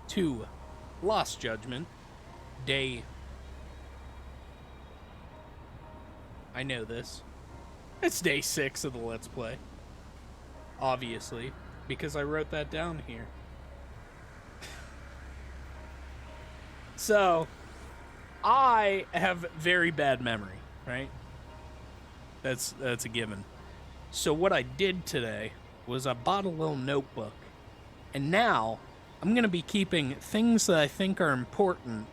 to Lost Judgment, day... I know this. It's day 6 of the Let's Play. Obviously, because I wrote that down here. So, I have very bad memory, right? That's a given. So what I did today was I bought a little notebook, and now I'm going to be keeping things that I think are important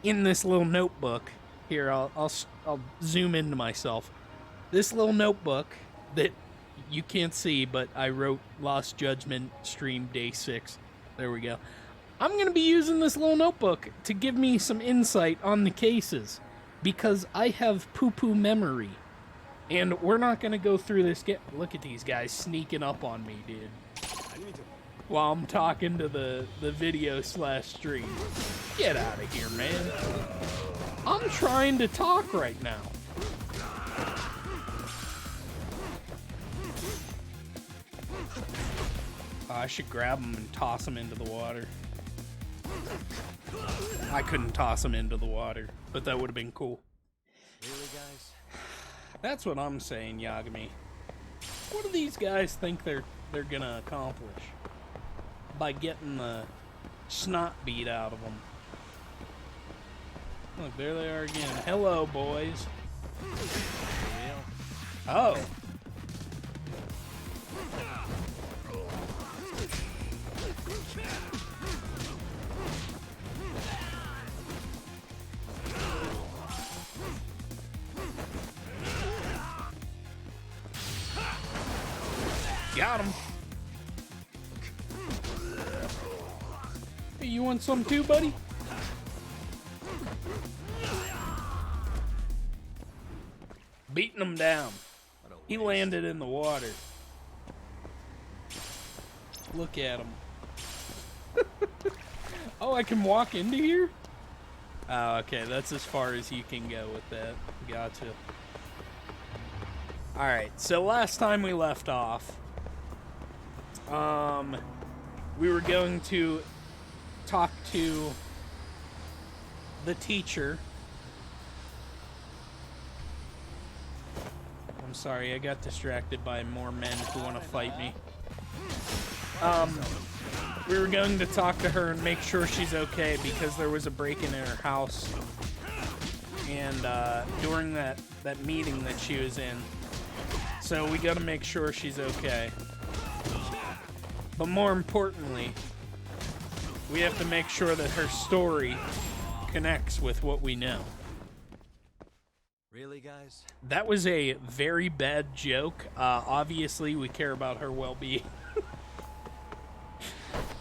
in this little notebook. Here, I'll zoom into myself. This little notebook that you can't see, but I wrote Lost Judgment stream day 6. There we go. I'm going to be using this little notebook to give me some insight on the cases, because I have poo-poo memory. And we're not going to go through this. Look at these guys sneaking up on me, dude. While I'm talking to the video / stream. Get out of here, man. I'm trying to talk right now. I should grab him and toss him into the water. I couldn't toss him into the water, but that would have been cool. Really, guys? That's what I'm saying, Yagami. What do these guys think they're gonna accomplish by getting the snot beat out of them? Look, there they are again. Hello, boys. Oh. Got him. Hey, you want some too, buddy? Beating him down. He landed in the water. Look at him. Oh, I can walk into here? Oh, okay, that's as far as you can go with that. Gotcha. Alright, so last time we left off, we were going to talk to the teacher. I'm sorry, I got distracted by more men who want to fight me. We were going to talk to her and make sure she's okay because there was a break-in in her house. And during that meeting that she was in. So we gotta make sure she's okay. But more importantly, we have to make sure that her story connects with what we know. Really, guys? That was a very bad joke. Obviously, we care about her well-being.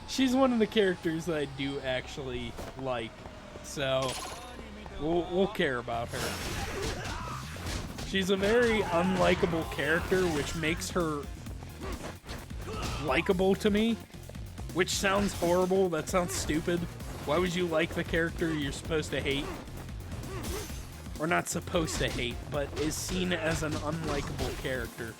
She's one of the characters that I do actually like, so we'll care about her. She's a very unlikable character, which makes her likable to me, which sounds horrible. That sounds stupid. Why would you like the character you're supposed to hate? Or not supposed to hate, but is seen as an unlikable character.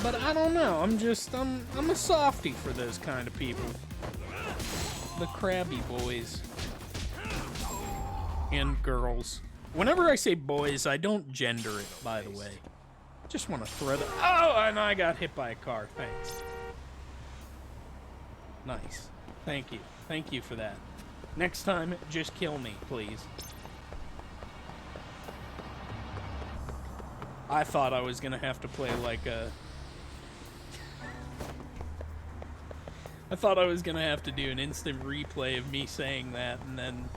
But I don't know, I'm a softie for those kind of people. The crabby boys. And girls. Whenever I say boys, I don't gender it, by the way. Just want to throw that. Oh, and I got hit by a car. Thanks. Nice. Thank you. Thank you for that. Next time, just kill me, please. I thought I was gonna have to play like a... I thought I was gonna have to do an instant replay of me saying that, and then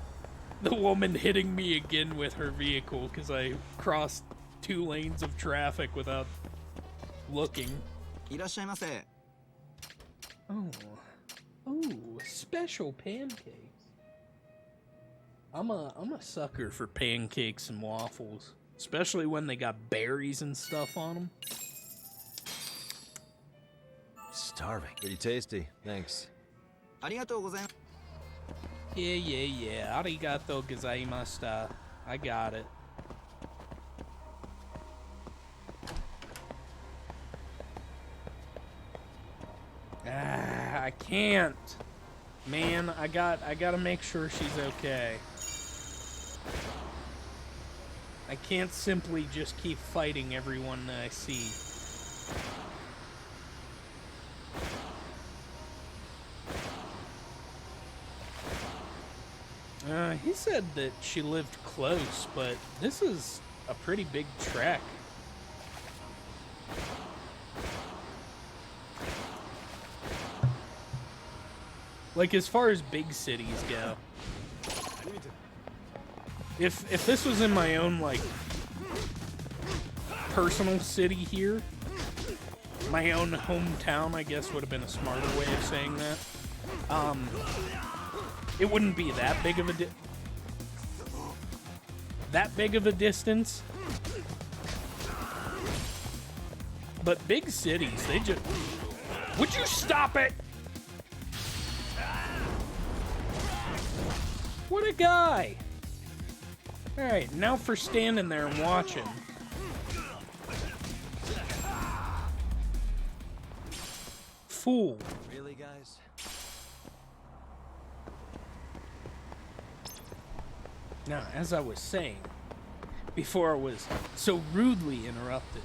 the woman hitting me again with her vehicle because I crossed 2 lanes of traffic without looking. Oh. Oh, special pancakes. I'm a sucker for pancakes and waffles, especially when they got berries and stuff on them. Starving. Pretty tasty. Thanks. Yeah. Arigato gozaimashita. I got it. I can't. Man, I gotta make sure she's okay. I can't simply just keep fighting everyone that I see. He said that she lived close, but this is a pretty big trek. Like, as far as big cities go. If this was in my own, like, personal city here, my own hometown, I guess, would have been a smarter way of saying that. It wouldn't be that big of a distance. But big cities, they just... Would you stop it? What a guy! Alright, now for standing there and watching. Fool. Really, guys? Now, as I was saying, before I was so rudely interrupted,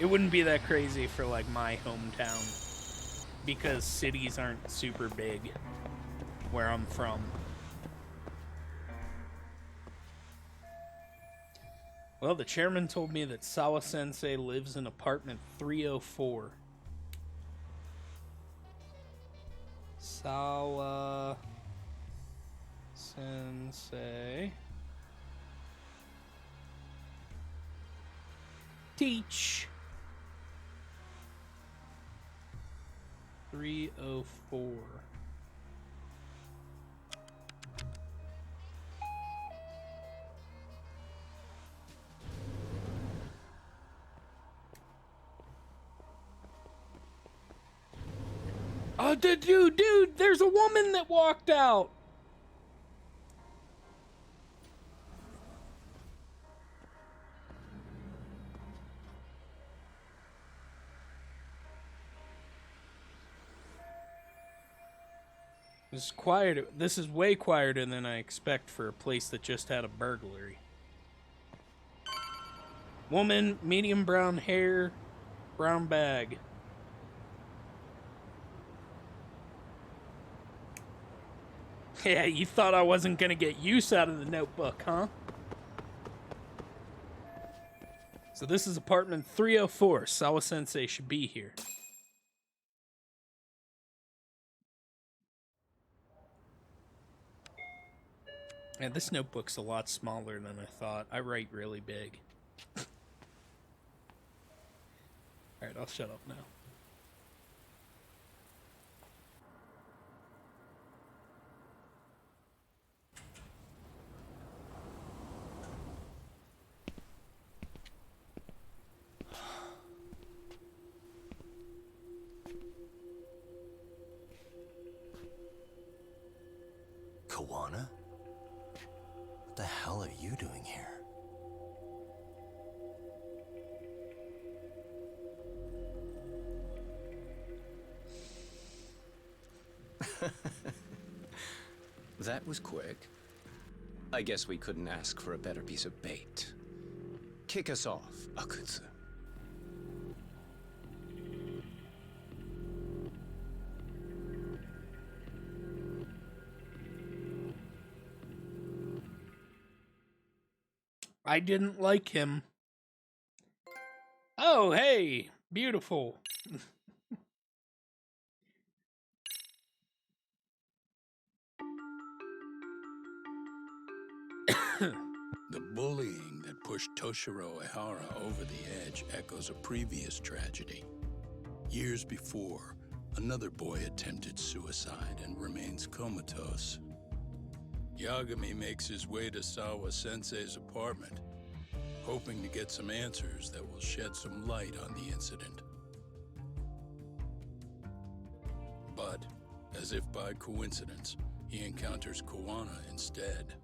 it wouldn't be that crazy for, like, my hometown, because cities aren't super big where I'm from. Well, the chairman told me that Sawa-sensei lives in apartment 304. Sawa-sensei. Teach. 304. Oh, dude, there's a woman that walked out. This is quieter. This is way quieter than I expect for a place that just had a burglary. Woman, medium brown hair, brown bag. Yeah, you thought I wasn't gonna get use out of the notebook, huh? So this is apartment 304. Sawa-sensei should be here. And this notebook's a lot smaller than I thought. I write really big. Alright, I'll shut up now. Kawana? What the hell are you doing here? That was quick. I guess we couldn't ask for a better piece of bait. Kick us off, Akutsu. I didn't like him. Oh, hey, beautiful. The bullying that pushed Toshiro Ehara over the edge echoes a previous tragedy. Years before, another boy attempted suicide and remains comatose. Yagami makes his way to Sawa-sensei's apartment, hoping to get some answers that will shed some light on the incident. But, as if by coincidence, he encounters Kawana instead.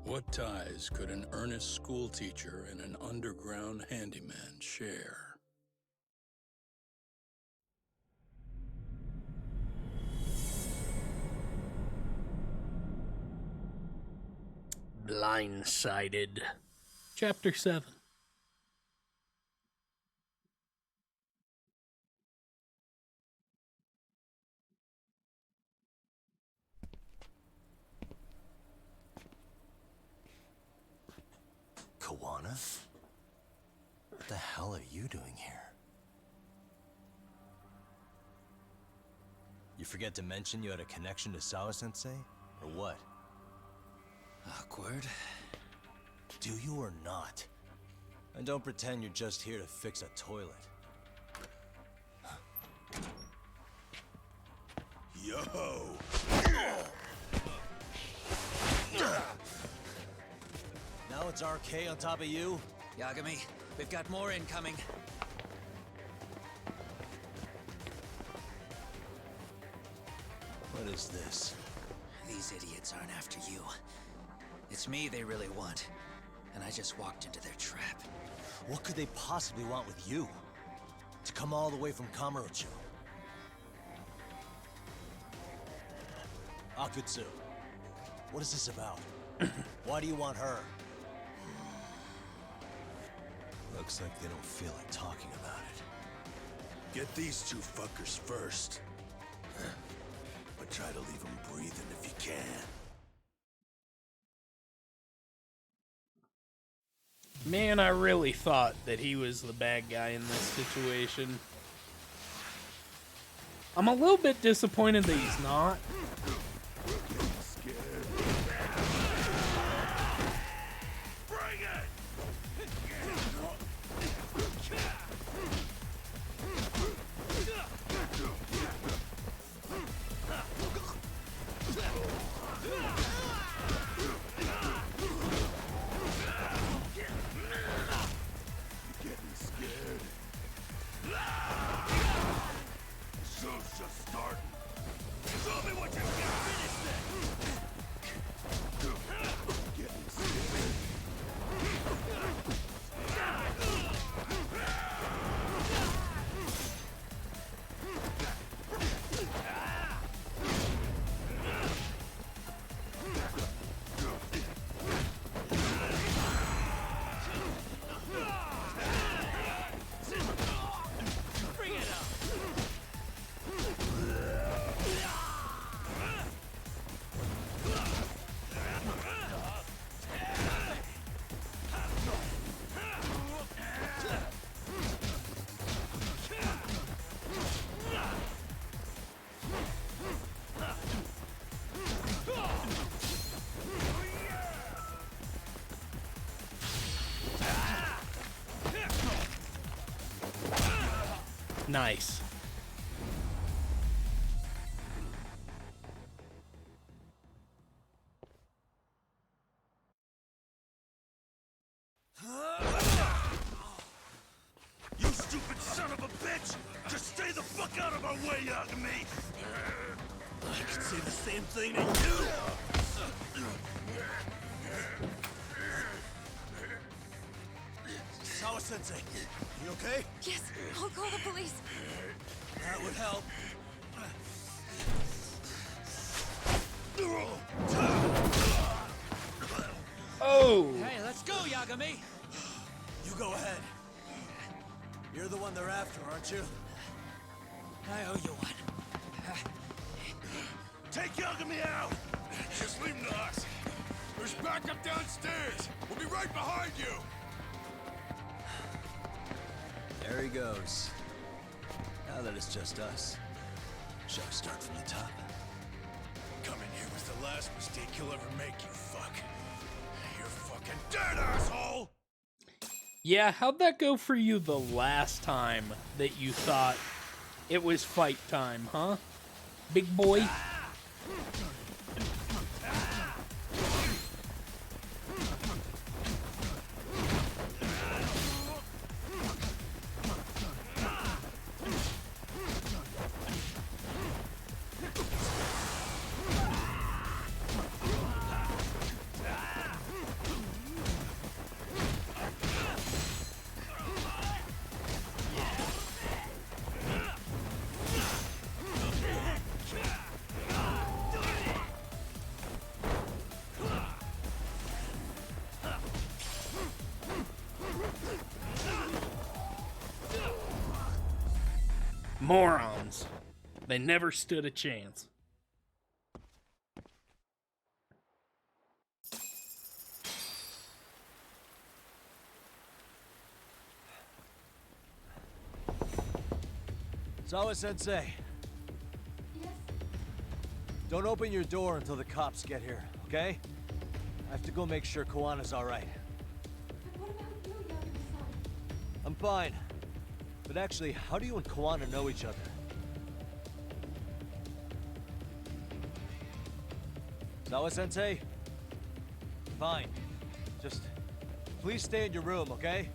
What ties could an earnest schoolteacher and an underground handyman share? Blindsided. Chapter 7. Kawana? What the hell are you doing here? You forget to mention you had a connection to Sawa-sensei? Or what? Awkward. Do you or not? And don't pretend you're just here to fix a toilet. Yo! Now it's RK on top of you? Yagami, we've got more incoming. What is this? These idiots aren't after you. It's me they really want. And I just walked into their trap. What could they possibly want with you? To come all the way from Kamurocho? Akutsu, what is this about? Why do you want her? Looks like they don't feel like talking about it. Get these two fuckers first. But try to leave them breathing if you can. Man, I really thought that he was the bad guy in this situation. I'm a little bit disappointed that he's not. Nice. You stupid son of a bitch! Just stay the fuck out of our way, Yagami! I could say the same thing to you! Sawa-sensei, you okay? Yes, I'll call the police. That would help. Oh! Hey, let's go, Yagami! You go ahead. You're the one they're after, aren't you? I owe you one. Take Yagami out! Just leave him to us. There's backup downstairs. We'll be right behind you. There he goes. Now that it's just us, shall we start from the top? Coming here was the last mistake you'll ever make, you fuck. You're fucking dead, asshole! Yeah, how'd that go for you the last time that you thought it was fight time, huh? Big boy? Morons. They never stood a chance. Sawa-sensei. Yes? Don't open your door until the cops get here, okay? I have to go make sure Koana's alright. But what about you, Yagami-san? I'm fine. But actually, how do you and Koana know each other? Sawa-sensei? Fine. Just please stay in your room, okay?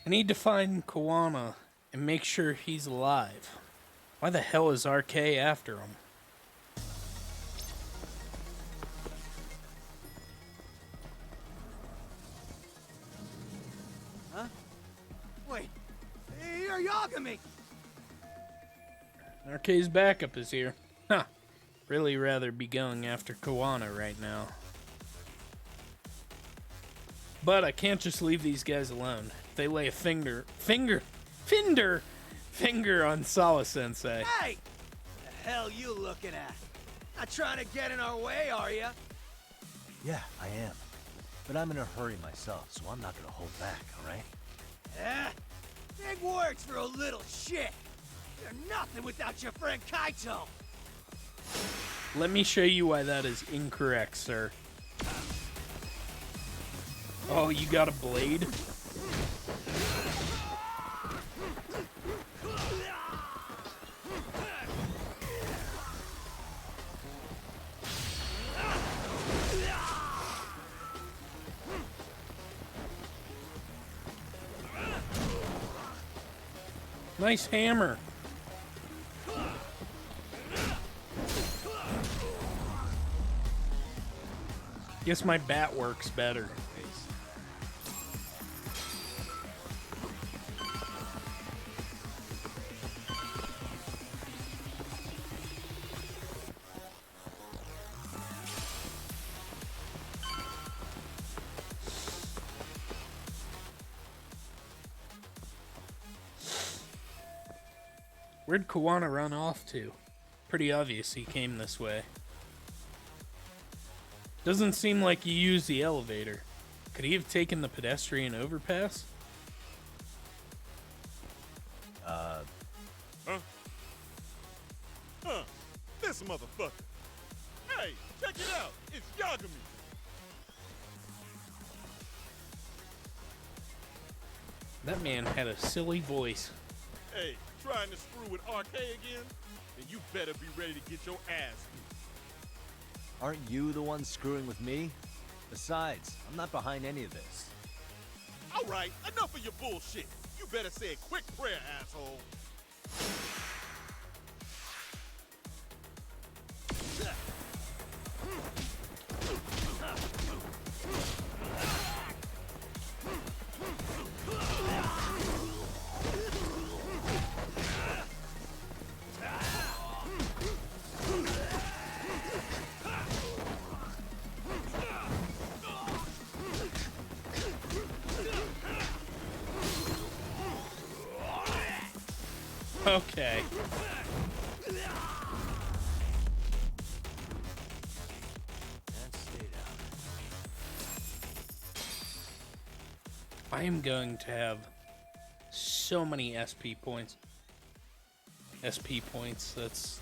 I need to find Koana and make sure he's alive. Why the hell is RK after him? Huh? Wait, you're Yagami! RK's backup is here. Huh. Really rather be going after Koana right now. But I can't just leave these guys alone. If they lay a finger on Sawa-sensei. Hey! The hell you looking at? Not trying to get in our way, are ya? Yeah, I am. But I'm in a hurry myself, so I'm not gonna hold back, alright? Big words for a little shit! You're nothing without your friend Kaito! Let me show you why that is incorrect, sir. Oh, you got a blade? Nice hammer. Guess my bat works better. Where'd Koana run off to? Pretty obvious he came this way. Doesn't seem like he used the elevator. Could he have taken the pedestrian overpass? Huh. This motherfucker. Hey, check it out. It's Yagami. That man had a silly voice. Hey, trying to screw with RK again? Then you better be ready to get your ass beat. Aren't you the one screwing with me? Besides, I'm not behind any of this. All right, enough of your bullshit. You better say a quick prayer, asshole. Okay. And stay down. I am going to have so many SP points. SP points, that's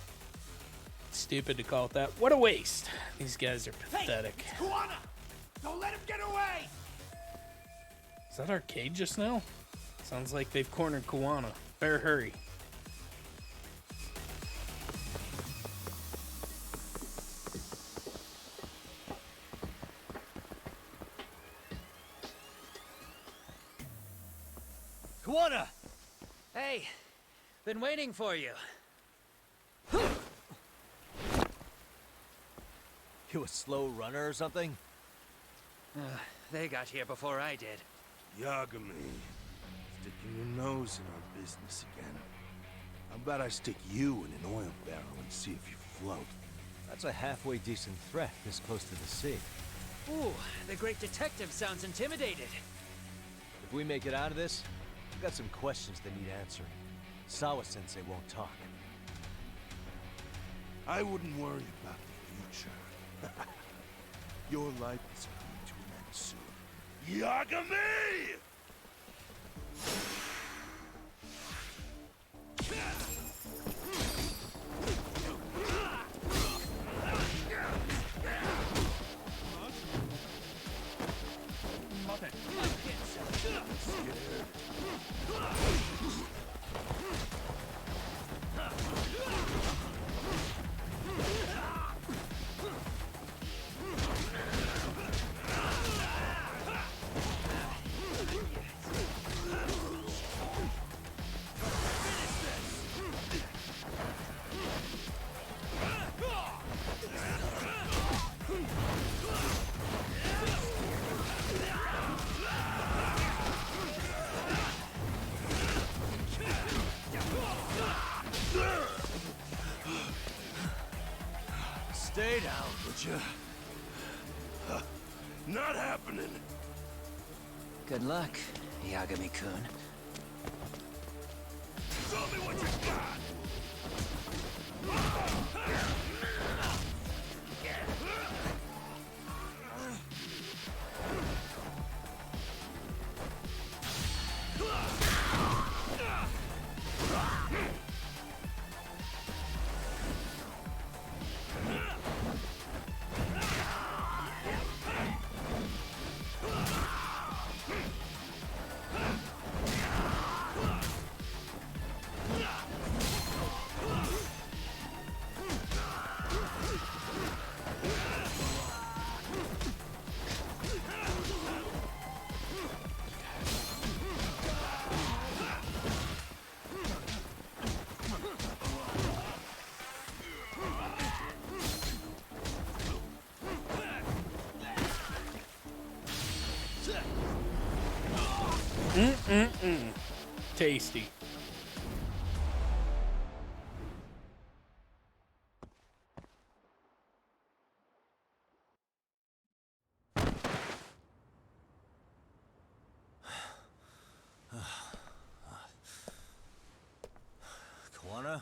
stupid to call it that. What a waste. These guys are pathetic. Koana! Don't let him get away! Is that arcade just now? Sounds like they've cornered Koana. Better hurry. Koana! Hey, been waiting for you. You a slow runner or something? They got here before I did. Yagami, sticking your nose in our business again. How about I stick you in an oil barrel and see if you float? That's a halfway decent threat this close to the sea. Ooh, the great detective sounds intimidated. If we make it out of this, I've got some questions that need answering. Sawa-sensei won't talk. I wouldn't worry about the future. Your life is coming to an end soon. Yagami! Stay down, would you? Not happening. Good luck, Yagami-kun. Show me what you got! Tasty. Kuwana?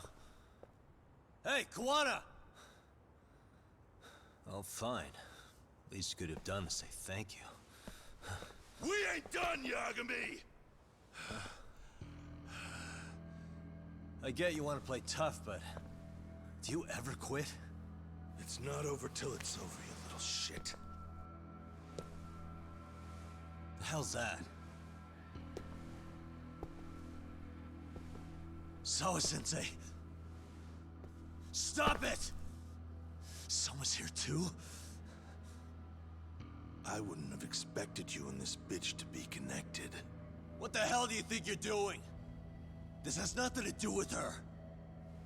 Hey, Kuwana! Oh, fine. Least you could have done is say thank you. We ain't done, Yagami! I get you want to play tough, but do you ever quit? It's not over till it's over, you little shit. The hell's that? Sawa-sensei! Stop it! Someone's here too? I wouldn't have expected you and this bitch to be connected. What the hell do you think you're doing? This has nothing to do with her.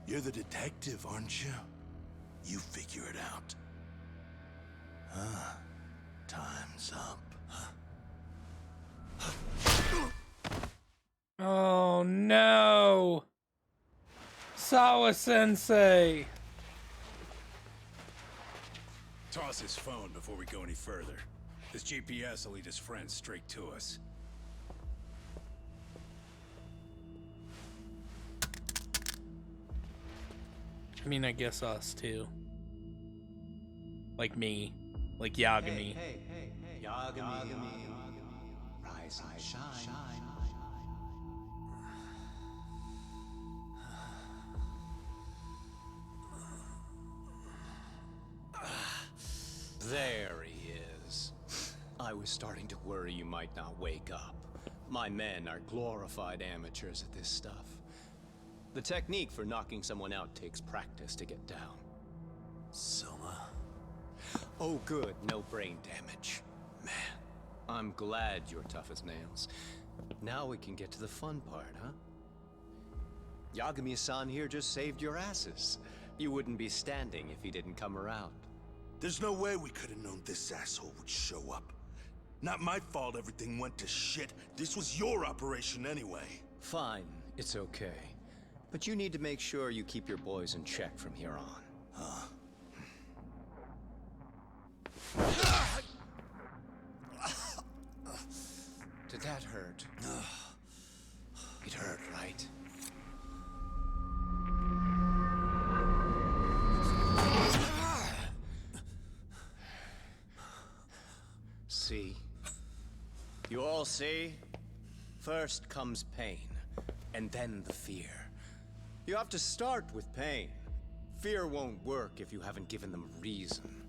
You're the detective, aren't you? You figure it out. Huh? Time's up. Oh no! Sawa-sensei! Toss his phone before we go any further. This GPS will lead his friends straight to us. I mean, I guess us too. Like me. Like Yagami. Yagami. Rise and shine. There he is. I was starting to worry you might not wake up. My men are glorified amateurs at this stuff. The technique for knocking someone out takes practice to get down. Soma? Oh good, no brain damage. Man, I'm glad you're tough as nails. Now we can get to the fun part, huh? Yagami-san here just saved your asses. You wouldn't be standing if he didn't come around. There's no way we could have known this asshole would show up. Not my fault everything went to shit. This was your operation anyway. Fine, it's okay. But you need to make sure you keep your boys in check from here on. Huh? To That hurt. It hurt, right? See? You all see? First comes pain, and then the fear. You have to start with pain. Fear won't work if you haven't given them a reason.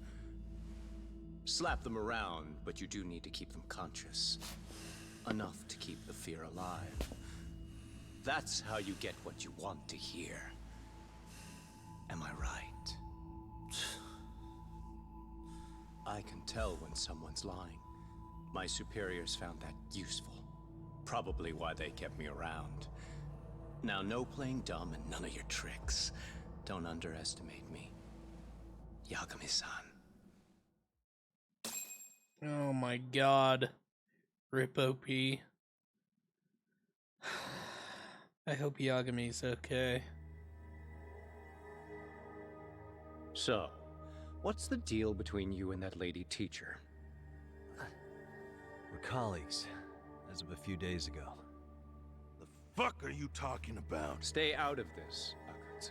Slap them around, but you do need to keep them conscious. Enough to keep the fear alive. That's how you get what you want to hear. Am I right? I can tell when someone's lying. My superiors found that useful. Probably why they kept me around. Now, no playing dumb and none of your tricks. Don't underestimate me. Yagami-san. Oh my god. Rip OP. I hope Yagami's okay. So, what's the deal between you and that lady teacher? We're colleagues, as of a few days ago. The fuck are you talking about? Stay out of this, Akutsu.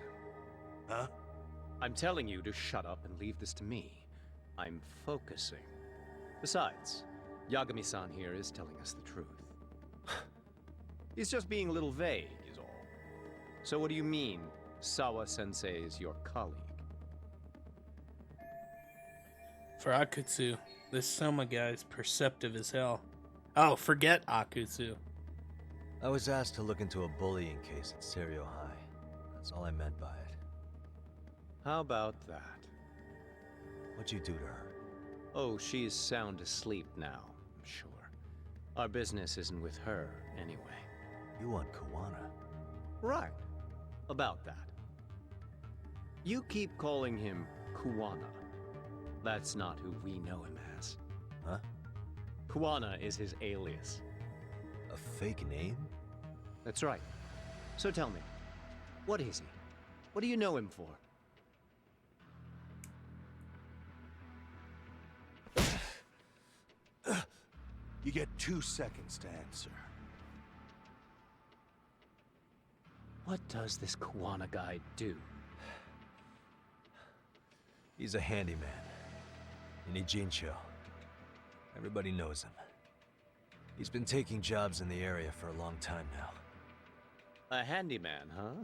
Huh? I'm telling you to shut up and leave this to me. I'm focusing. Besides, Yagami-san here is telling us the truth. He's just being a little vague, is all. So what do you mean, Sawa-sensei is your colleague? For Akutsu, this Soma guy's perceptive as hell. Oh, forget Akutsu. I was asked to look into a bullying case at Serio High. That's all I meant by it. How about that? What'd you do to her? Oh, she's sound asleep now, I'm sure. Our business isn't with her, anyway. You want Kuwana? Right. About that. You keep calling him Kuwana. That's not who we know him as. Huh? Kuwana is his alias. A fake name? That's right. So tell me, what is he? What do you know him for? You get 2 seconds to answer. What does this Kuwana guy do? He's a handyman. In Ijincho. Everybody knows him. He's been taking jobs in the area for a long time now. A handyman, huh?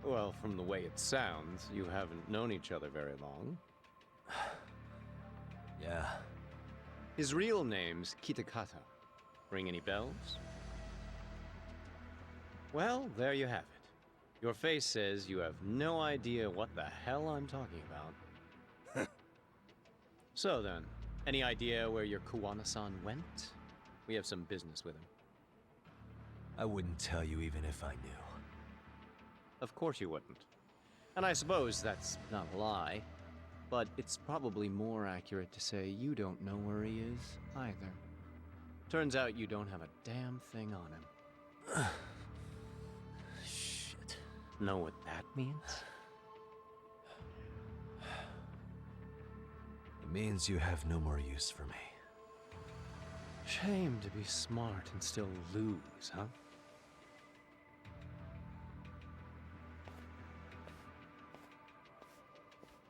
Well, from the way it sounds, you haven't known each other very long. Yeah. His real name's Kitakata. Ring any bells? Well, there you have it. Your face says you have no idea what the hell I'm talking about. So then, any idea where your Kuwana-san went? We have some business with him. I wouldn't tell you even if I knew. Of course you wouldn't. And I suppose that's not a lie. But it's probably more accurate to say you don't know where he is, either. Turns out you don't have a damn thing on him. Shit. Know what that means? It means you have no more use for me. Shame to be smart and still lose, huh?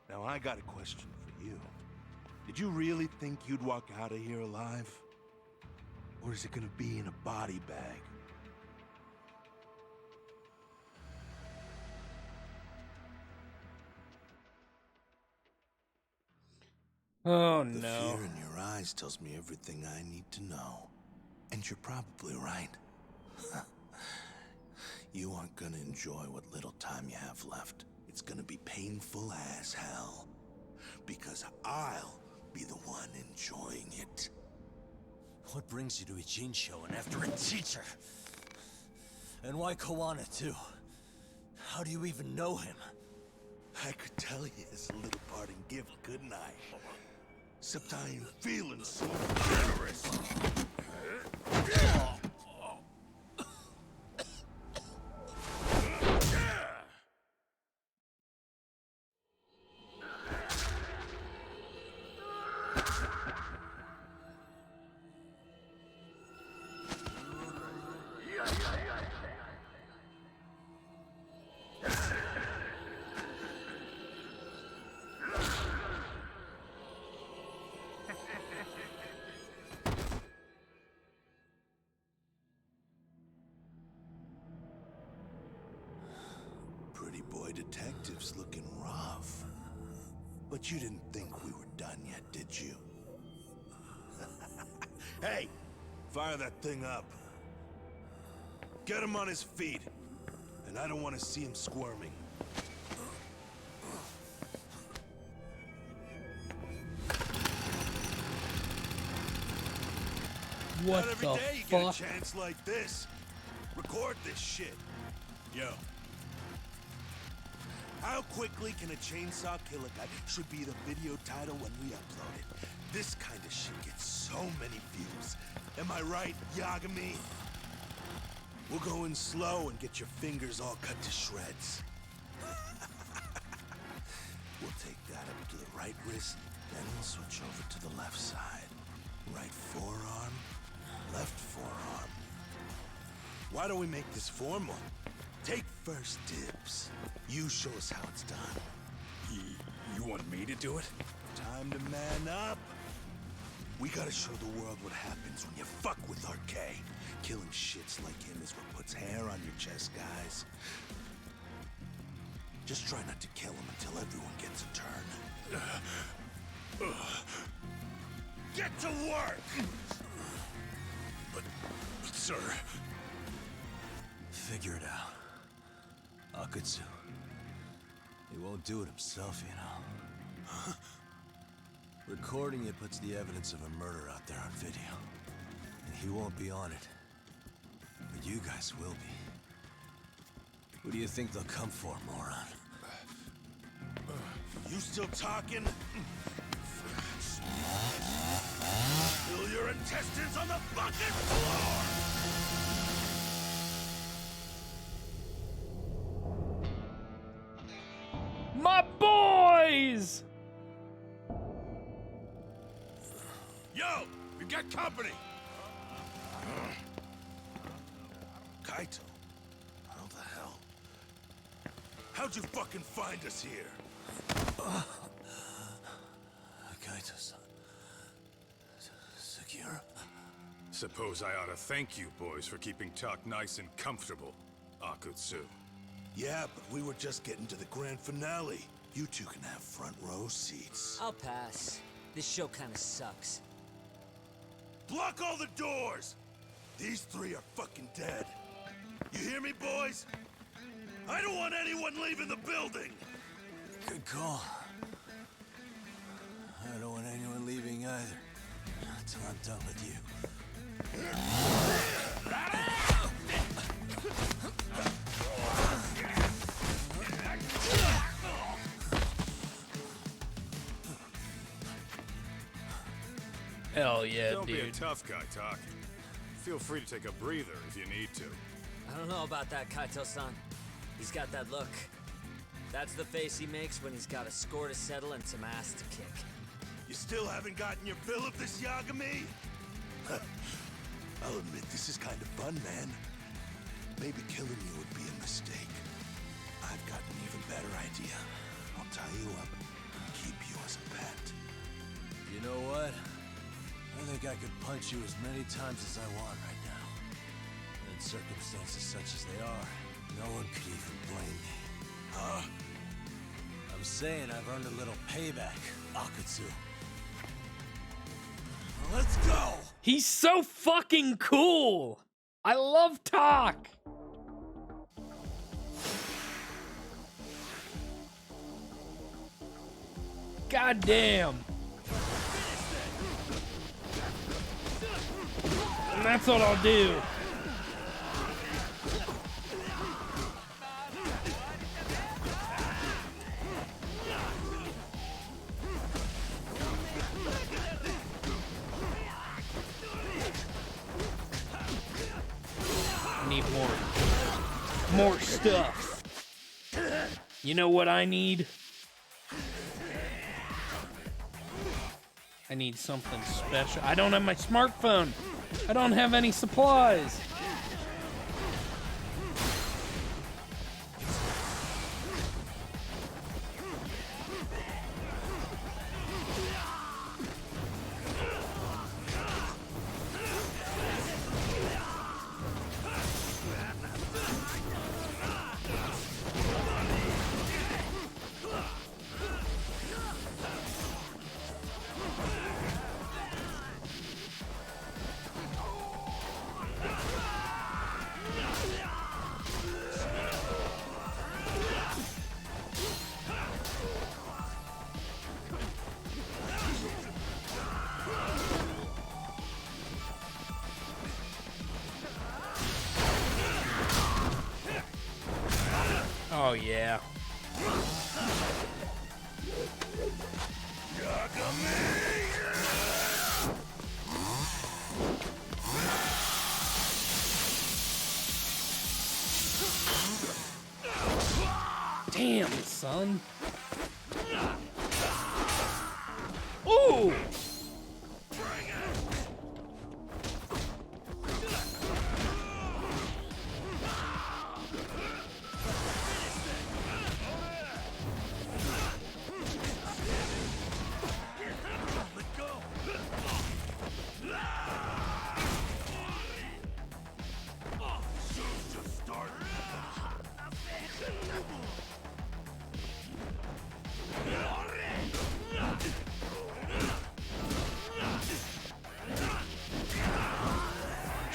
Now I got a question for you. Did you really think you'd walk out of here alive? Or is it gonna be in a body bag? Oh The no. fear in your eyes tells me everything I need to know. And you're probably right. You aren't gonna enjoy what little time you have left. It's gonna be painful as hell. Because I'll be the one enjoying it. What brings you to Ijincho and after a teacher? And why Kuwana too? How do you even know him? I could tell you as a little parting gift, couldn't I? Except I ain't feeling so generous. detective's looking rough. But you didn't think we were done yet, did you? Hey! Fire that thing up. Get him on his feet. And I don't want to see him squirming. What Not every the day you get a fuck? chance like this. Record this shit. Yo, How quickly can a chainsaw kill a guy should be the video title when we upload it. This kind of shit gets so many views. Am I right, Yagami? We'll go in slow and get your fingers all cut to shreds. We'll take that up to the right wrist, then we'll switch over to the left side. Right forearm, left forearm. Why don't we make this formal? Take first dibs. You show us how it's done. you want me to do it? Time to man up. We gotta show the world what happens when you fuck with RK. Killing shits like him is what puts hair on your chest, guys. Just try not to kill him until everyone gets a turn. Get to work! But sir... Figure it out. Akutsu. He won't do it himself, you know. Recording it puts the evidence of a murder out there on video. And he won't be on it. But you guys will be. Who do you think they'll come for, moron? You still talking? Spill your intestines on the fucking floor! My boys! Yo, we got company! Kaito, how the hell? How'd you fucking find us here? Kaito-san. Sekiro. Suppose I ought to thank you boys for keeping talk nice and comfortable, Akutsu. Yeah, but we were just getting to the grand finale. You two can have front row seats. I'll pass. This show kinda sucks. Block all the doors! These three are fucking dead. You hear me, boys? I don't want anyone leaving the building! Good call. I don't want anyone leaving either. Until I'm done with you. Hell yeah, Don't be a dude. tough guy talking. Feel free to take a breather if you need to. I don't know about that, Kaito-san. He's got that look. That's the face he makes when he's got a score to settle and some ass to kick. You still haven't gotten your fill of this, Yagami? I'll admit, this is kind of fun, man. Maybe killing you would be a mistake. I've got an even better idea. I'll tie you up and keep you as a pet. You know what? I think I could punch you as many times as I want right now. In circumstances such as they are, no one could even blame me. Huh? I'm saying I've earned a little payback, Akutsu. Let's go! He's so fucking cool. I love talk. God damn. And that's what I'll do. Need more stuff. You know what I need? I need something special. I don't have my smartphone. I don't have any supplies. Oh, yeah. Damn, son. Ooh!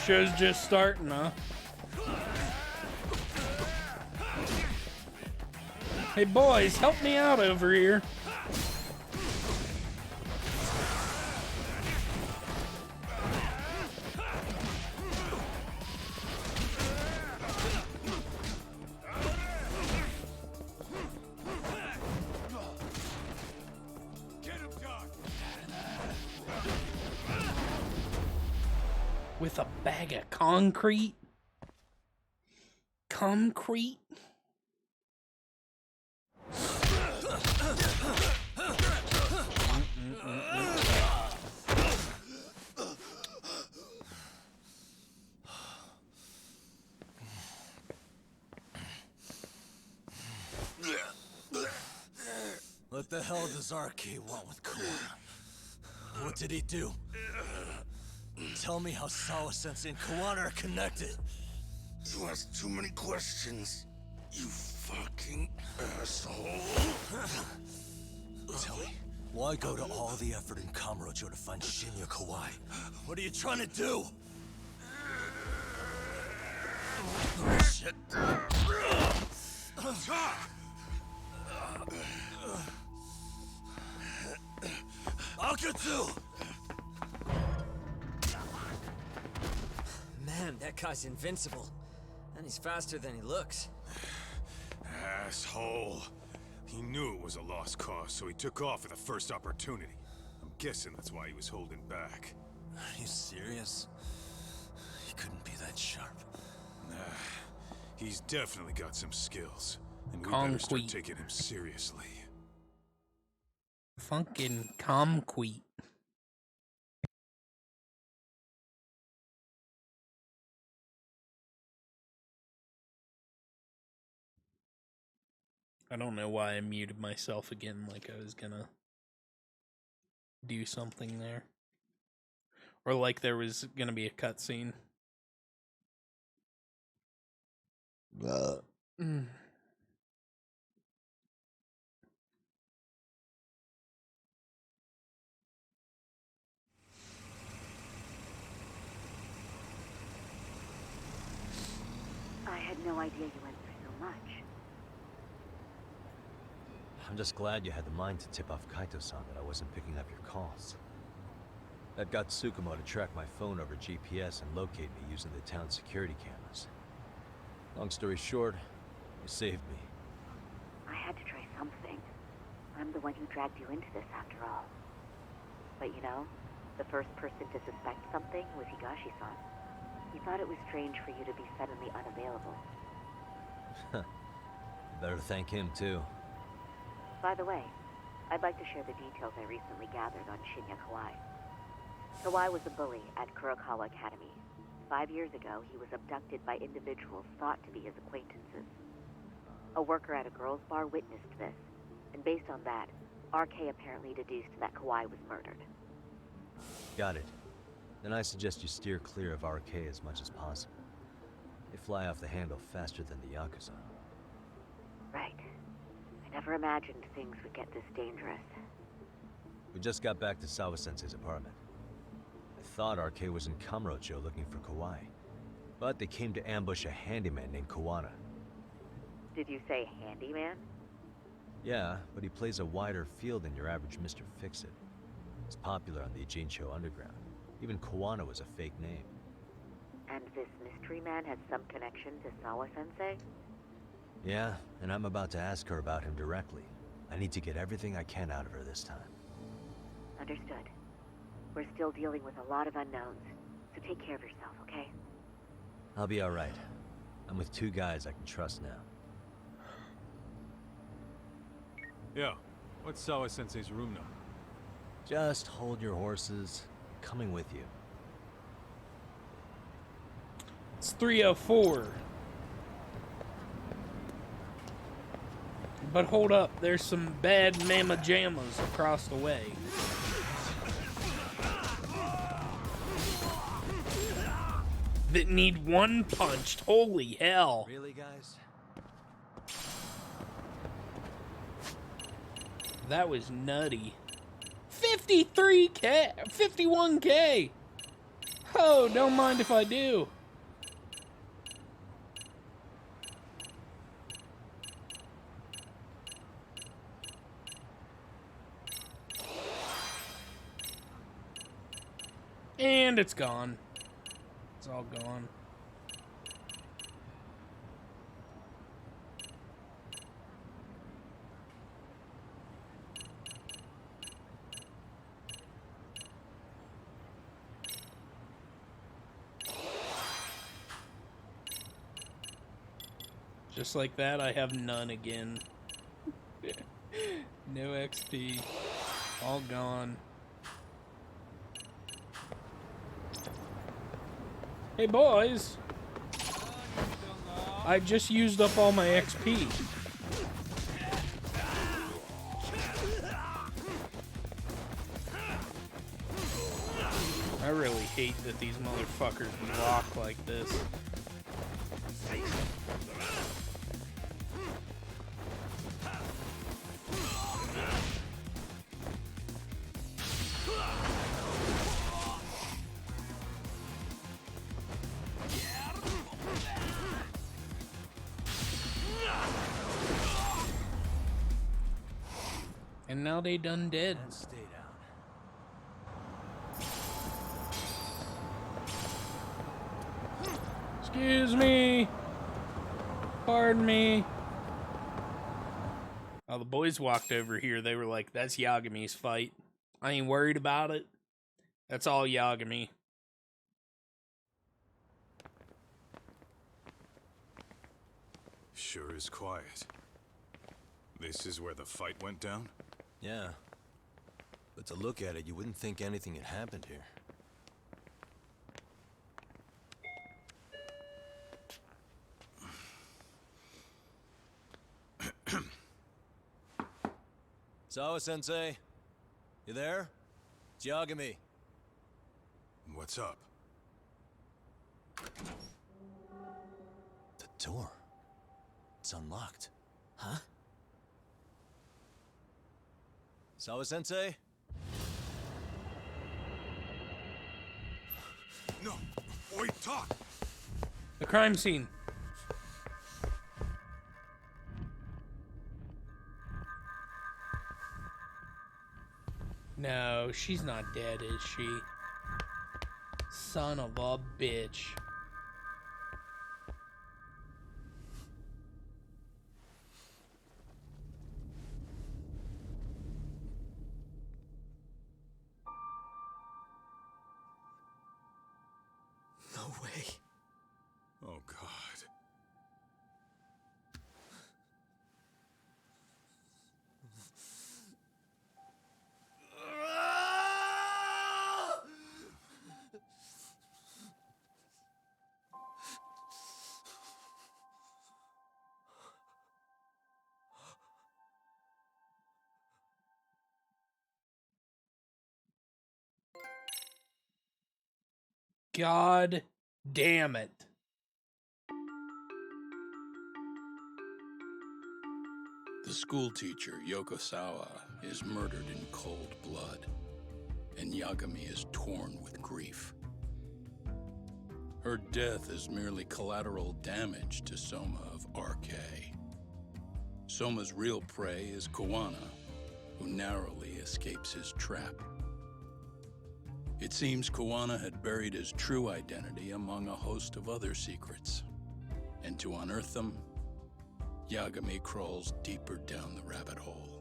Show's just starting, huh? Hey boys, help me out over here. With a bag of concrete? Concrete? What the hell does RK want with Kawana? What did he do? Tell me how Sawa-sensei and Kawana are connected. You ask too many questions, you fucking asshole. Tell me, why go to all the effort in Kamurocho to find Shinya Kawai? What are you trying to do? Shit. Akatsu! Man, that guy's invincible. And he's faster than he looks. Asshole. He knew it was a lost cause, so he took off at the first opportunity. I'm guessing that's why he was holding back. Are you serious? He couldn't be that sharp. Nah, he's definitely got some skills. And we better start taking him seriously. Funkin' concrete. I don't know why I muted myself again like I was gonna do something there. Or like there was gonna be a cutscene. I had no idea you went through so much. I'm just glad you had the mind to tip off Kaito-san that I wasn't picking up your calls. That got Tsukumo to track my phone over GPS and locate me using the town's security cameras. Long story short, you saved me. I had to try something. I'm the one who dragged you into this after all. But you know, the first person to suspect something was Higashi-san. He thought it was strange for you to be suddenly unavailable. Better thank him too. By the way, I'd like to share the details I recently gathered on Shinya Kawai. Kawai was a bully at Kurokawa Academy. 5 years ago, he was abducted by individuals thought to be his acquaintances. A worker at a girls' bar witnessed this, and based on that, RK apparently deduced that Kawai was murdered. Got it. Then I suggest you steer clear of RK as much as possible. They fly off the handle faster than the Yakuza. Right. I never imagined things would get this dangerous. We just got back to Sawa-sensei's apartment. I thought RK was in Kamurocho looking for Kawai, but they came to ambush a handyman named Kawana. Did you say handyman? Yeah, but he plays a wider field than your average Mr. Fix-It. He's popular on the Ijincho underground. Even Kawana was a fake name. And this mystery man has some connection to Sawa-sensei? Yeah, and I'm about to ask her about him directly. I need to get everything I can out of her this time. Understood. We're still dealing with a lot of unknowns, so take care of yourself, okay? I'll be alright. I'm with 2 guys I can trust now. Yo, what's Sawa-sensei's room number? Just hold your horses. Coming with you. It's 304. But hold up, there's some bad mama jammas across the way. That need one punched. Holy hell. Really, guys? That was nutty. 53K! 51K! Oh, don't mind if I do. And it's gone. It's all gone. Just like that, I have none again. No XP. All gone. Hey boys! I just used up all my XP. I really hate that these motherfuckers block like this. And now they done dead. And stay down. Excuse me. Pardon me. Oh, the boys walked over here. They were like, that's Yagami's fight. I ain't worried about it. That's all Yagami. Sure is quiet. This is where the fight went down? Yeah. But to look at it, you wouldn't think anything had happened here. Sawa-sensei? You there? It's Yagami. What's up? The door. It's unlocked. Huh? Sawa-sensei? No! Wait, talk! The crime scene. No, she's not dead, is she? Son of a bitch. No way. Oh, God. God damn it. The schoolteacher, Yokosawa, is murdered in cold blood, and Yagami is torn with grief. Her death is merely collateral damage to Soma of RK. Soma's real prey is Kawana, who narrowly escapes his trap. It seems Kawana had buried his true identity among a host of other secrets, and to unearth them, Yagami crawls deeper down the rabbit hole.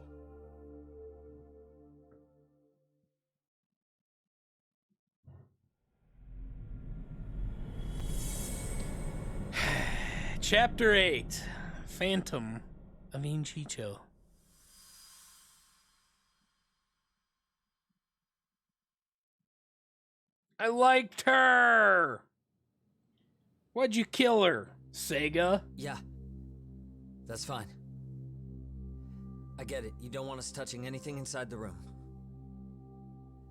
Chapter 8, Phantom of Inchicho. I liked her! Why'd you kill her, Sega? Yeah. That's fine. I get it. You don't want us touching anything inside the room.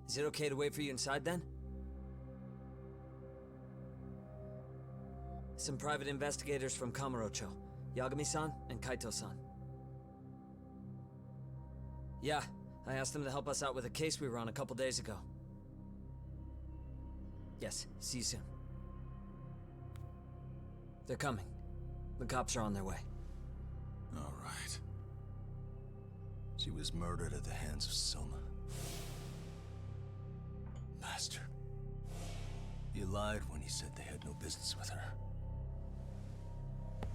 Is it okay to wait for you inside then? Some private investigators from Kamurocho. Yagami-san and Kaito-san. Yeah, I asked them to help us out with a case we were on a couple days ago. Yes, see you soon. They're coming. The cops are on their way. All right. She was murdered at the hands of Soma. Bastard. He lied when he said they had no business with her.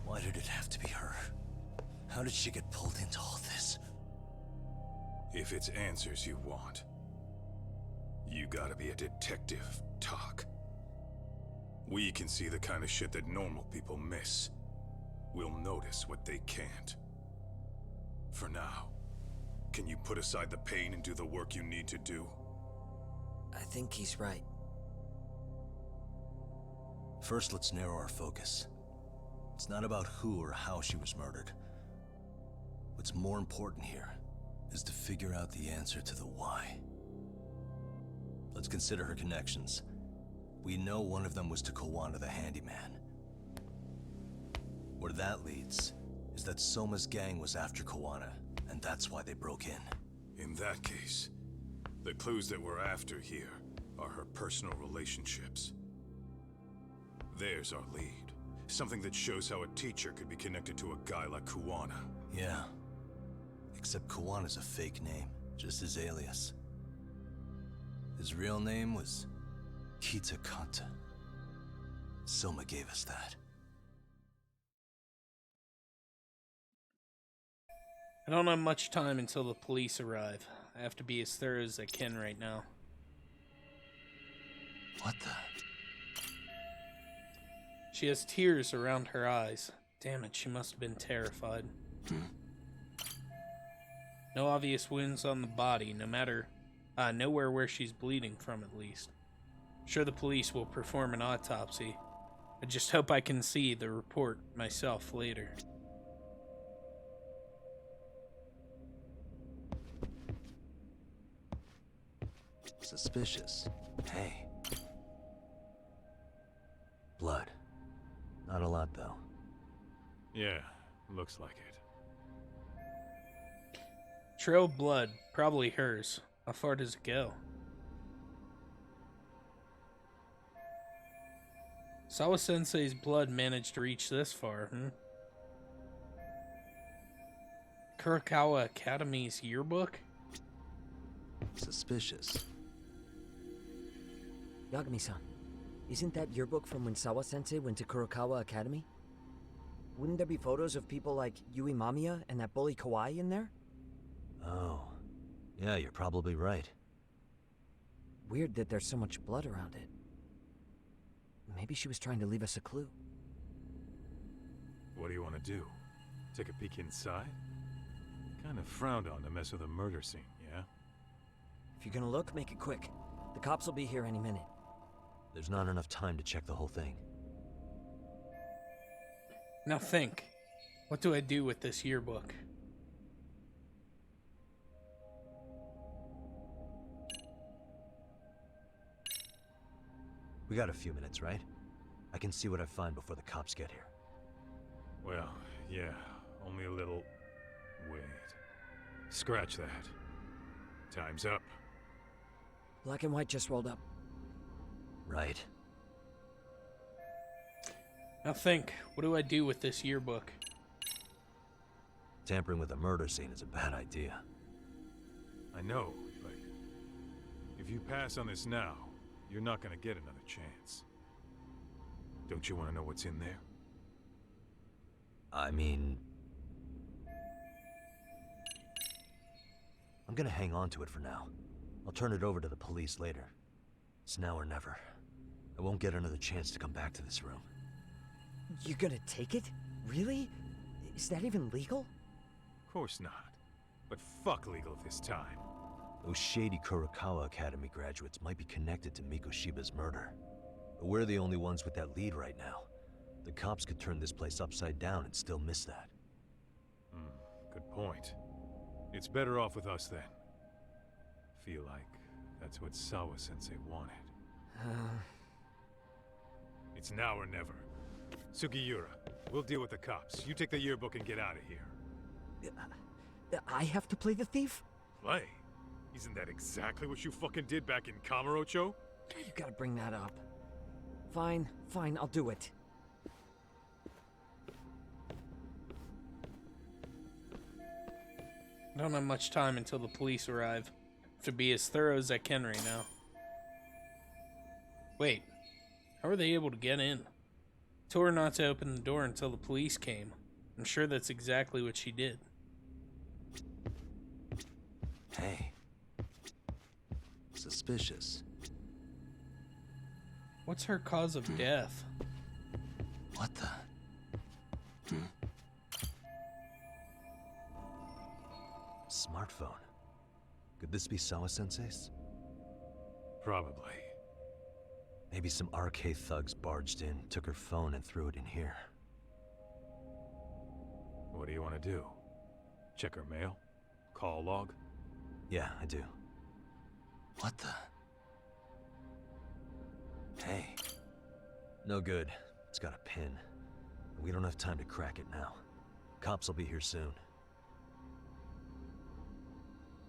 Why did it have to be her? How did she get pulled into all this? If it's answers you want, you gotta be a detective, Tak. We can see the kind of shit that normal people miss. We'll notice what they can't. For now, can you put aside the pain and do the work you need to do? I think he's right. First, let's narrow our focus. It's not about who or how she was murdered. What's more important here is to figure out the answer to the why. Let's consider her connections. We know one of them was to Kawana the handyman. Where that leads is that Soma's gang was after Kawana, and that's why they broke in. In that case, the clues that we're after here are her personal relationships. There's our lead. Something that shows how a teacher could be connected to a guy like Kawana. Yeah. Except Kawana's a fake name, just his alias. His real name was Kitakata. Soma gave us that. I don't have much time until the police arrive. I have to be as thorough as I can right now. What the? She has tears around her eyes. Damn it, she must have been terrified. No obvious wounds on the body, nowhere where she's bleeding from at least. I'm sure the police will perform an autopsy. I just hope I can see the report myself later. Suspicious. Hey. Blood. Not a lot, though. Yeah, looks like it. Trail of blood, probably hers. How far does it go? Sawa-sensei's blood managed to reach this far, Kurokawa Academy's yearbook? Suspicious. Yagami-san, isn't that yearbook from when Sawa-sensei went to Kurokawa Academy? Wouldn't there be photos of people like Yui Mamiya and that bully Kawai in there? Oh. Yeah, you're probably right. Weird that there's so much blood around it. Maybe she was trying to leave us a clue. What do you want to do? Take a peek inside? Kind of frowned on to mess with a murder scene, yeah? If you're gonna look, make it quick. The cops will be here any minute. There's not enough time to check the whole thing. Now think. What do I do with this yearbook? We got a few minutes, right? I can see what I find before the cops get here. Well, yeah, only a little... Wait. Scratch that. Time's up. Black and white just rolled up. Right. Now think. What do I do with this yearbook? Tampering with a murder scene is a bad idea. I know, but... if you pass on this now, you're not gonna get another chance. Don't you want to know what's in there? I mean, I'm gonna hang on to it for now. I'll turn it over to the police later. It's now or never. I won't get another chance to come back to this room. You're gonna take it? Really? Is that even legal? Of course not. But fuck legal this time. Those shady Kurokawa Academy graduates might be connected to Mikoshiba's murder. But we're the only ones with that lead right now. The cops could turn this place upside down and still miss that. Good point. It's better off with us then. Feel like that's what Sawa-sensei wanted. It's now or never. Sugiura, we'll deal with the cops. You take the yearbook and get out of here. I have to play the thief? Play? Isn't that exactly what you fucking did back in Kamurocho? You gotta bring that up. Fine, I'll do it. I don't have much time until the police arrive. Have to be as thorough as I can right now. Wait, how were they able to get in? Told her not to open the door until the police came. I'm sure that's exactly what she did. Hey. Suspicious. What's her cause of death? What the? Smartphone. Could this be Sawa-sensei's? Probably. Maybe some RK thugs barged in, took her phone, and threw it in here. What do you want to do? Check her mail? Call log? Yeah, I do. What the? Hey. No good. It's got a pin. We don't have time to crack it now. Cops will be here soon.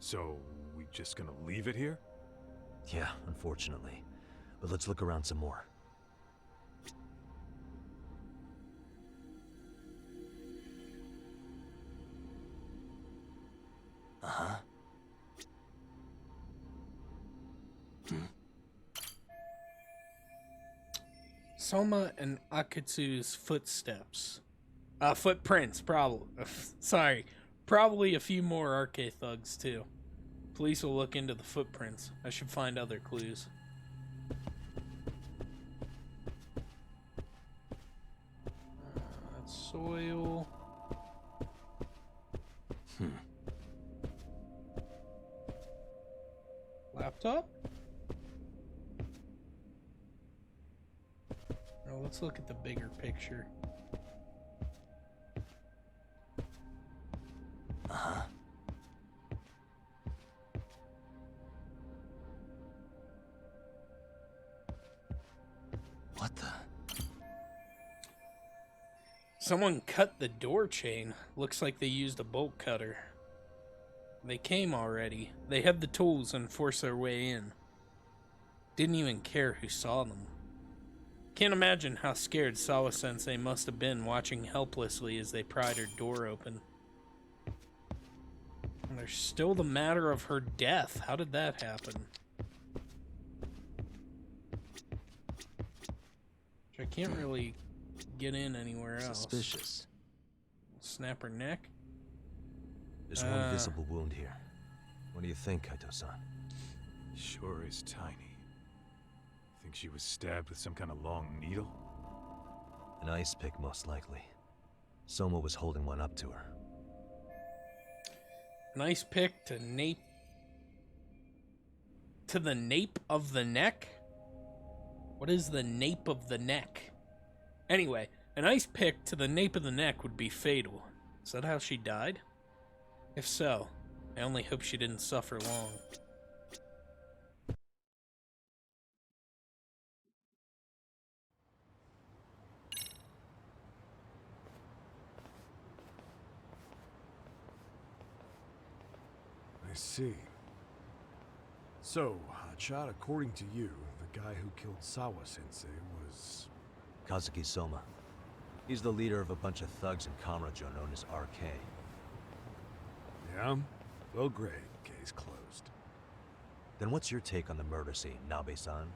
So, we just gonna leave it here? Yeah, unfortunately. But let's look around some more. Uh-huh. Soma and Akatsu's footsteps. Footprints, probably. Sorry. Probably a few more RK thugs, too. Police will look into the footprints. I should find other clues. That's soil. Laptop? Oh, let's look at the bigger picture. Uh-huh. What the? Someone cut the door chain. Looks like they used a bolt cutter. They came already. They had the tools and forced their way in. Didn't even care who saw them. Can't imagine how scared Sawa-sensei must have been watching helplessly as they pried her door open. And there's still the matter of her death. How did that happen? Which I can't really get in anywhere else. Suspicious. Snap her neck? There's one visible wound here. What do you think, Kaito-san? Sure is tiny. Think she was stabbed with some kind of long needle? An ice pick, most likely. Soma was holding one up to her. An ice pick to nape... to the nape of the neck? What is the nape of the neck? Anyway, an ice pick to the nape of the neck would be fatal. Is that how she died? If so, I only hope she didn't suffer long. I see. So, Hotshot, according to you, the guy who killed Sawa-sensei was... Kazuki Soma. He's the leader of a bunch of thugs in Kamurocho known as RK. Yeah? Well, great. Case closed. Then what's your take on the murder scene, Nabe-san?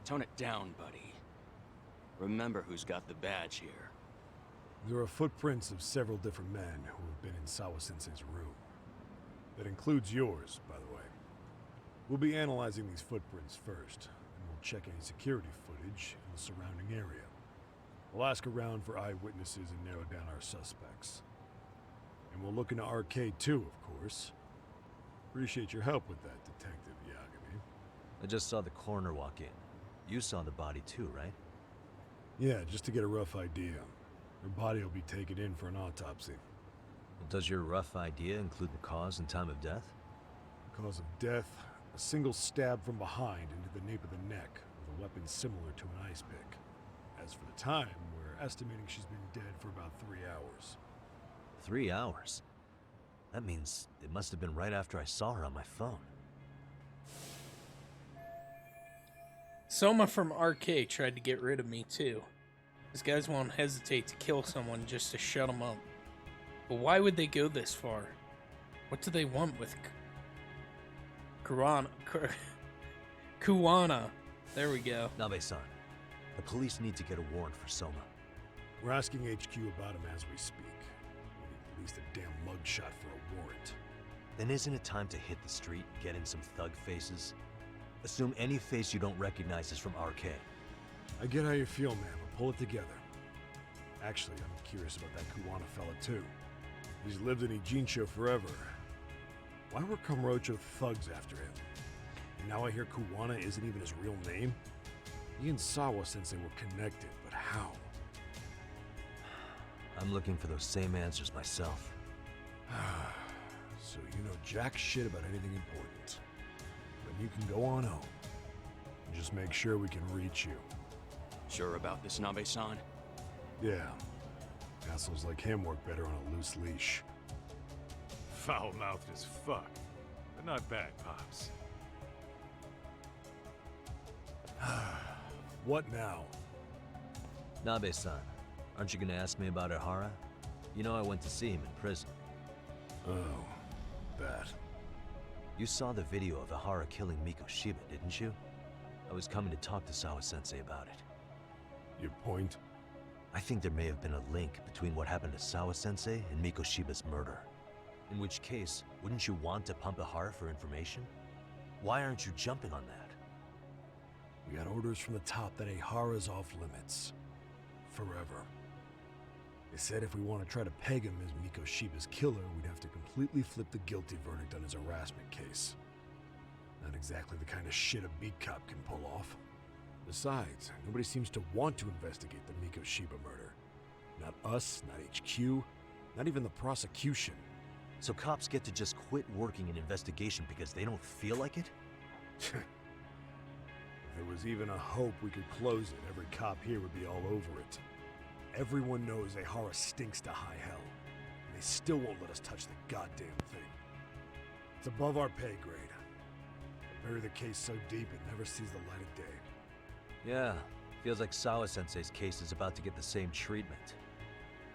Tone it down, buddy. Remember who's got the badge here. There are footprints of several different men who have been in Sawa-sensei's room. That includes yours, by the way. We'll be analyzing these footprints first, and we'll check any security footage in the surrounding area. We'll ask around for eyewitnesses and narrow down our suspects. And we'll look into Arcade too, of course. Appreciate your help with that, Detective Yagami. I just saw the coroner walk in. You saw the body too, right? Yeah, just to get a rough idea. Her body will be taken in for an autopsy. Does your rough idea include the cause and time of death? The cause of death, a single stab from behind into the nape of the neck with a weapon similar to an ice pick. As for the time, we're estimating she's been dead for about 3 hours. 3 hours? That means it must have been right after I saw her on my phone. Soma from RK tried to get rid of me too. These guys won't hesitate to kill someone just to shut them up. But why would they go this far? What do they want with Kuwana? There we go. Nabe-san, the police need to get a warrant for Soma. We're asking HQ about him as we speak. We need at least a damn mugshot for a warrant. Then isn't it time to hit the street, get in some thug faces? Assume any face you don't recognize is from RK. I get how you feel, man, but pull it together. Actually, I'm curious about that Kuwana fella too. He's lived in Ijincho forever. Why were Kamurocho thugs after him? And now I hear Kuwana isn't even his real name? He and Sawa-sensei were connected, but how? I'm looking for those same answers myself. So you know jack shit about anything important. But you can go on home. And just make sure we can reach you. Sure about this, Nabe-san? Yeah. Assholes like him work better on a loose leash. Foul-mouthed as fuck, but not bad, Pops. What now? Nabe-san, aren't you gonna ask me about Ihara? You know I went to see him in prison. Oh, that. You saw the video of Ihara killing Miko Shiba, didn't you? I was coming to talk to Sawa-sensei about it. Your point? I think there may have been a link between what happened to Sawa-sensei and Miko Shiba's murder. In which case, wouldn't you want to pump Ihara for information? Why aren't you jumping on that? We got orders from the top that Ihara's off limits. Forever. They said if we want to try to peg him as Miko Shiba's killer, we'd have to completely flip the guilty verdict on his harassment case. Not exactly the kind of shit a beat cop can pull off. Besides, nobody seems to want to investigate the Miko Shiba murder. Not us, not HQ, not even the prosecution. So cops get to just quit working an investigation because they don't feel like it? If there was even a hope we could close it, every cop here would be all over it. Everyone knows Ihara stinks to high hell, and they still won't let us touch the goddamn thing. It's above our pay grade. Bury the case so deep it never sees the light of day. Yeah, feels like Sawa-sensei's case is about to get the same treatment.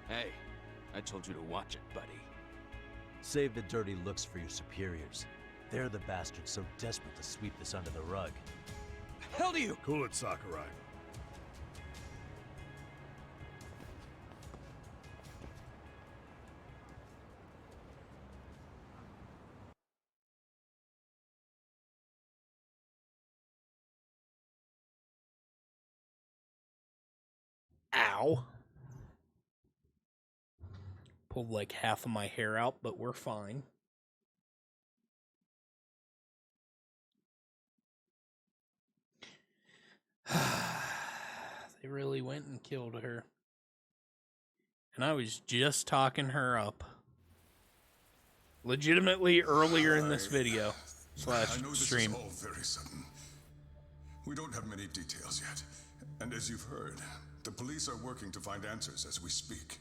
Hey, I told you to watch it, buddy. Save the dirty looks for your superiors. They're the bastards so desperate to sweep this under the rug. The hell do you? Cool it, Sakurai. Ow. Pulled like half of my hair out, but we're fine. They really went and killed her. And I was just talking her up. Legitimately earlier in this video. I know this Stream. is all very sudden. We don't have many details yet. And as you've heard, the police are working to find answers as we speak.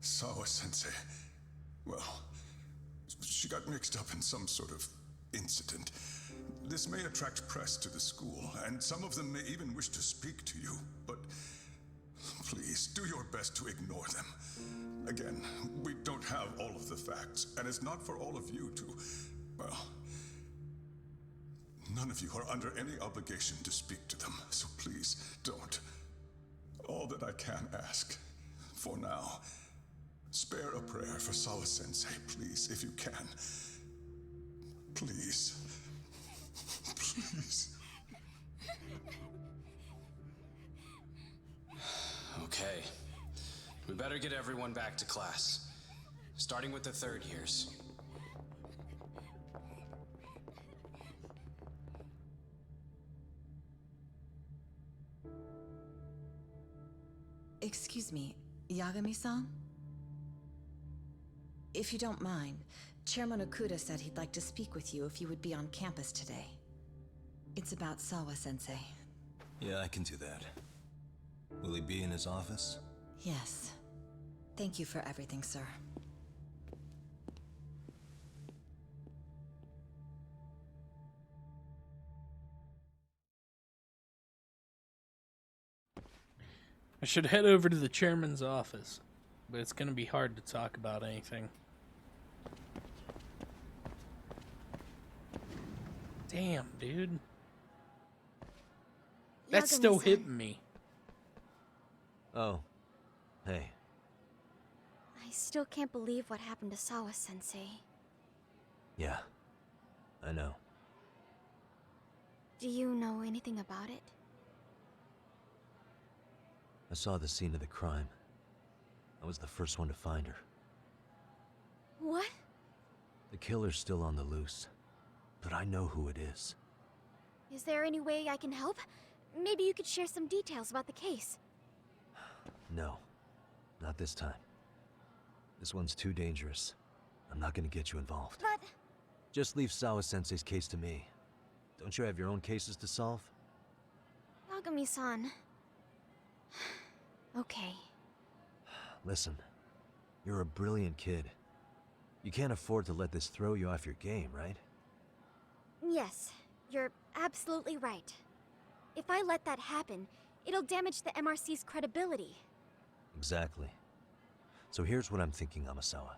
Sawa-sensei, well, she got mixed up in some sort of incident. This may attract press to the school, and some of them may even wish to speak to you, but please, do your best to ignore them. Again, we don't have all of the facts, and it's not for all of you to, well, none of you are under any obligation to speak to them, so please, don't. All that I can ask, for now, Spare a prayer for Sawa-sensei, please, if you can. Please. Please. Okay. We better get everyone back to class. Starting with the third years. Excuse me, Yagami-san? If you don't mind, Chairman Okuda said he'd like to speak with you if you would be on campus today. It's about Sawa-sensei. Yeah, I can do that. Will he be in his office? Yes. Thank you for everything, sir. I should head over to the chairman's office, but it's gonna be hard to talk about anything. Damn, dude. That's still hitting me. Oh. Hey. I still can't believe what happened to Sawa-sensei. Yeah. I know. Do you know anything about it? I saw the scene of the crime. I was the first one to find her. What? The killer's still on the loose, but I know who it is. Is there any way I can help? Maybe you could share some details about the case. No. Not this time. This one's too dangerous. I'm not gonna get you involved. But... Just leave Sawa-sensei's case to me. Don't you have your own cases to solve? Yagami-san... Okay. Listen, you're a brilliant kid. You can't afford to let this throw you off your game, right? Yes, you're absolutely right. If I let that happen, it'll damage the MRC's credibility. Exactly. So here's what I'm thinking, Amasawa.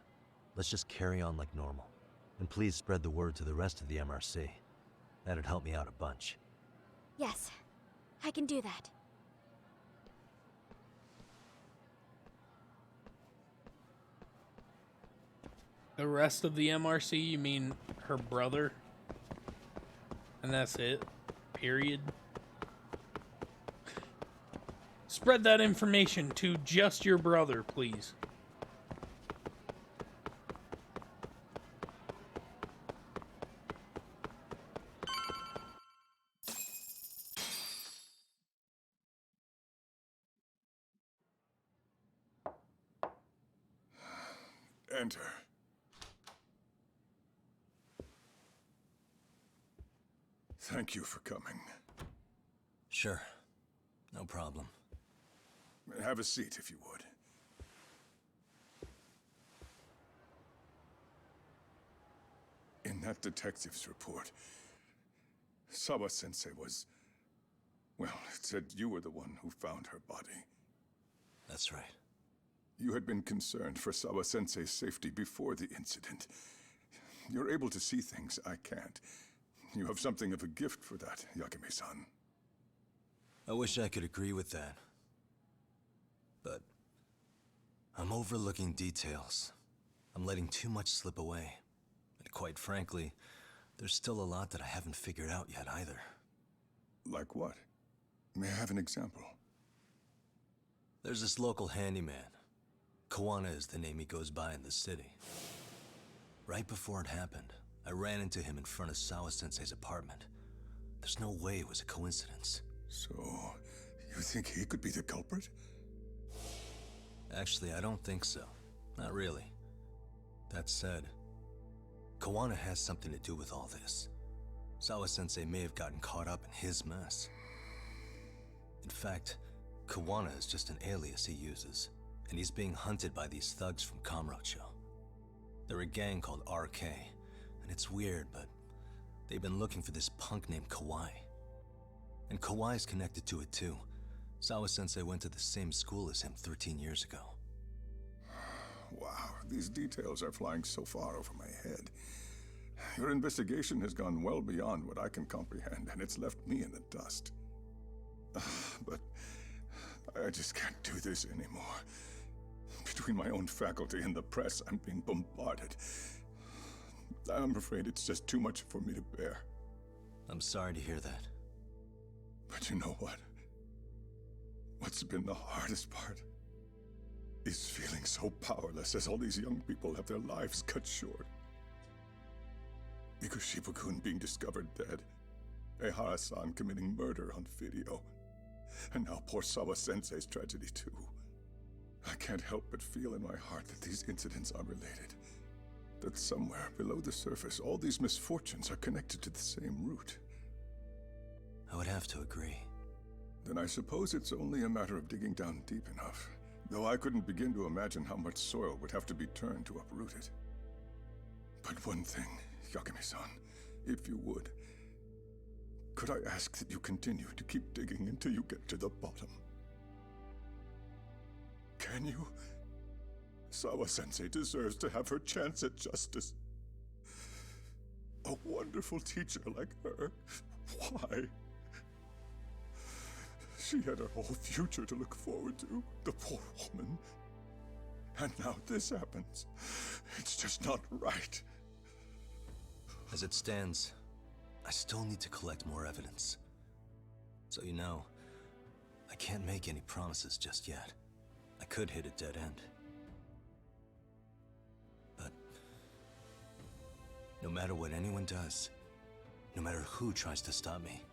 Let's just carry on like normal. And please spread the word to the rest of the MRC. That'd help me out a bunch. Yes, I can do that. The rest of the MRC, you mean her brother? And that's it? Period? Spread that information to just your brother, please. Enter. Thank you for coming. Sure. No problem. Have a seat, if you would. In that detective's report, Sawa-sensei was... Well, it said you were the one who found her body. That's right. You had been concerned for Sawa-sensei's safety before the incident. You're able to see things I can't. You have something of a gift for that, Yagami-san. I wish I could agree with that. But I'm overlooking details. I'm letting too much slip away. And quite frankly, there's still a lot that I haven't figured out yet either. Like what? May I have an example? There's this local handyman. Kawana is the name he goes by in the city. Right before it happened, I ran into him in front of Sawa-sensei's apartment. There's no way it was a coincidence. So, you think he could be the culprit? Actually, I don't think so. Not really. That said, Kawana has something to do with all this. Sawa-sensei may have gotten caught up in his mess. In fact, Kawana is just an alias he uses, and he's being hunted by these thugs from Kamurocho. They're a gang called RK, and it's weird, but they've been looking for this punk named Kawai. And Kawai's connected to it too. Sawa-sensei went to the same school as him 13 years ago. Wow, these details are flying so far over my head. Your investigation has gone well beyond what I can comprehend, and it's left me in the dust. But I just can't do this anymore. Between my own faculty and the press, I'm being bombarded. I'm afraid it's just too much for me to bear. I'm sorry to hear that. But you know what? What's been the hardest part is feeling so powerless as all these young people have their lives cut short. Mikoshiba-kun being discovered dead, Ehara-san committing murder on video, and now poor Sawa-sensei's tragedy too. I can't help but feel in my heart that these incidents are related. That somewhere below the surface, all these misfortunes are connected to the same root. I would have to agree. Then I suppose it's only a matter of digging down deep enough. Though I couldn't begin to imagine how much soil would have to be turned to uproot it. But one thing, Yakami-san, if you would, could I ask that you continue to keep digging until you get to the bottom? Can you? Sawa-sensei deserves to have her chance at justice. A wonderful teacher like her. Why? She had her whole future to look forward to, the poor woman. And now this happens. It's just not right. As it stands, I still need to collect more evidence. So you know, I can't make any promises just yet. I could hit a dead end. But no matter what anyone does, no matter who tries to stop me,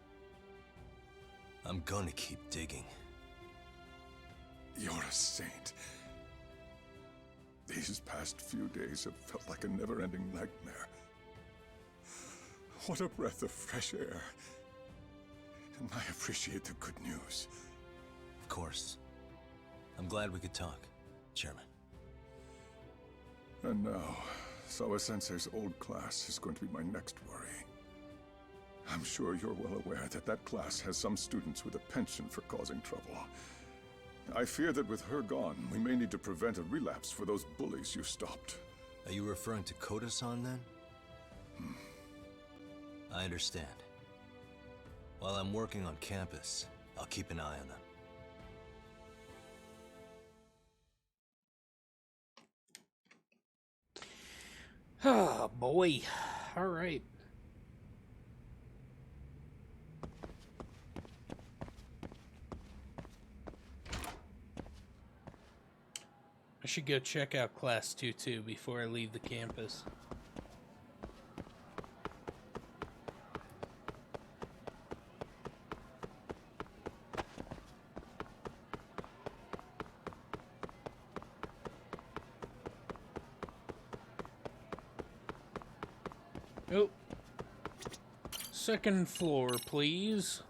I'm gonna keep digging. You're a saint. These past few days have felt like a never-ending nightmare. What a breath of fresh air. And I appreciate the good news. Of course. I'm glad we could talk, Chairman. And now, Sawa-sensei's old class is going to be my next worry. I'm sure you're well aware that that class has some students with a penchant for causing trouble. I fear that with her gone, we may need to prevent a relapse for those bullies you stopped. Are you referring to Koda-san then? I understand. While I'm working on campus, I'll keep an eye on them. Oh, boy. All right. I should go check out Class 2-2 before I leave the campus. Oh. Second floor, please.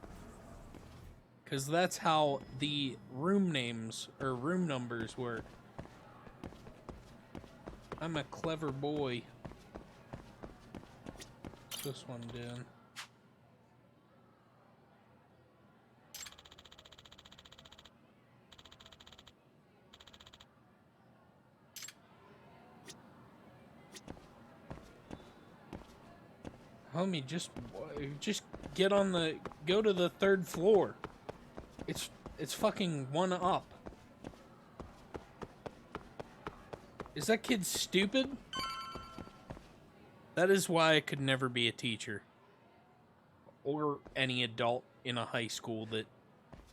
Because that's how the room names, or room numbers work. I'm a clever boy. What's this one doing? Homie, just get on the, go to the third floor. It's fucking one up. Is that kid stupid? That is why I could never be a teacher. Or any adult in a high school that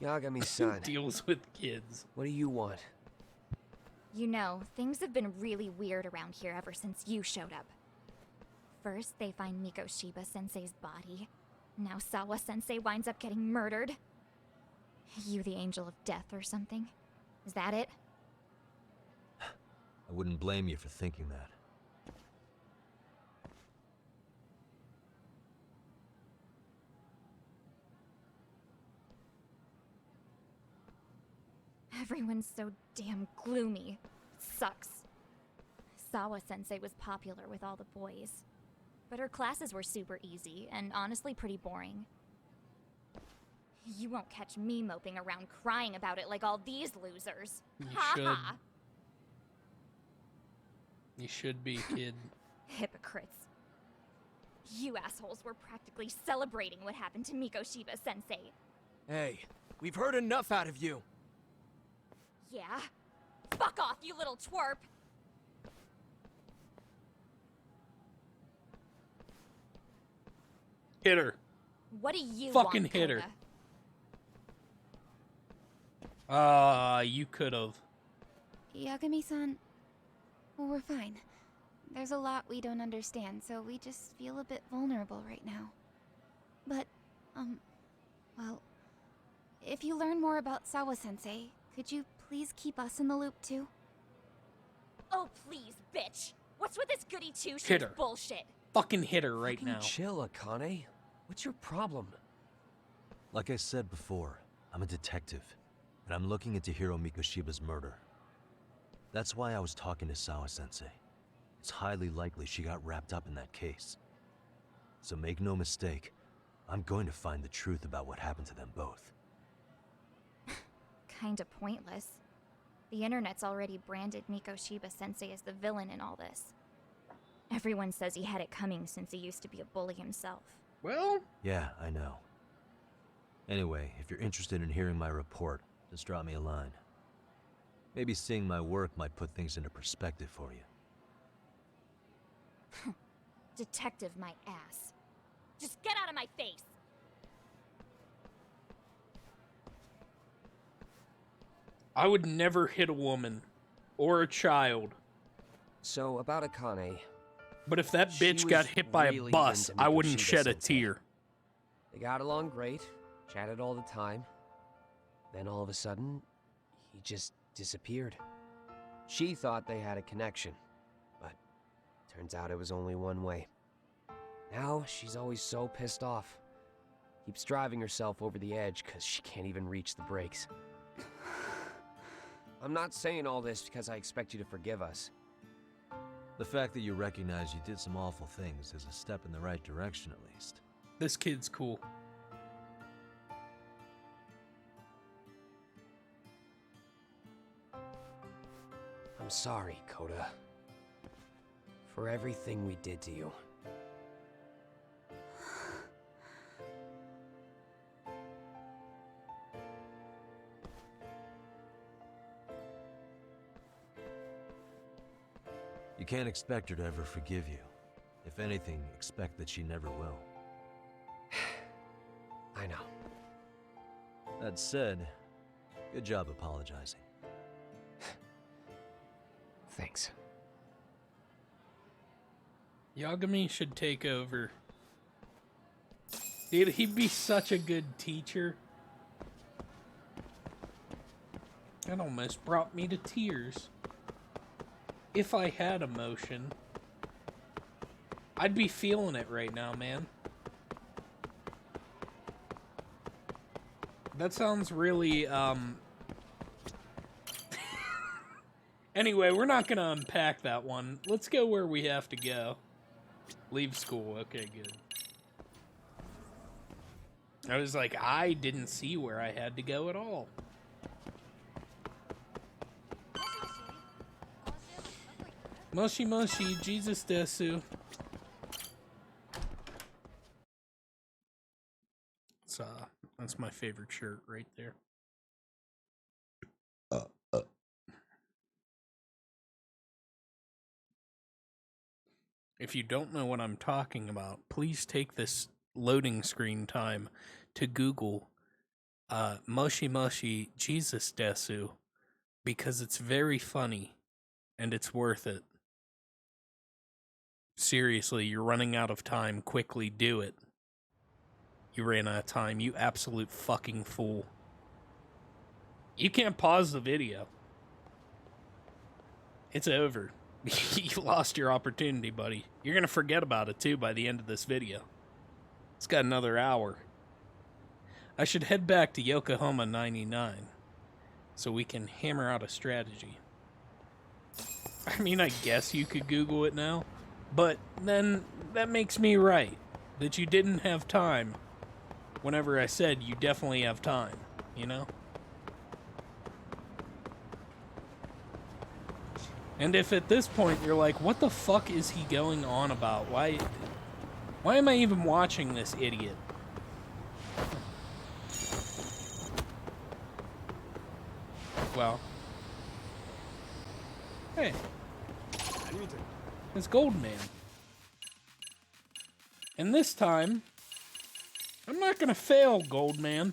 Yagami-san deals with kids. What do you want? You know, things have been really weird around here ever since you showed up. First, they find Mikoshiba-sensei's body. Now Sawa-sensei winds up getting murdered. You the angel of death or something? Is that it? I wouldn't blame you for thinking that. Everyone's so damn gloomy. It sucks. Sawa-sensei was popular with all the boys. But her classes were super easy, and honestly pretty boring. You won't catch me moping around crying about it like all these losers. You should. You should be, kid. Hypocrites. You assholes were practically celebrating what happened to Mikoshiba-sensei. Hey, we've heard enough out of you. Yeah? Fuck off, you little twerp! Hit her. What do you Fucking want, hit her. Koda? You could've. Yagami-san, we're fine. There's a lot we don't understand, so we just feel a bit vulnerable right now. But, well, if you learn more about Sawa-sensei, could you please keep us in the loop too? Oh, please, bitch! What's with this goody Hit her. two-shoes bullshit? Fucking hit her right Fucking now. Chill, Akane. What's your problem? Like I said before, I'm a detective, and I'm looking into Hiro Mikoshiba's murder. That's why I was talking to Sawa-sensei. It's highly likely she got wrapped up in that case. So make no mistake, I'm going to find the truth about what happened to them both. Kinda pointless. The internet's already branded Mikoshiba-sensei as the villain in all this. Everyone says he had it coming since he used to be a bully himself. Well? Yeah, I know. Anyway, if you're interested in hearing my report, just drop me a line. Maybe seeing my work might put things into perspective for you. Detective my ass. Just get out of my face! I would never hit a woman. Or a child. So, about Akane. But if that She bitch got was hit by a really bus, into I wouldn't Mikoshiba shed a sensei. tear. They got along great, chatted all the time. Then all of a sudden, he just disappeared. She thought they had a connection, but turns out it was only one way. Now she's always so pissed off. Keeps driving herself over the edge because she can't even reach the brakes. I'm not saying all this because I expect you to forgive us. The fact that you recognize you did some awful things is a step in the right direction, at least. This kid's cool. I'm sorry, Koda. For everything we did to you. You can't expect her to ever forgive you. If anything, expect that she never will. I know. That said, good job apologizing. Thanks. Yagami should take over. Dude, he'd be such a good teacher. That almost brought me to tears. If I had emotion, I'd be feeling it right now, man. That sounds really, Anyway, we're not gonna unpack that one. Let's go where we have to go. Leave school. Okay, good. I was like, I didn't see where I had to go at all. Moshi Moshi, Jesus Desu. That's my favorite shirt right there. If you don't know what I'm talking about, please take this loading screen time to Google Moshi Moshi Jesus Desu, because it's very funny and it's worth it. Seriously, you're running out of time. Quickly do it. You ran out of time, you absolute fucking fool. You can't pause the video. It's over. You lost your opportunity, buddy. You're gonna forget about it too by the end of this video. It's got another hour. I should head back to Yokohama 99 so we can hammer out a strategy. I mean, I guess you could Google it now, but then that makes me right. That you didn't have time whenever I said you definitely have time, you know? And if at this point you're like, what the fuck is he going on about? Why am I even watching this idiot? Well, Hey. It's Goldman. And this time, I'm not gonna fail, Goldman.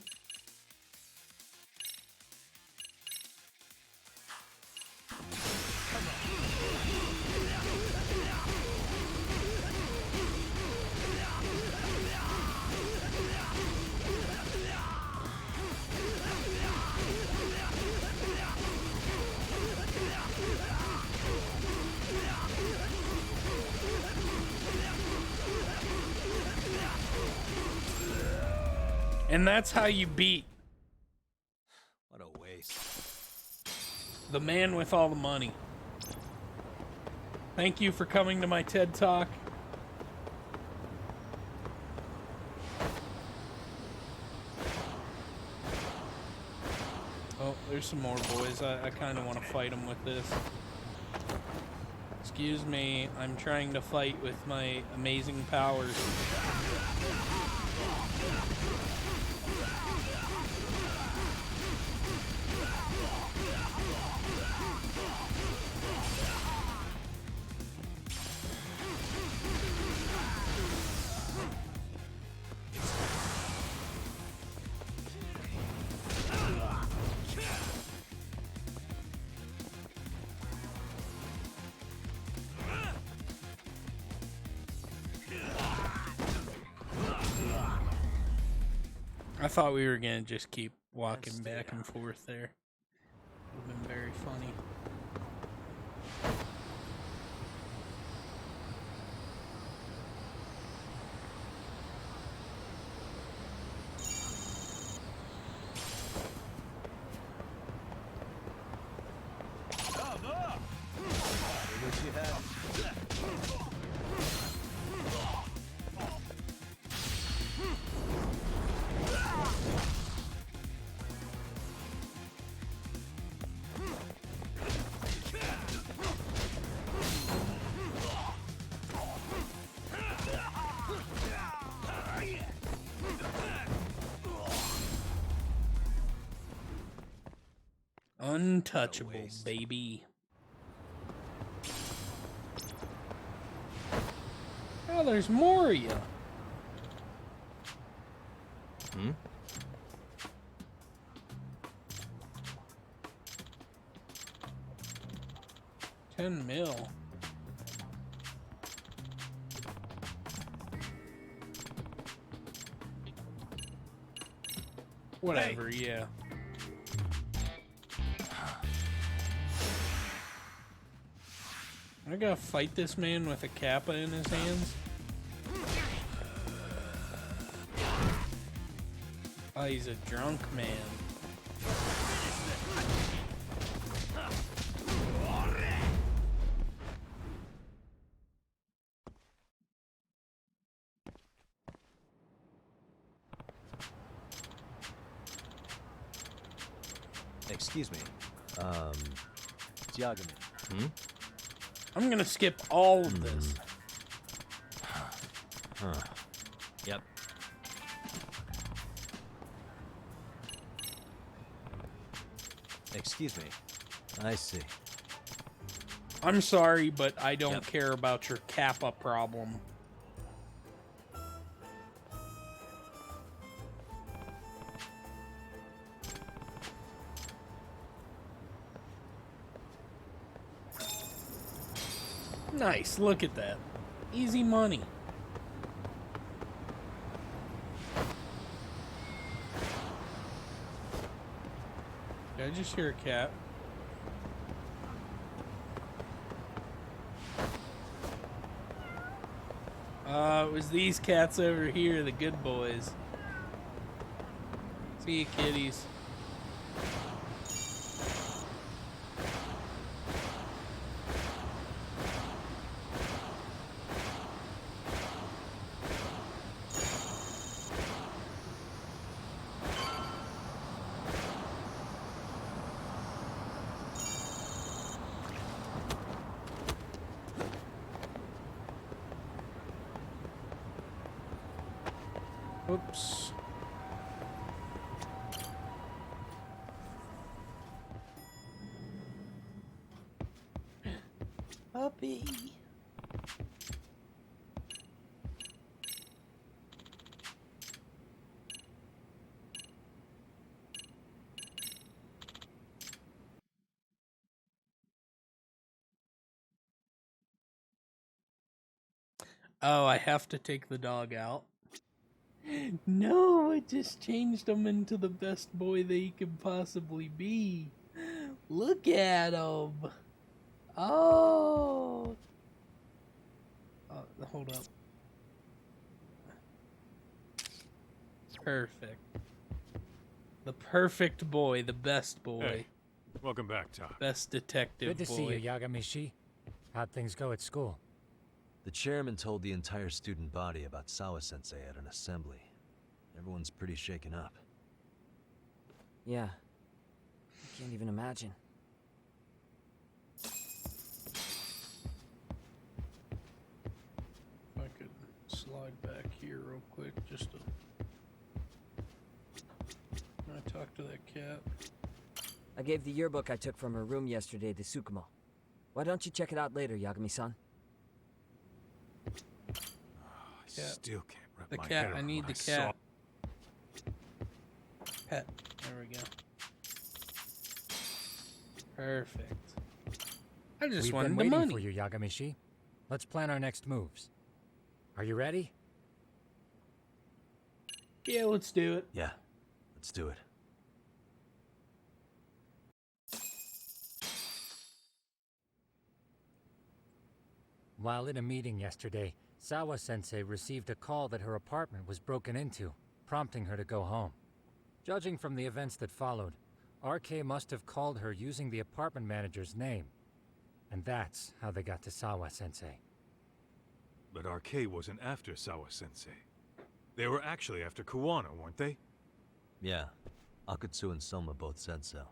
And that's how you beat What a waste. the man with all the money. Thank you for coming to my TED Talk. Oh, there's some more boys. I kind of want to fight them with this. Excuse me, I'm trying to fight with my amazing powers. I thought we were gonna just keep walking back and forth there. Would have been very funny. Untouchable, baby. Oh, there's more of you. Hmm? $10 million. Whatever, yeah. I gotta fight this man with a kappa in his hands. Oh, he's a drunk man. Excuse me. Yagami. Hmm? I'm gonna skip all of this. Huh. Yep. Excuse me. I see. I'm sorry, but I don't care about your kappa problem. Nice, look at that. Easy money. Did I just hear a cat? It was these cats over here, the good boys. See you, kitties. Oops. Puppy. Oh, I have to take the dog out. No, I just changed him into the best boy that he could possibly be. Look at him. Oh. Hold up. Perfect. The perfect boy, the best boy. Hey, welcome back, Todd. Best detective Good to boy. see you, Yagamishi. How'd things go at school? The chairman told the entire student body about Sawa-sensei at an assembly. Everyone's pretty shaken up. Yeah. I can't even imagine. If I could slide back here real quick, just to... Can I talk to that cat? I gave the yearbook I took from her room yesterday to Tsukumo. Why don't you check it out later, Yagami-san? I still can't wrap The my cat, head I around need what the saw. cat. Pet. There we go. Perfect. I just We've wanted been the waiting money. for you, Yagamishi. Let's plan our next moves. Are you ready? Yeah, let's do it. Yeah, let's do it. While in a meeting yesterday, Sawa-sensei received a call that her apartment was broken into, prompting her to go home. Judging from the events that followed, RK must have called her using the apartment manager's name. And that's how they got to Sawa-sensei. But RK wasn't after Sawa-sensei. They were actually after Kuwana, weren't they? Yeah, Akutsu and Soma both said so.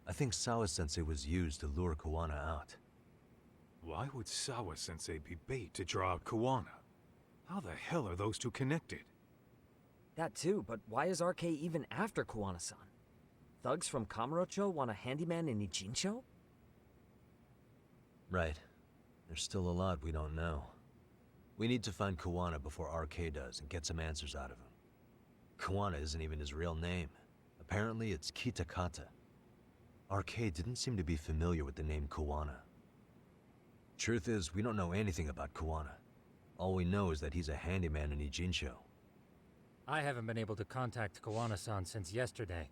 I think Sawa-sensei was used to lure Kuwana out. Why would Sawa-sensei be bait to draw out Kuwana? How the hell are those two connected? That too, but why is RK even after Kuwana-san? Thugs from Kamurocho want a handyman in Ijincho? Right. There's still a lot we don't know. We need to find Kuwana before RK does and get some answers out of him. Kuwana isn't even his real name. Apparently it's Kitakata. RK didn't seem to be familiar with the name Kuwana. Truth is, we don't know anything about Kuwana. All we know is that he's a handyman in Ijincho. I haven't been able to contact Kuwana-san since yesterday,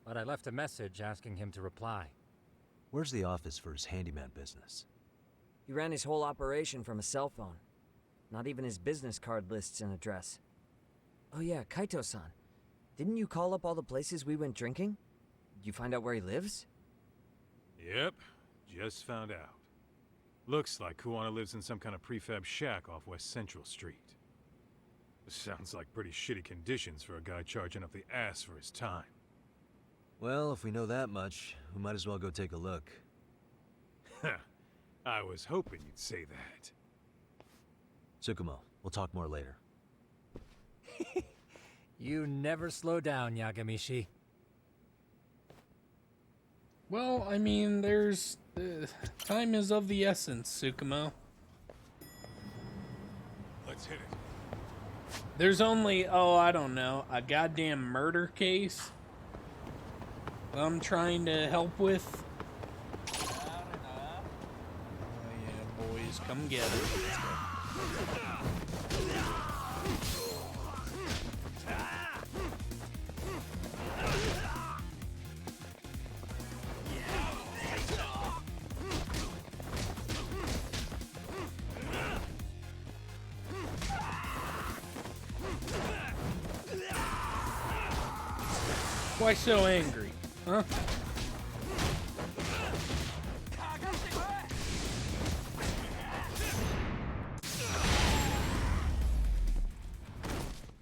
but I left a message asking him to reply. Where's the office for his handyman business? He ran his whole operation from a cell phone. Not even his business card lists an address. Oh yeah, Kaito-san. Didn't you call up all the places we went drinking? Did you find out where he lives? Yep, just found out. Looks like Kuwana lives in some kind of prefab shack off West Central Street. Sounds like pretty shitty conditions for a guy charging up the ass for his time. Well, if we know that much, we might as well go take a look. I was hoping you'd say that. Tsukumo, we'll talk more later. You never slow down, Yagamishi. Well, I mean, there's... time is of the essence, Tsukumo. Let's hit it. There's only, oh, I don't know, a goddamn murder case I'm trying to help with. Oh, yeah, boys, come get it. Why so angry, huh?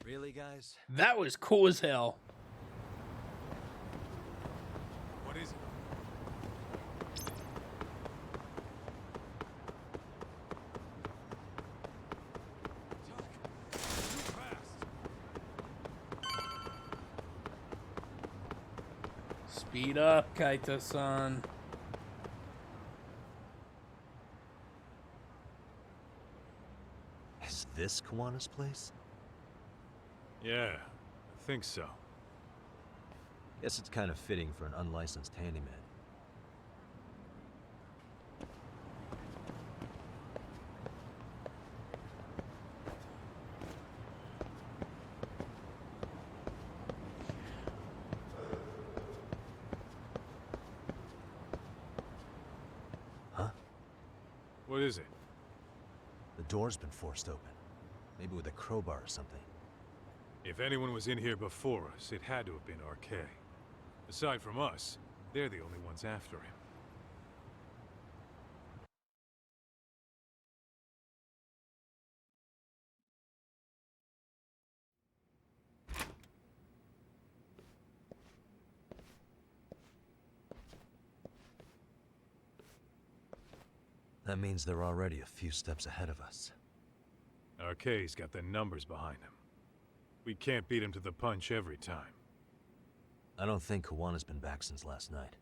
Really, guys? That was cool as hell. What is it? Speed up, Kaito-san. this Kawana's place? Yeah, I think so. Guess it's kind of fitting for an unlicensed handyman. Huh? What is it? The door's been forced open. Maybe with a crowbar or something. If anyone was in here before us, it had to have been RK. Aside from us, they're the only ones after him. That means they're already a few steps ahead of us. RK's got the numbers behind him. We can't beat him to the punch every time. I don't think Kawana's been back since last night.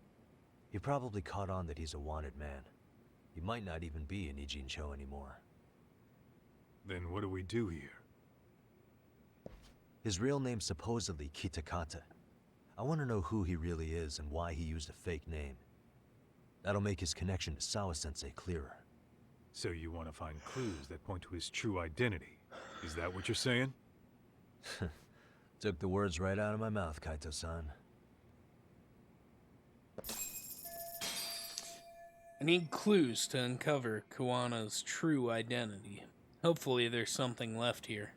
He probably caught on that he's a wanted man. He might not even be in Ijincho anymore. Then what do we do here? His real name's supposedly Kitakata. I want to know who he really is and why he used a fake name. That'll make his connection to Sawa-sensei clearer. So you want to find clues that point to his true identity? Is that what you're saying? Took the words right out of my mouth, Kaito-san. I need clues to uncover Kawana's true identity. Hopefully there's something left here.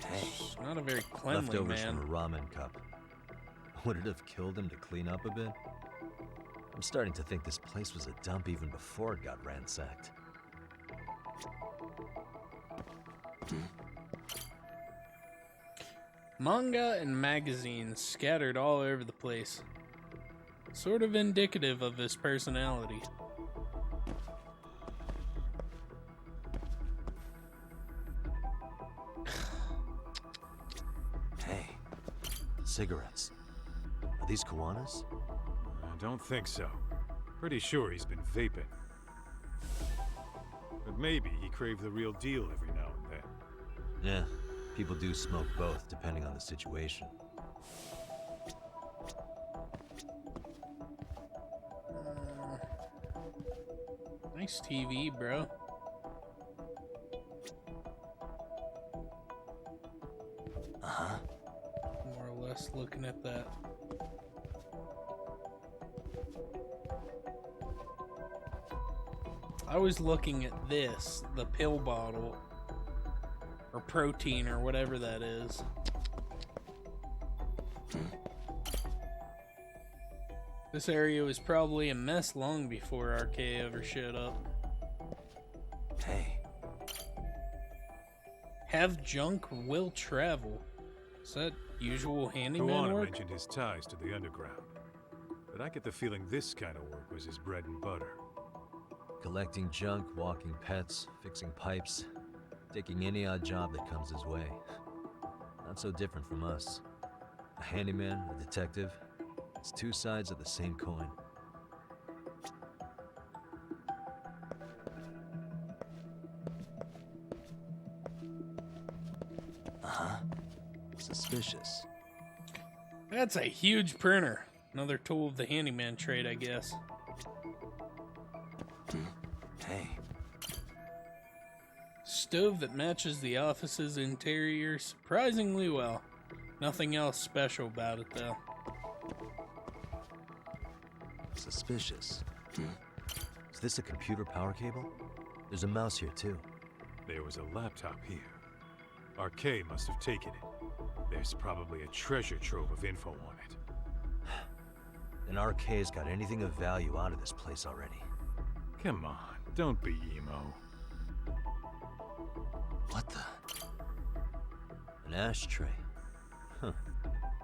Hey, not a very cleanly leftovers man. from a ramen cup. Would it have killed him to clean up a bit? I'm starting to think this place was a dump even before it got ransacked. Manga and magazines scattered all over the place. Sort of indicative of his personality. Hey, cigarettes. Are these Kawana's? I don't think so. Pretty sure he's been vaping. But maybe he craved the real deal every now and then. Yeah, people do smoke both, depending on the situation. Nice TV, bro. Uh-huh. More or less looking at that. I was looking at this, the pill bottle, or protein, or whatever that is. This area was probably a mess long before RK ever showed up. Hey. Have junk will travel. Is that usual handyman Kawana work? mentioned his ties to the underground. But I get the feeling this kind of work was his bread and butter. Collecting junk, walking pets, fixing pipes, taking any odd job that comes his way. Not so different from us. A handyman, a detective. It's two sides of the same coin. Uh-huh. Suspicious. That's a huge printer. Another tool of the handyman trade, I guess. Hey. Stove that matches the office's interior surprisingly well. Nothing else special about it, though. Suspicious. Is this a computer power cable? There's a mouse here, too. There was a laptop here. RK must have taken it. There's probably a treasure trove of info on it. And RK's got anything of value out of this place already. Come on, don't be emo. What the? An ashtray. Huh.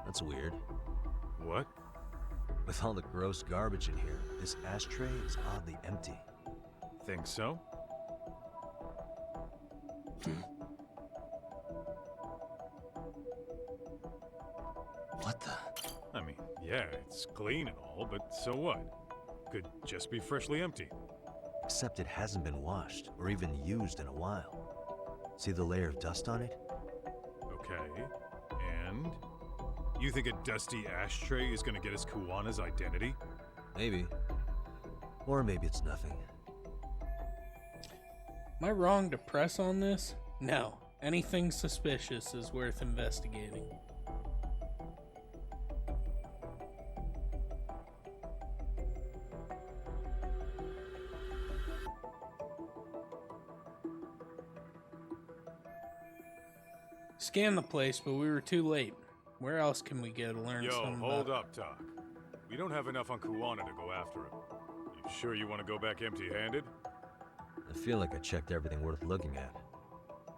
That's weird. What? With all the gross garbage in here, this ashtray is oddly empty. Think so? What the? I mean, yeah, it's clean and all, but so what? Could just be freshly empty. Except it hasn't been washed or even used in a while. See the layer of dust on it? Okay. And? You think a dusty ashtray is gonna get us Kuwana's identity? Maybe. Or maybe it's nothing. Am I wrong to press on this? No. Anything suspicious is worth investigating. Scanned the place, but we were too late. Where else can we go to learn something hold about... up, Doc. We don't have enough on Kuwana to go after him. You sure you want to go back empty-handed? I feel like I checked everything worth looking at.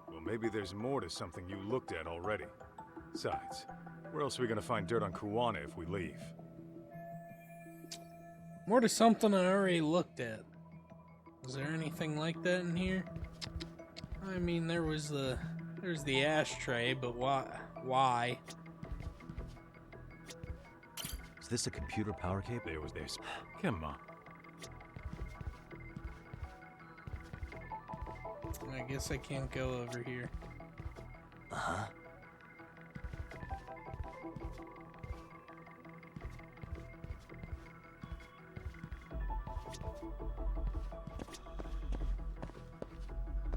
Well, maybe there's more to something you looked at already. Besides, where else are we gonna find dirt on Kuwana if we leave? More to something I already looked at. Is there anything like that in here? I mean, there's the ashtray, but why? Is this a computer power cable? There was this. Come on. I guess I can't go over here. Uh-huh.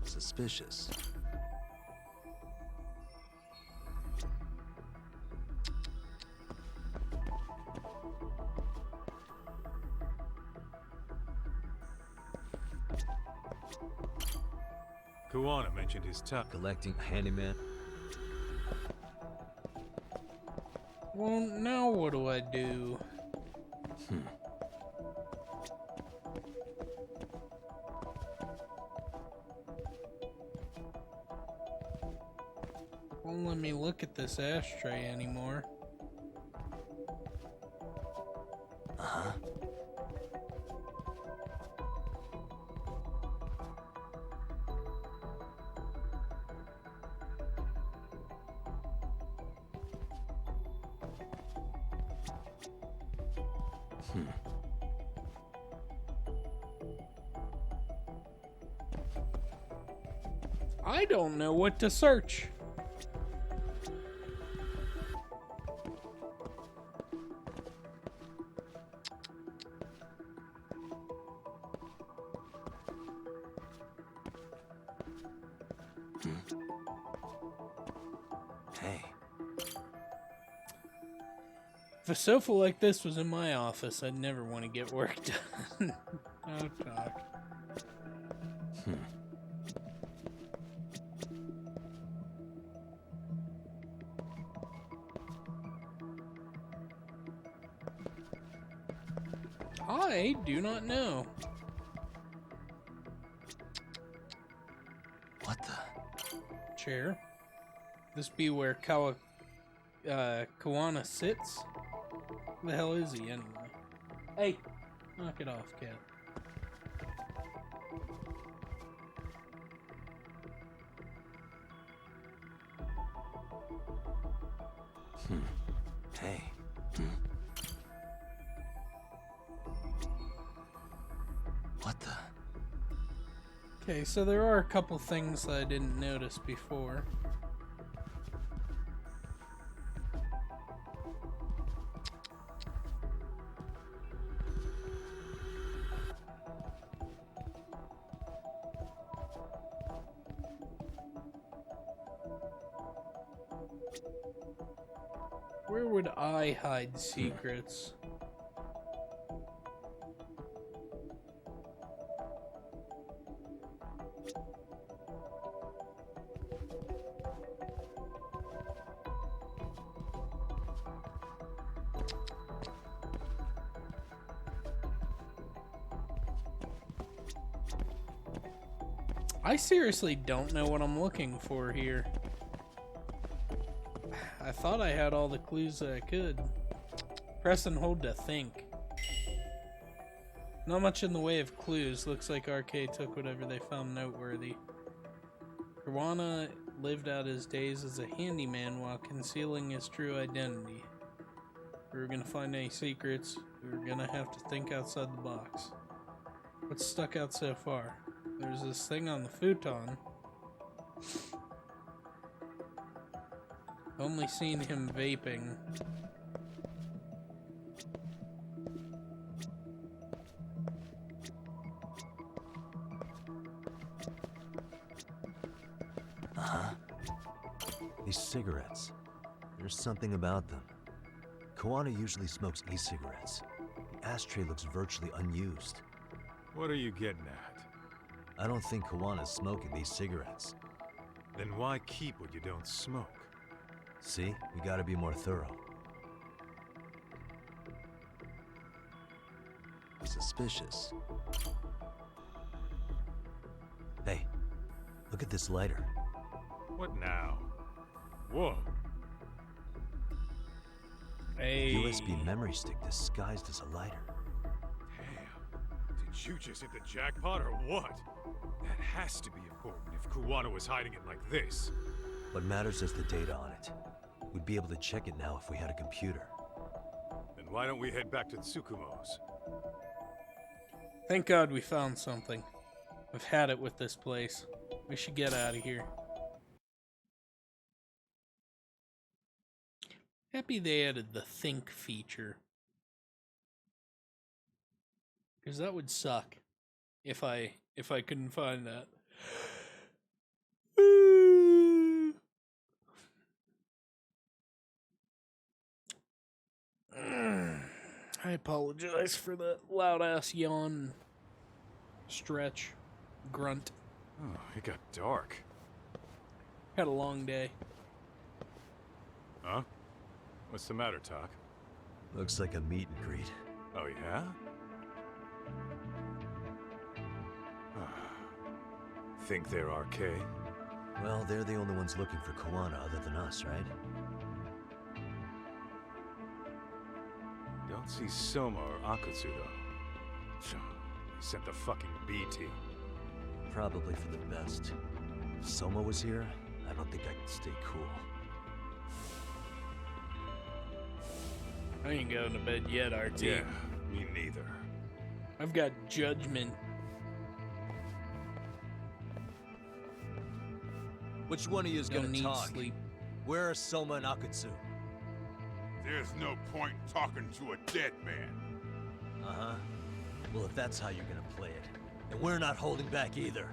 Suspicious. Kuwana mentioned his top collecting handyman. Well, now what do I do? Won't let me look at this ashtray anymore. Uh-huh. I don't know what to search. Hey. If a sofa like this was in my office, I'd never want to get work done. Oh, talk. I do not know. What the? Chair. This be where Kuwana sits? Where the hell is he anyway? Hey, knock it off, cat. Hey. What the? Okay, so there are a couple things that I didn't notice before. Where would I hide secrets? I seriously don't know what I'm looking for here. I thought I had all the clues that I could. Press and hold to think. Not much in the way of clues. Looks like RK took whatever they found noteworthy. Kuwana lived out his days as a handyman while concealing his true identity. If we were gonna find any secrets, we were gonna have to think outside the box. What's stuck out so far? There's this thing on the futon. Only seen him vaping. These cigarettes. There's something about them. Koana usually smokes e-cigarettes. The ashtray looks virtually unused. What are you getting at? I don't think Koana's smoking these cigarettes. Then why keep what you don't smoke? See? We gotta be more thorough. Suspicious. Hey, look at this lighter. What now? Whoa. Hey. USB memory stick disguised as a lighter. Did you just hit the jackpot or what? That has to be important if Kuwano was hiding it like this. What matters is the data on it. We'd be able to check it now if we had a computer. Then why don't we head back to Tsukumo's? Thank God we found something. I've had it with this place. We should get out of here. Happy they added the think feature. Because that would suck if I couldn't find that. I apologize for that loud ass yawn, stretch, grunt. Oh, it got dark. Had a long day. Huh? What's the matter, Talk? Looks like a meet and greet. Oh, yeah? Think they're RK? Well, they're the only ones looking for Koana other than us, right? Don't see Soma or Akutsu, though. They sent the fucking B team. Probably for the best. If Soma was here, I don't think I could stay cool. I ain't going to bed yet, RT. Yeah, me neither. I've got judgment. Which one of you is Don't gonna need talk? sleep. Where are Soma and Akutsu? There's no point talking to a dead man. Uh-huh. Well, if that's how you're gonna play it, then we're not holding back either.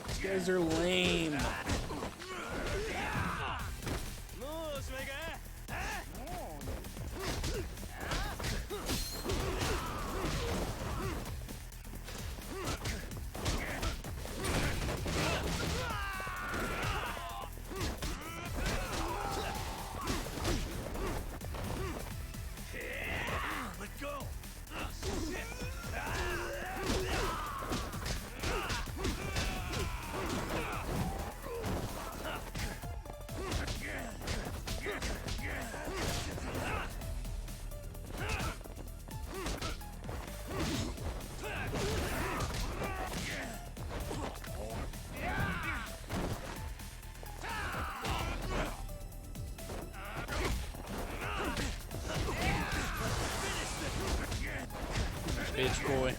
These guys are lame. Bitch boy.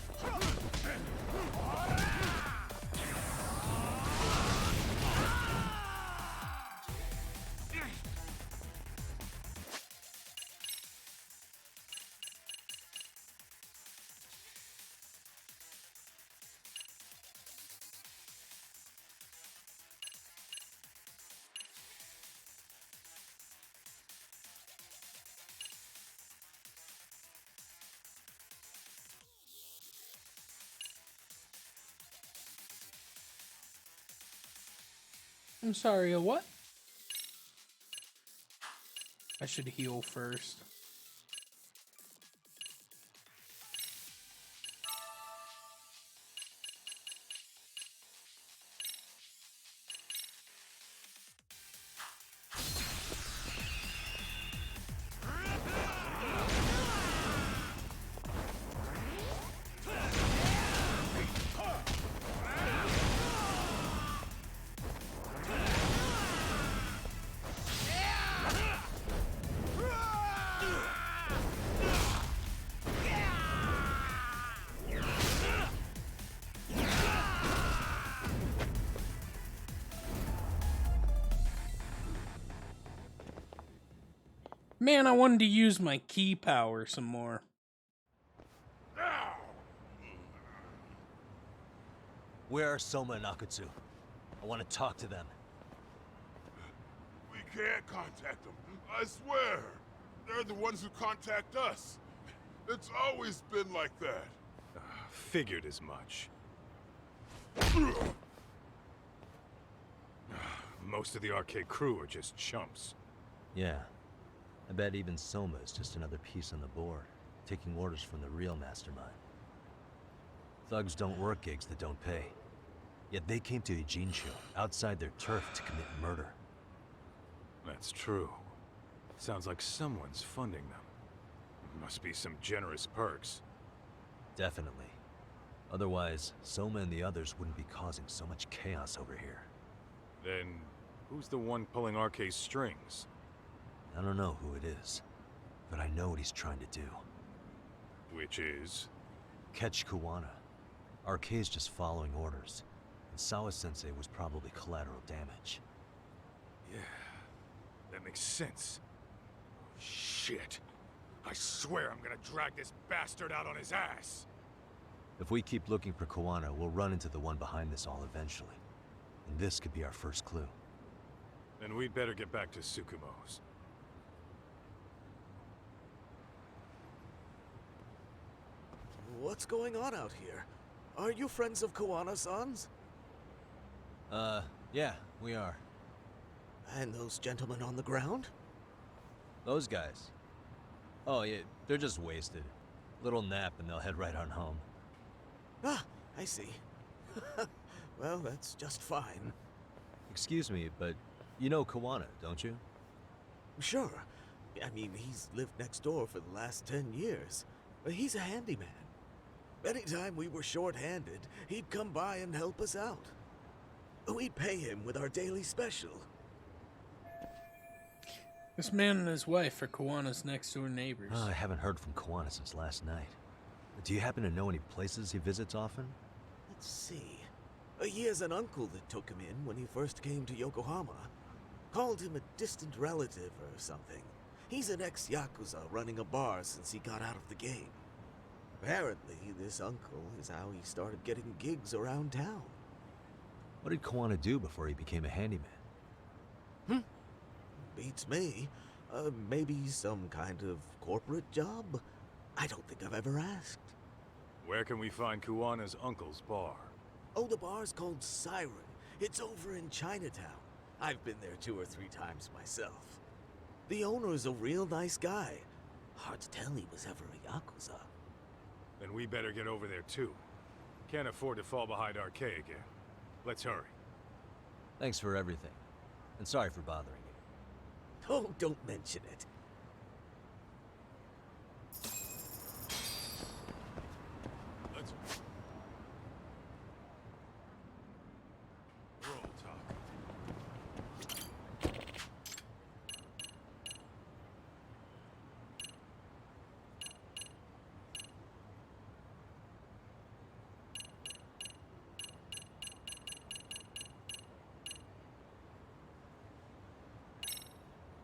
I'm sorry, a what? I should heal first. Man, I wanted to use my key power some more. Where are Soma and Akutsu? I want to talk to them. We can't contact them. I swear. They're the ones who contact us. It's always been like that. Figured as much. Most of the arcade crew are just chumps. Yeah. I bet even Soma is just another piece on the board, taking orders from the real mastermind. Thugs don't work gigs that don't pay. Yet they came to Ijincho, outside their turf, to commit murder. That's true. Sounds like someone's funding them. Must be some generous perks. Definitely. Otherwise, Soma and the others wouldn't be causing so much chaos over here. Then, who's the one pulling RK's strings? I don't know who it is, but I know what he's trying to do. Which is? Catch Kuwana. RK's just following orders, and Sawa-sensei was probably collateral damage. Yeah, that makes sense. Shit. I swear I'm gonna drag this bastard out on his ass. If we keep looking for Kuwana, we'll run into the one behind this all eventually. And this could be our first clue. Then we'd better get back to Tsukumo's. What's going on out here? Are you friends of Kuwana-san's? Yeah, we are. And those gentlemen on the ground? Those guys? Oh, yeah, they're just wasted. Little nap and they'll head right on home. Ah, I see. Well, that's just fine. Excuse me, but you know Kuwana, don't you? Sure. I mean, he's lived next door for the last 10 years. He's a handyman. Anytime we were short-handed, he'd come by and help us out. We'd pay him with our daily special. This man and his wife are Kawana's next-door neighbors. I haven't heard from Kuwana since last night. Do you happen to know any places he visits often? Let's see. He has an uncle that took him in when he first came to Yokohama. Called him a distant relative or something. He's an ex-Yakuza running a bar since he got out of the game. Apparently, this uncle is how he started getting gigs around town. What did Kuwana do before he became a handyman? Beats me. Maybe some kind of corporate job? I don't think I've ever asked. Where can we find Kuwana's uncle's bar? Oh, the bar's called Siren. It's over in Chinatown. I've been there 2 or 3 times myself. The owner's a real nice guy. Hard to tell he was ever a Yakuza. Then we better get over there too. Can't afford to fall behind RK again. Let's hurry. Thanks for everything. And sorry for bothering you. Oh, don't mention it. Let's roll, Talk.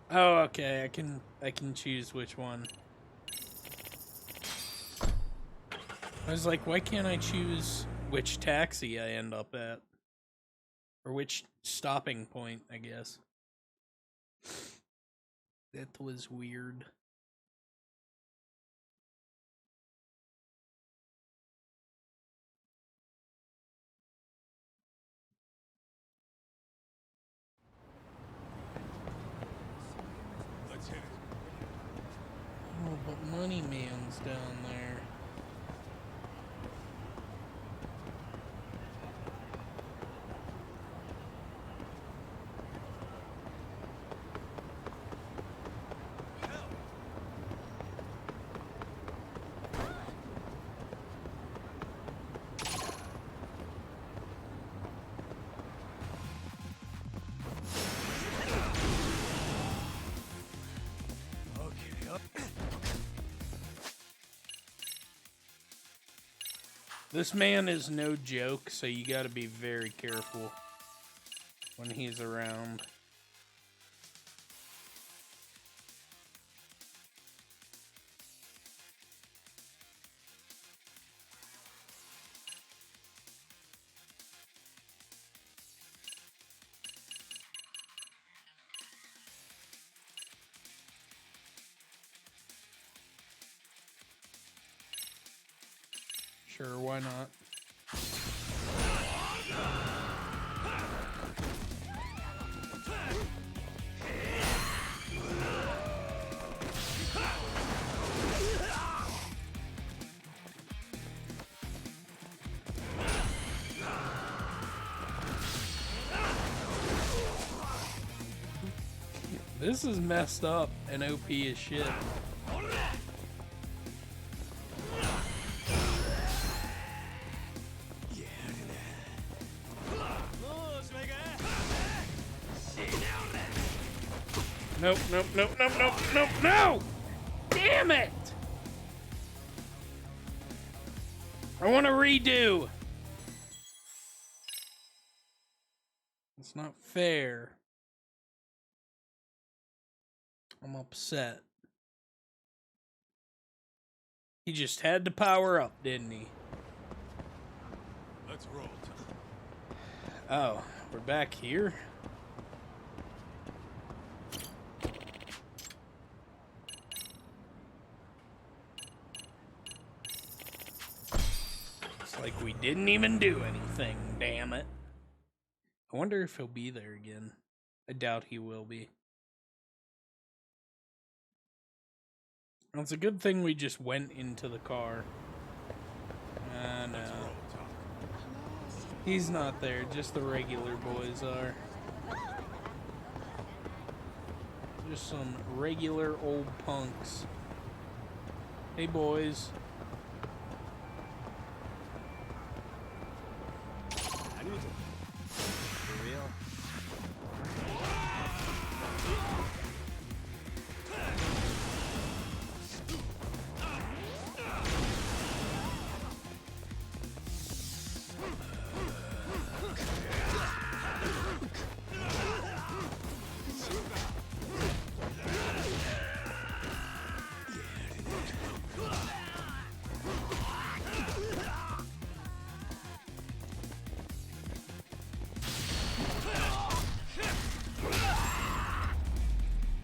Oh, okay. I can choose which one. I was like, why can't I choose which taxi I end up at? Or which stopping point, I guess. That was weird. Let's hit it. Oh, but Money Man's down there. This man is no joke, so you gotta be very careful when he's around. Sure, why not? This is messed up and OP as shit. Nope, nope, nope, nope, nope, nope, no! Damn it! I want to redo. It's not fair. I'm upset. He just had to power up, didn't he? Let's roll. Oh, we're back here? It's like we didn't even do anything, damn it. I wonder if he'll be there again. I doubt he will be. Well, it's a good thing we just went into the car. No. He's not there, just the regular boys are. Just some regular old punks. Hey, boys. For real?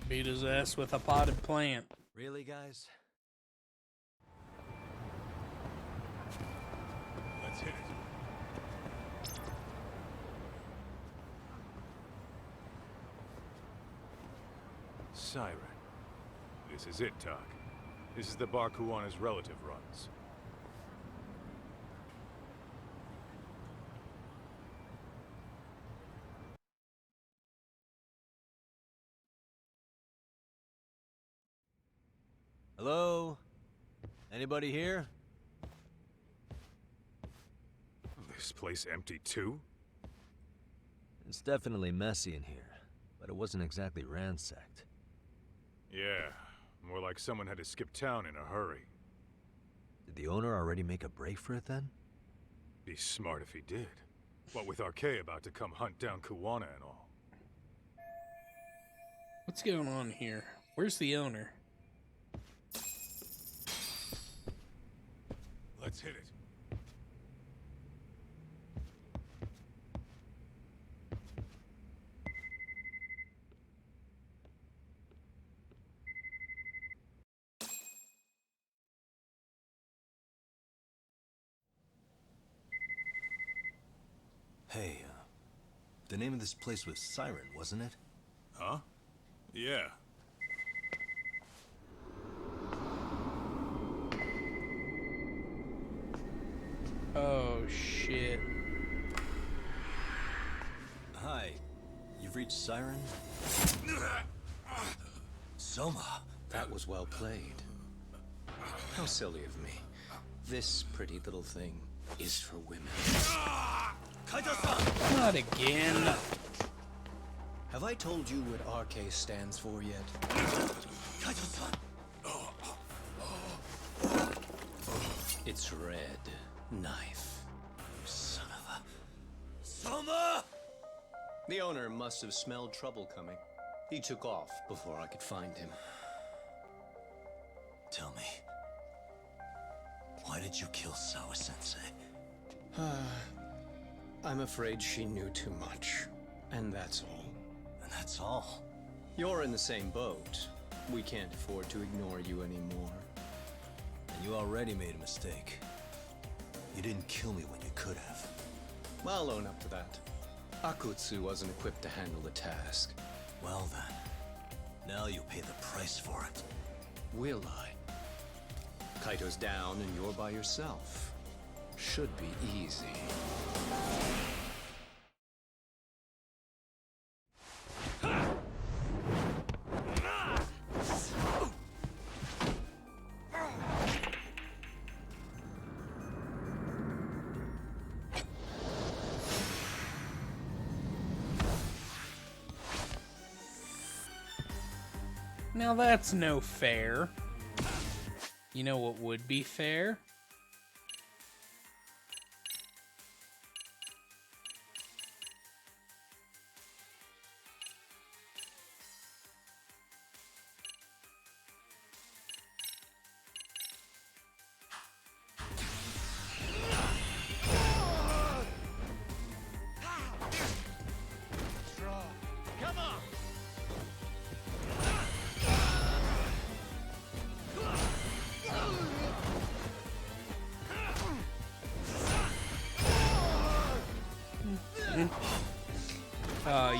Beat his ass with a potted plant. Really, guys? Let's hit it. Siren. This is it, Doc. This is the bar Kuwana's relative runs. Hello? Anybody here? This place empty too? It's definitely messy in here, but it wasn't exactly ransacked. Yeah, more like someone had to skip town in a hurry. Did the owner already make a break for it then? Be smart if he did. What with Arkay about to come hunt down Kuwana and all. What's going on here? Where's the owner? Let's hit it. Hey, the name of this place was Siren, wasn't it? Huh? Yeah. Oh, shit. Hi. You've reached Siren? Soma. That was well played. How silly of me. This pretty little thing is for women. Not again. Have I told you what RK stands for yet? It's red knife. You son of a... Soma! The owner must have smelled trouble coming. He took off before I could find him. Tell me, why did you kill Sawa-sensei? I'm afraid she knew too much. And that's all. And that's all? You're in the same boat. We can't afford to ignore you anymore. And you already made a mistake. You didn't kill me when you could have. I'll own up to that. Akutsu wasn't equipped to handle the task. Well then, now you'll pay the price for it. Will I? Kaito's down and you're by yourself. Should be easy. Now that's no fair. You know what would be fair? Come on!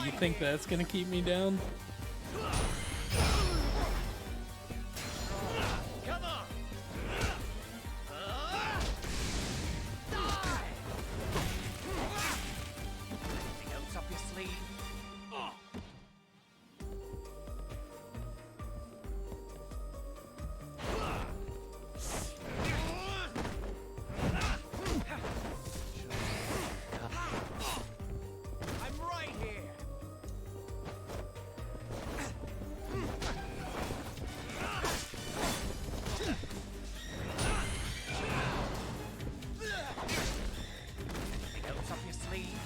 You think that's gonna keep me down? Come on! Anything else up your sleeve? I'm right here! Anything else up your sleeve?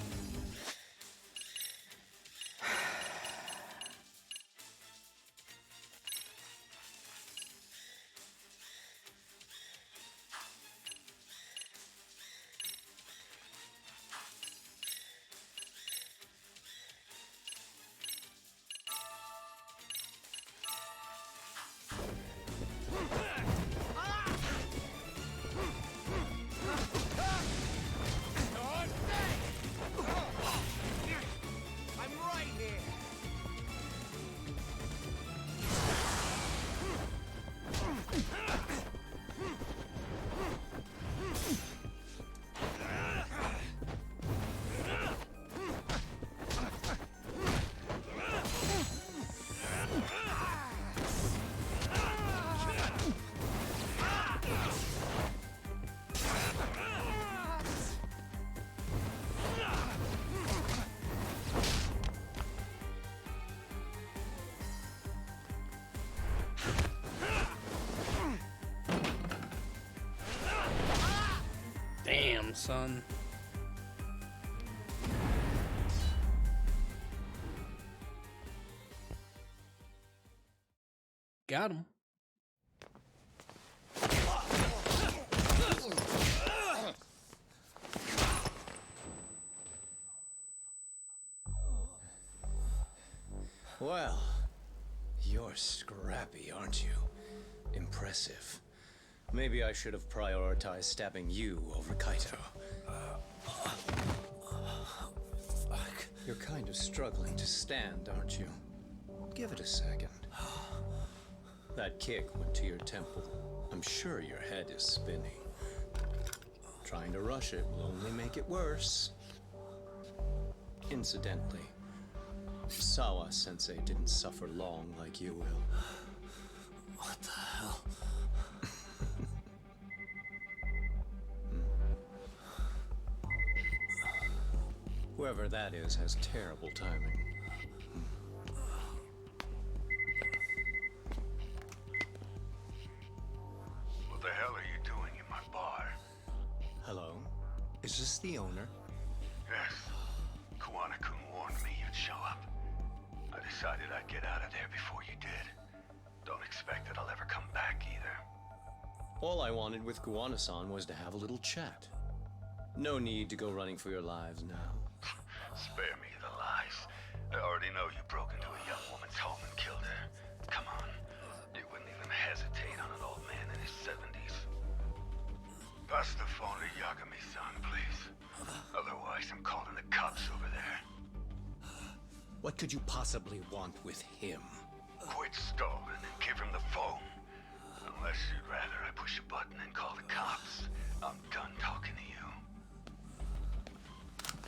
I'm right here! Damn, son. Got him. Well, you're scrappy, aren't you? Impressive. Maybe I should have prioritized stabbing you over Kaito. Fuck. You're kind of struggling to stand, aren't you? Give it a second. That kick went to your temple. I'm sure your head is spinning. Trying to rush it will only make it worse. Incidentally, Sawa-sensei didn't suffer long like you will. What the hell? Whoever that is has terrible timing. What the hell are you doing in my bar? Hello? Is this the owner? Yes. Kuwana-kun warned me you'd show up. I decided I'd get out of there before you did. Don't expect that I'll ever come back either. All I wanted with Kuwana-san was to have a little chat. No need to go running for your lives now. Spare me the lies. I already know you broke into a young woman's home and killed her. Come on. You wouldn't even hesitate on an old man in his 70s. Pass the phone to Yagami What could you possibly want with him? Quit stalling and give him the phone. Unless you'd rather I push a button and call the cops. I'm done talking to you.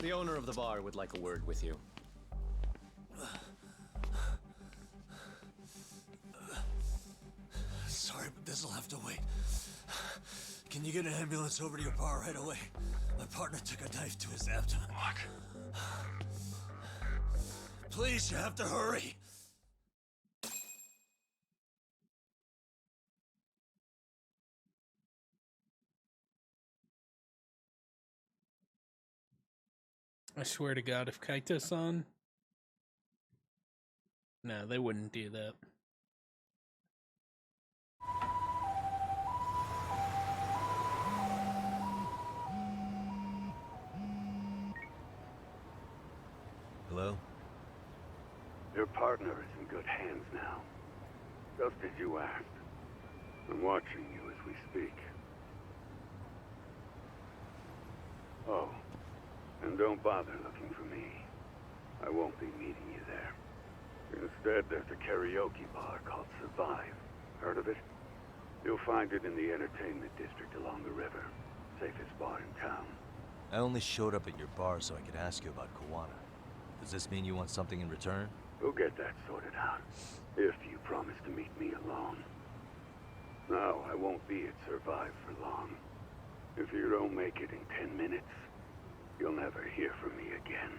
The owner of the bar would like a word with you. Sorry, but this'll have to wait. Can you get an ambulance over to your bar right away? My partner took a knife to his abdomen. What? Please, you have to hurry. I swear to God, if Kaito-san... No, they wouldn't do that. Hello? Your partner is in good hands now. Just as you asked. I'm watching you as we speak. Oh, and don't bother looking for me. I won't be meeting you there. Instead, there's a karaoke bar called Survive. Heard of it? You'll find it in the entertainment district along the river. Safest bar in town. I only showed up at your bar so I could ask you about Kawana. Does this mean you want something in return? We'll get that sorted out. If you promise to meet me alone. No, I won't be at Survive for long. If you don't make it in 10 minutes, you'll never hear from me again.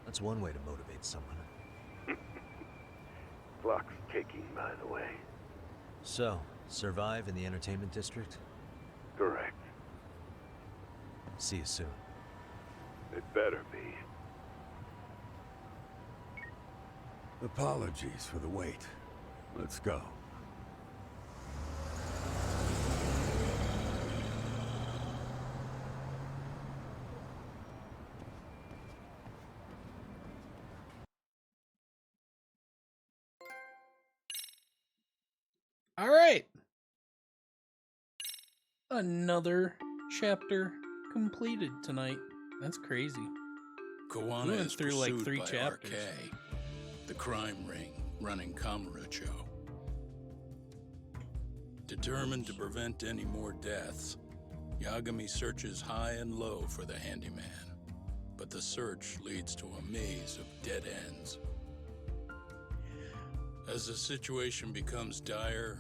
That's one way to motivate someone. Clock's ticking, by the way. So, Survive in the entertainment district? Correct. See you soon. It better be. Apologies for the wait. Let's go. All right. Another chapter completed tonight. That's crazy. Kawana We went is through like pursued 3 by chapters. RK, the crime ring running Kamurocho. Determined to prevent any more deaths, Yagami searches high and low for the handyman, but the search leads to a maze of dead ends. As the situation becomes dire,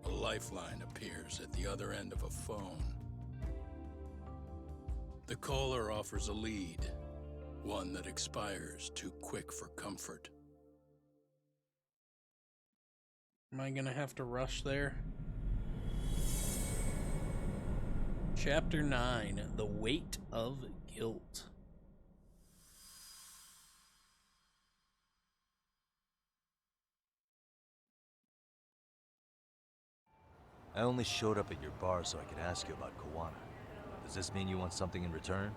a lifeline appears at the other end of a phone. The caller offers a lead, one that expires too quick for comfort. Am I gonna have to rush there? Chapter 9, The Weight of Guilt. I only showed up at your bar so I could ask you about Kawana. Does this mean you want something in return?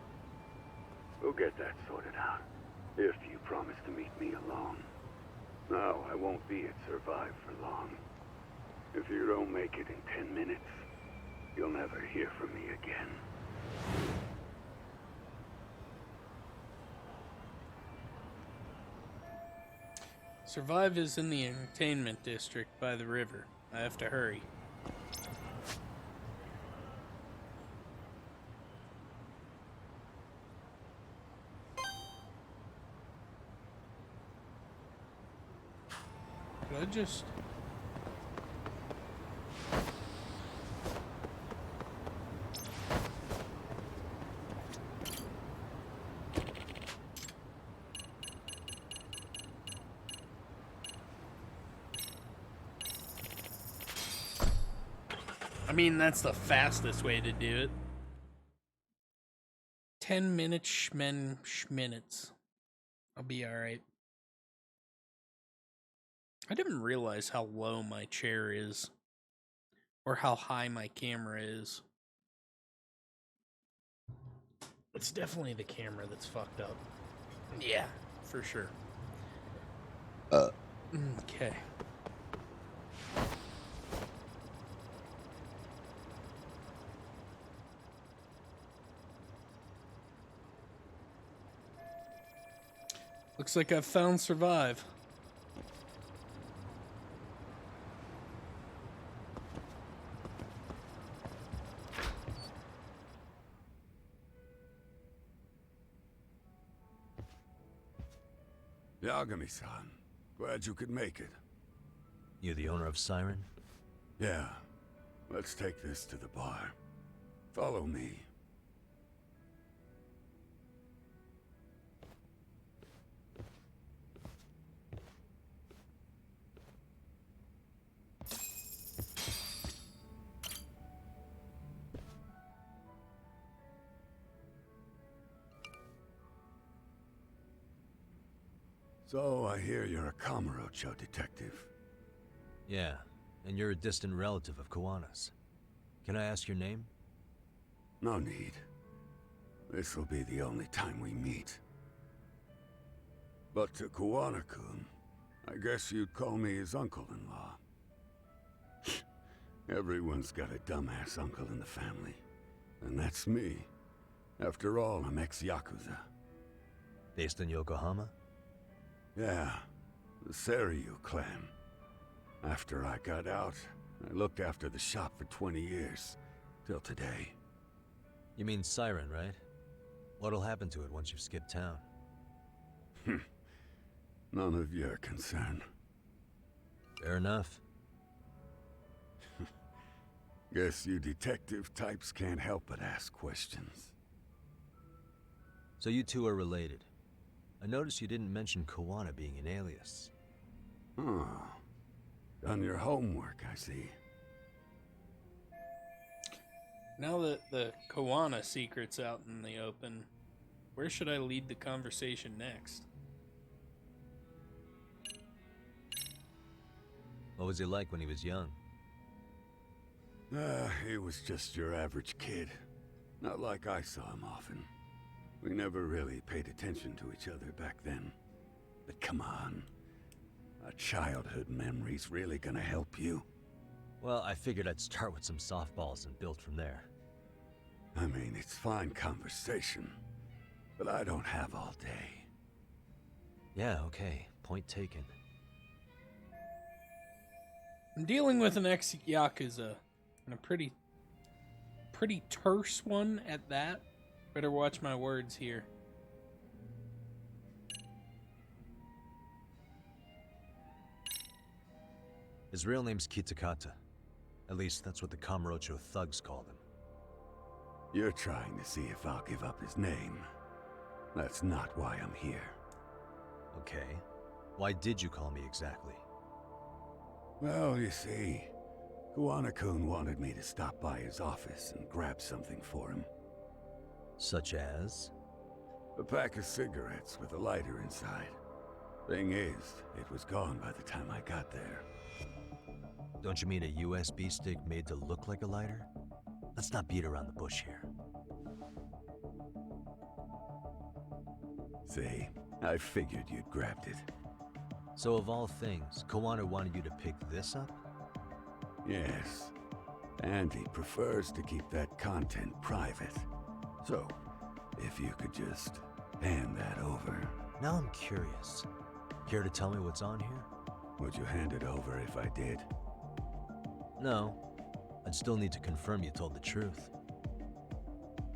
We'll get that sorted out. If you promise to meet me alone. No, I won't be at Survive for long. If you don't make it in 10 minutes, you'll never hear from me again. Survive is in the entertainment district by the river. I have to hurry. Could I just... I mean, that's the fastest way to do it. 10 minutes, schminutes. I'll be alright. I didn't realize how low my chair is. Or how high my camera is. It's definitely the camera that's fucked up. Yeah, for sure. Okay. Looks like I've found Survive. Yagami-san, glad you could make it. You the owner of Siren? Yeah. Let's take this to the bar. Follow me. So, I hear you're a Kamurocho detective. Yeah, and you're a distant relative of Kawana's. Can I ask your name? No need. This'll be the only time we meet. But to Kawana-kun, I guess you'd call me his uncle-in-law. Everyone's got a dumbass uncle in the family. And that's me. After all, I'm ex-Yakuza. Based in Yokohama? Yeah, the Seiryu clan. After I got out, I looked after the shop for 20 years. Till today. You mean Siren, right? What'll happen to it once you've skipped town? None of your concern. Fair enough. Guess you detective types can't help but ask questions. So you two are related. I noticed you didn't mention Kawana being an alias. Oh. Done your homework, I see. Now that the Kawana secret's out in the open, where should I lead the conversation next? What was he like when he was young? He was just your average kid. Not like I saw him often. We never really paid attention to each other back then. But come on. A childhood memory's really gonna help you? Well, I figured I'd start with some softballs and build from there. I mean, it's fine conversation. But I don't have all day. Yeah, okay. Point taken. I'm dealing with an ex-Yakuza, and a pretty terse one at that. Better watch my words here. His real name's Kitakata. At least that's what the Kamurocho thugs called him. You're trying to see if I'll give up his name. That's not why I'm here. Okay. Why did you call me exactly? Well, you see, Kawana-kun wanted me to stop by his office and grab something for him. Such as? A pack of cigarettes with a lighter inside. Thing is, it was gone by the time I got there. Don't you mean a USB stick made to look like a lighter? Let's not beat around the bush here. See, I figured you'd grabbed it. So of all things, Kawana wanted you to pick this up? Yes. And he prefers to keep that content private. So, if you could just hand that over. Now I'm curious. Care to tell me what's on here? Would you hand it over if I did? No. I'd still need to confirm you told the truth.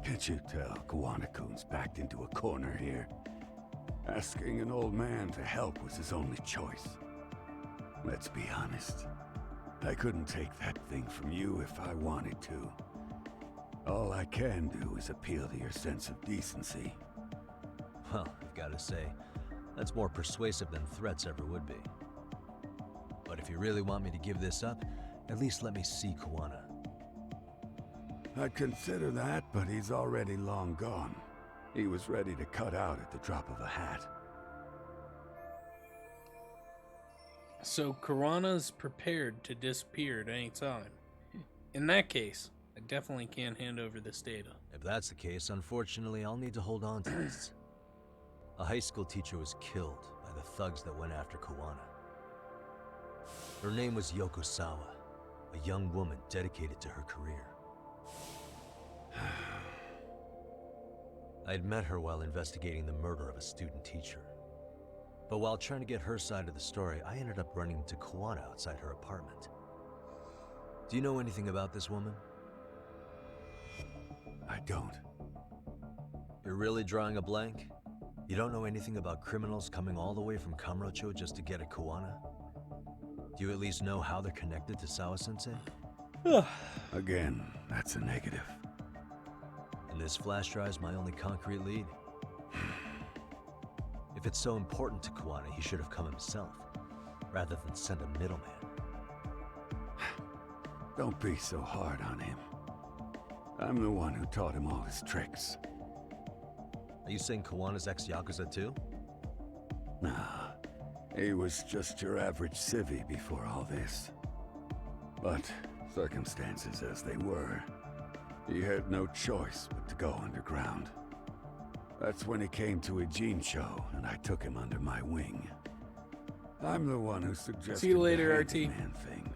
Can't you tell Kawana-kun's backed into a corner here? Asking an old man to help was his only choice. Let's be honest. I couldn't take that thing from you if I wanted to. All I can do is appeal to your sense of decency. Well, I've got to say, that's more persuasive than threats ever would be. But if you really want me to give this up, at least let me see Kawana. I'd consider that, but he's already long gone. He was ready to cut out at the drop of a hat. So Kawana's prepared to disappear at any time. In that case, I definitely can't hand over this data. If that's the case, unfortunately, I'll need to hold on to this. A high school teacher was killed by the thugs that went after Kawana. Her name was Yoko Sawa, a young woman dedicated to her career. I'd met her while investigating the murder of a student teacher. But while trying to get her side of the story, I ended up running into Kuwana outside her apartment. Do you know anything about this woman? I don't. You're really drawing a blank? You don't know anything about criminals coming all the way from Kamurocho just to get at Kuwana? Do you at least know how they're connected to Sawa-sensei? Again, that's a negative. And this flash drive's my only concrete lead. If it's so important to Kuwana, he should have come himself, rather than send a middleman. Don't be so hard on him. I'm the one who taught him all his tricks. Are you saying Kuwana's ex-Yakuza too? Nah, he was just your average civvy before all this. But circumstances as they were, he had no choice but to go underground. That's when he came to Ijincho, and I took him under my wing. I'm the one who suggested See you later, the RT. handyman thing.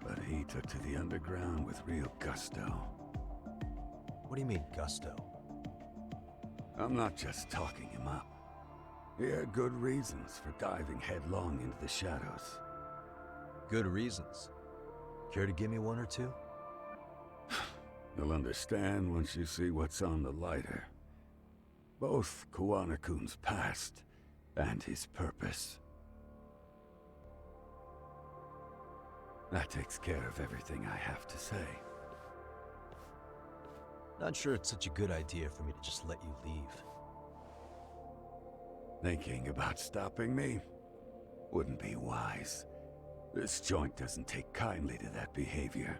But he took to the underground with real gusto. What do you mean, gusto? I'm not just talking him up. He had good reasons for diving headlong into the shadows. Good reasons? Care to give me one or two? You'll understand once you see what's on the lighter. Both Kuwana-kun's past and his purpose. That takes care of everything I have to say. Not sure it's such a good idea for me to just let you leave. Thinking about stopping me? Wouldn't be wise. This joint doesn't take kindly to that behavior.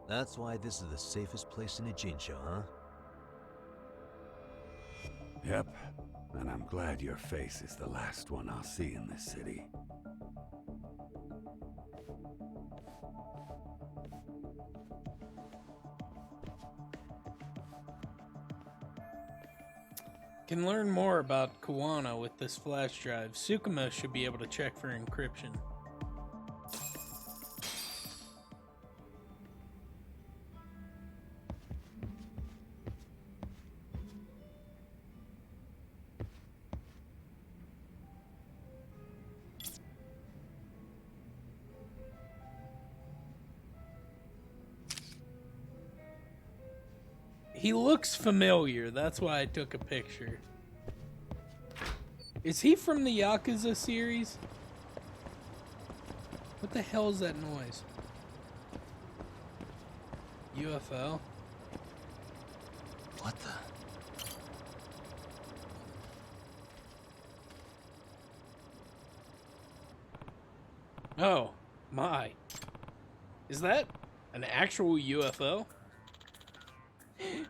That's why this is the safest place in Ijincho, huh? Yep, and I'm glad your face is the last one I'll see in this city. Can learn more about Kuwana with this flash drive. Sukuma should be able to check for encryption. He looks familiar, that's why I took a picture. Is he from the Yakuza series? What the hell is that noise? UFO? What the? Oh, my. Is that an actual UFO?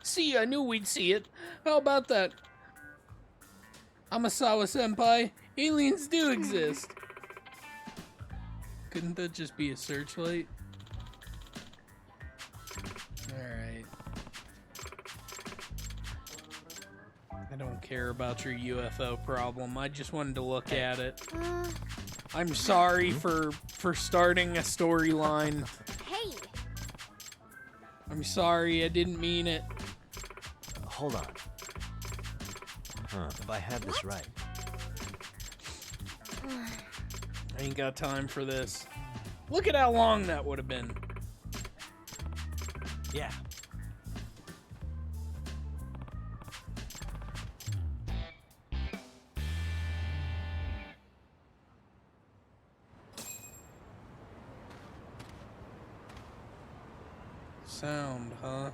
See, I knew we'd see it. How about that? Amasawa-senpai, aliens do exist. Couldn't that just be a searchlight? Alright. I don't care about your UFO problem. I just wanted to look at it. I'm sorry for starting a storyline. Hey! I'm sorry, I didn't mean it. Hold on. If I had this right. I ain't got time for this. Look at how long that would have been. Yeah. Sound, huh?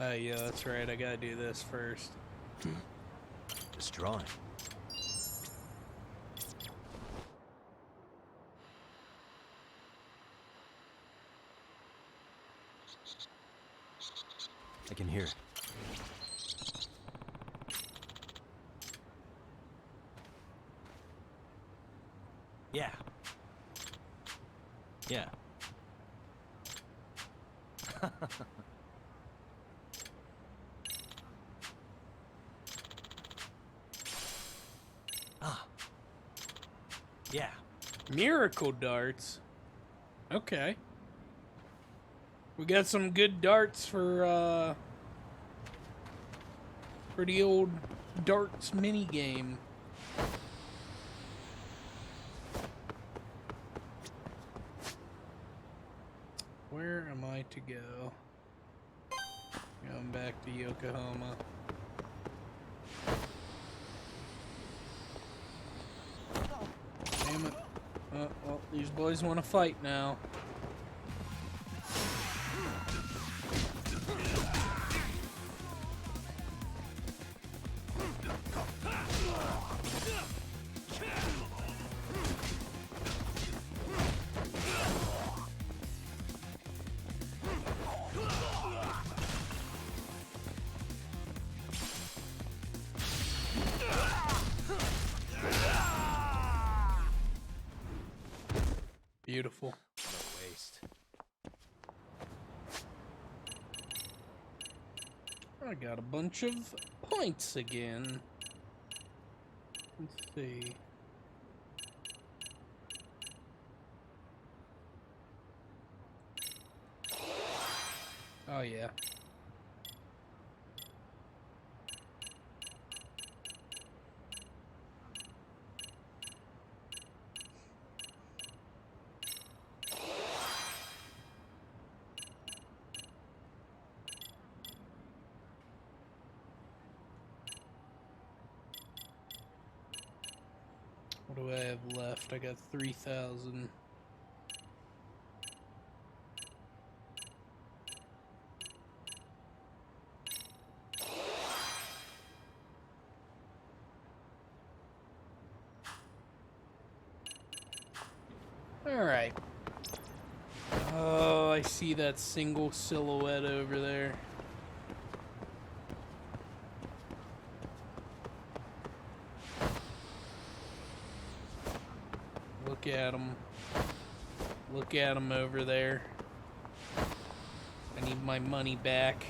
Oh, yeah, that's right. I gotta do this first. Just drawing. I can hear it. Yeah. Yeah. Ah. Yeah. Miracle darts. Okay. We got some good darts for the old darts mini game. Where am I to go? Going back to Yokohama. Damn it. Well, these boys want to fight now. Beautiful. What a waste. I got a bunch of points again. Let's see. Oh yeah. What do I have left? I got 3,000. Alright. Oh, I see that single silhouette over there. Look at him. Look at him over there. I need my money back.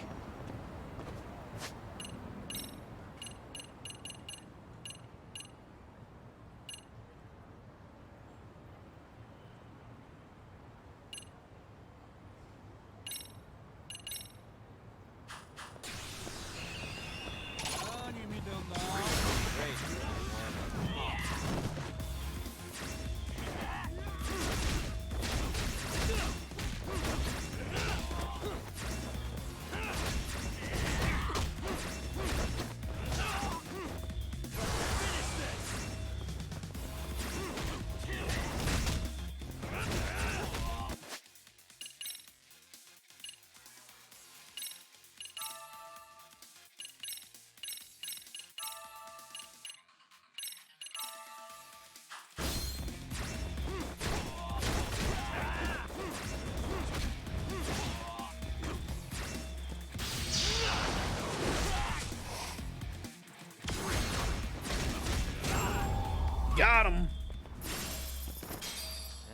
Got him.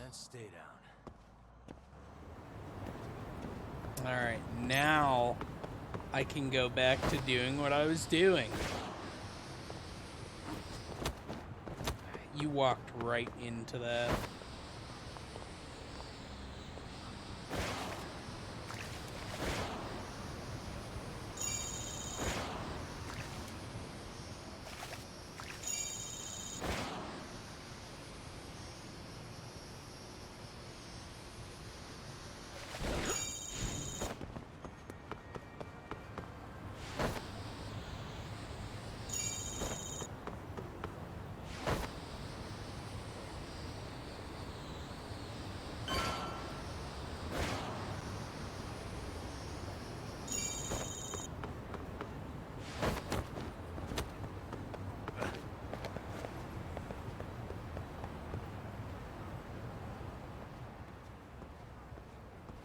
And stay down. Alright, now I can go back to doing what I was doing. You walked right into that.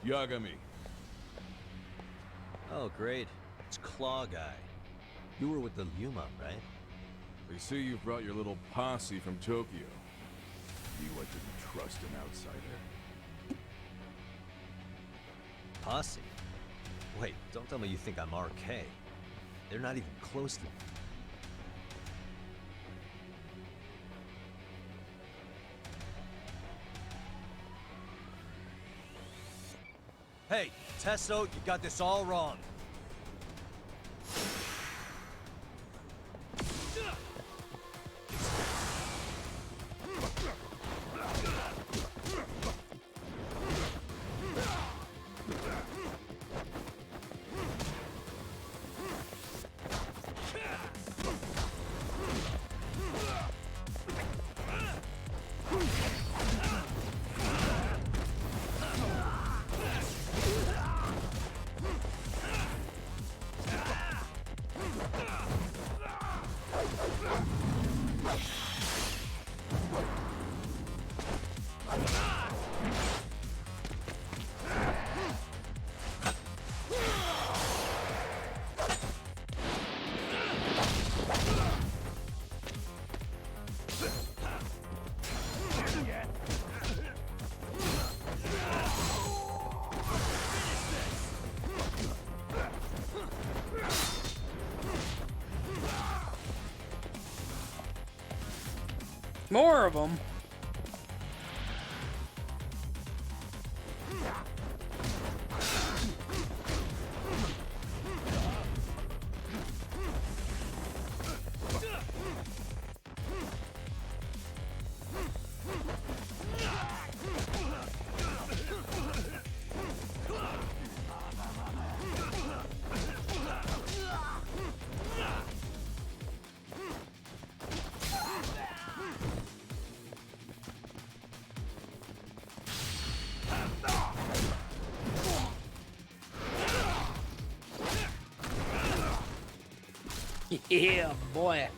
Yagami. Oh, great. It's Claw Guy. You were with the Yuma, right? They say you brought your little posse from Tokyo. You didn't trust an outsider. Posse? Wait, don't tell me you think I'm RK. They're not even close to me. Hey, Tesso, you got this all wrong. More of them. Yeah, boy.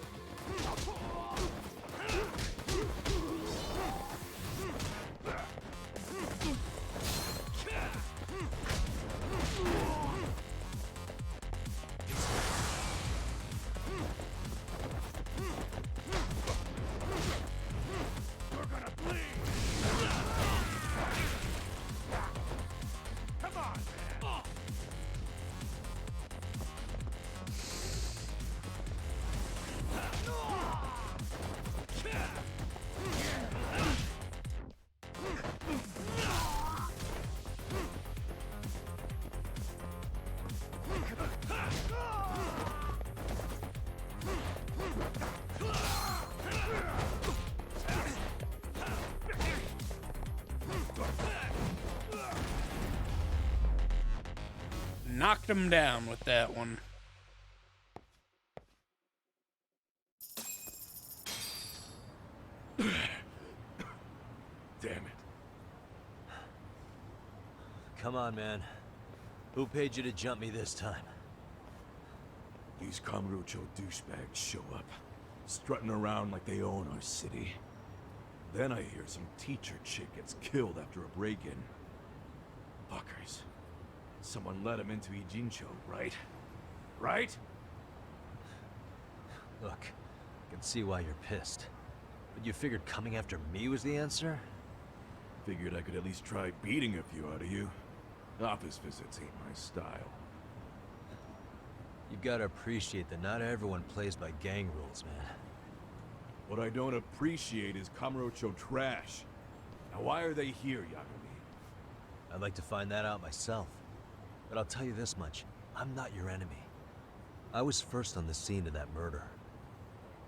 Knocked him down with that one. Damn it. Come on, man. Who paid you to jump me this time? These Kamurocho douchebags show up, strutting around like they own our city. Then I hear some teacher chick gets killed after a break-in. Fuckers. Someone let him into Ijincho, right? Right? Look, I can see why you're pissed. But you figured coming after me was the answer? Figured I could at least try beating a few out of you. Office visits ain't my style. You've got to appreciate that not everyone plays by gang rules, man. What I don't appreciate is Kamurocho trash. Now why are they here, Yagami? I'd like to find that out myself. But I'll tell you this much, I'm not your enemy. I was first on the scene of that murder.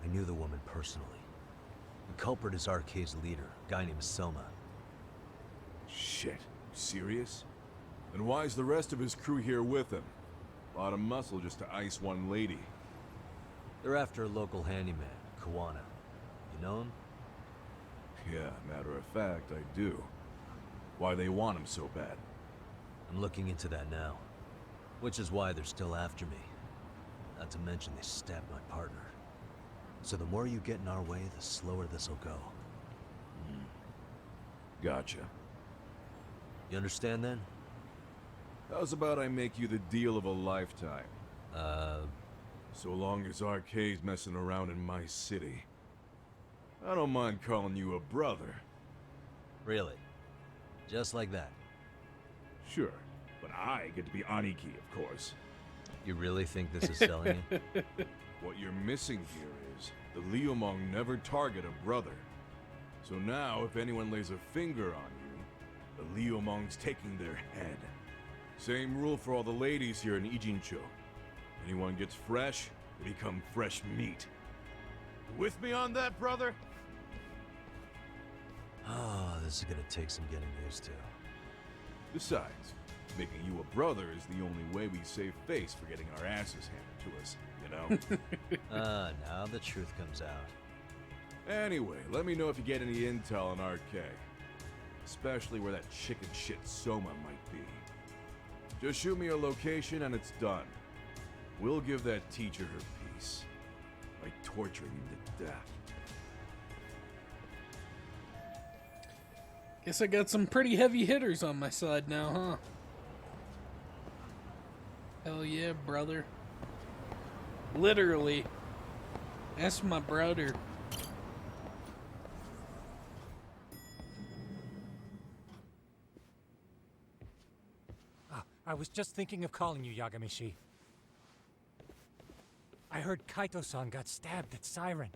I knew the woman personally. The culprit is RK's leader, a guy named Soma. Shit, serious? Then why's the rest of his crew here with him? A lot of muscle just to ice one lady. They're after a local handyman, Kawana. You know him? Yeah, matter of fact, I do. Why they want him so bad? I'm looking into that now. Which is why they're still after me. Not to mention they stabbed my partner. So the more you get in our way, the slower this'll go. Gotcha. You understand then? How's about I make you the deal of a lifetime? So long as RK's messing around in my city. I don't mind calling you a brother. Really? Just like that? Sure, but I get to be Aniki, of course. You really think this is selling it? What you're missing here is the Liumong never target a brother. So now, if anyone lays a finger on you, the Liumong's taking their head. Same rule for all the ladies here in Ijincho. Anyone gets fresh, they become fresh meat. You with me on that, brother? Oh, this is gonna take some getting used to. Besides, making you a brother is the only way we save face for getting our asses handed to us, you know? Now the truth comes out. Anyway, let me know if you get any intel on RK. Especially where that chicken shit Soma might be. Just shoot me a location and it's done. We'll give that teacher her piece. By torturing him to death. Guess I got some pretty heavy hitters on my side now, huh? Hell yeah, brother. Literally. That's my brother. I was just thinking of calling you, Yagamishi. I heard Kaito-san got stabbed at Siren.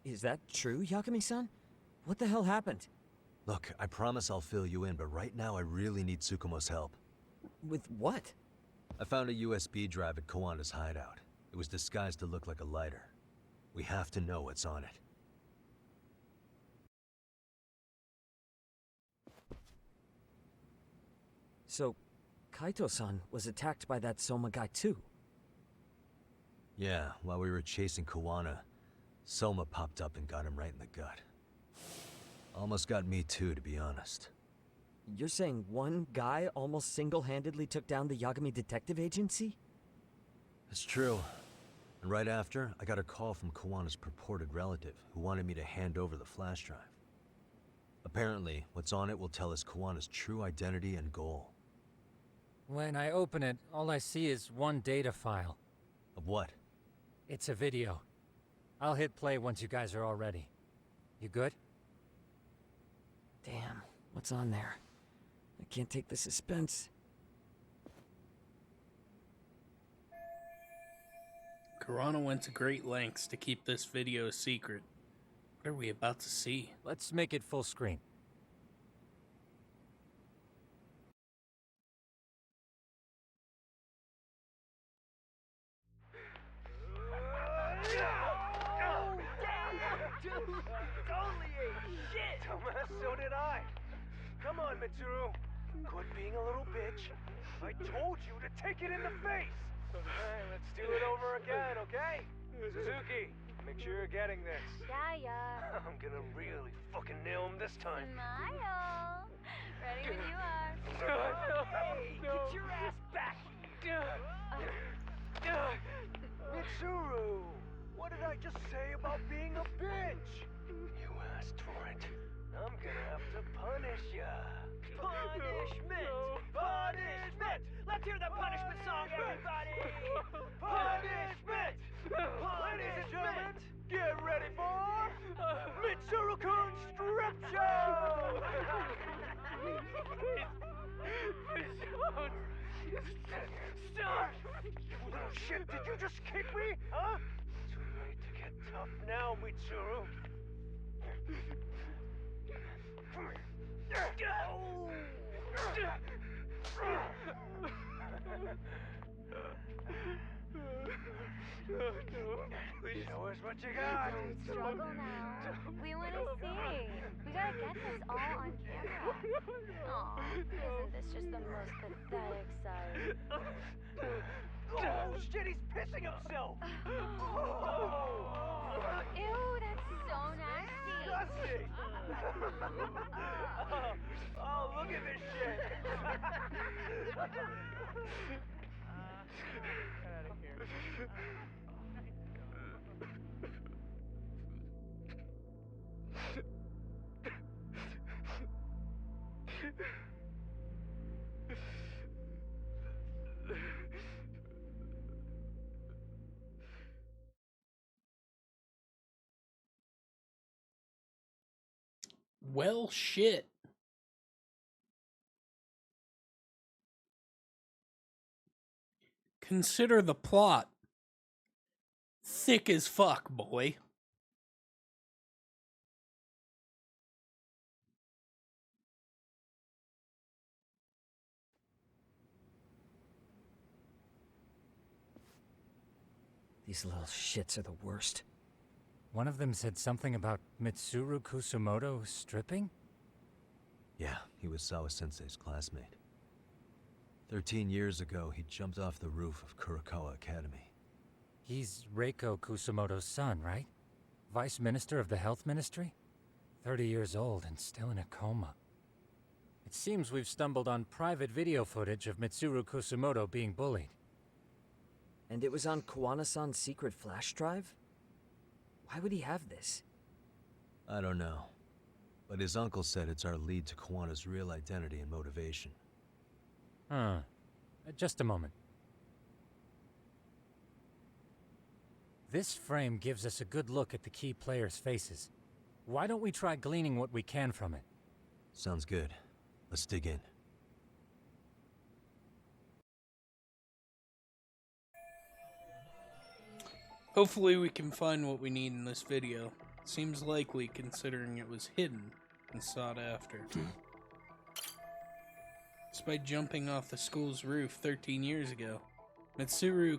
Is that true, Yagami-san? What the hell happened? Look, I promise I'll fill you in, but right now I really need Tsukumo's help. With what? I found a USB drive at Kawana's hideout. It was disguised to look like a lighter. We have to know what's on it. So, Kaito-san was attacked by that Soma guy too? Yeah, while we were chasing Kawana, Soma popped up and got him right in the gut. Almost got me too, to be honest. You're saying one guy almost single-handedly took down the Yagami Detective Agency? It's true. And right after, I got a call from Kawana's purported relative, who wanted me to hand over the flash drive. Apparently, what's on it will tell us Kawana's true identity and goal. When I open it, all I see is one data file. Of what? It's a video. I'll hit play once you guys are all ready. You good? Damn, what's on there? I can't take the suspense. Kurana went to great lengths to keep this video a secret. What are we about to see? Let's make it full screen. So did I. Come on, Mitsuru. Quit being a little bitch. I told you to take it in the face. Alright, let's do it over again, okay? Suzuki, make sure you're getting this. Yeah. I'm gonna really fucking nail him this time. Smile. Ready when you are. Hey, get your ass back here. Mitsuru, what did I just say about being a bitch? You asked for it. I'm gonna have to punish ya. Punishment! Punishment! Let's hear the punishment song, everybody! Punishment! Ladies and gentlemen, get ready for Mitsuru-kun Strip Show! Stop! You little shit, did you just kick me? Huh? Too late to get tough now, Mitsuru. Show us what you got. Don't struggle now. We want to see. We gotta get this all on camera. Aw, isn't this just the most pathetic sight? Oh shit, he's pissing himself! Ew, that's so nasty. Disgusting! Oh, look at this shit! Get out of here. Well, shit. Consider the plot. Thick as fuck, boy. These little shits are the worst. One of them said something about Mitsuru Kusumoto stripping? Yeah, he was Sawa-sensei's classmate. 13 years ago, he jumped off the roof of Kurakawa Academy. He's Reiko Kusumoto's son, right? Vice Minister of the Health Ministry? 30 years old and still in a coma. It seems we've stumbled on private video footage of Mitsuru Kusumoto being bullied. And it was on Kawana-san's secret flash drive? Why would he have this? I don't know. But his uncle said it's our lead to Kawana's real identity and motivation. Huh. Just a moment. This frame gives us a good look at the key players' faces. Why don't we try gleaning what we can from it? Sounds good. Let's dig in. Hopefully we can find what we need in this video. Seems likely considering it was hidden and sought after. Despite jumping off the school's roof 13 years ago, Mitsuru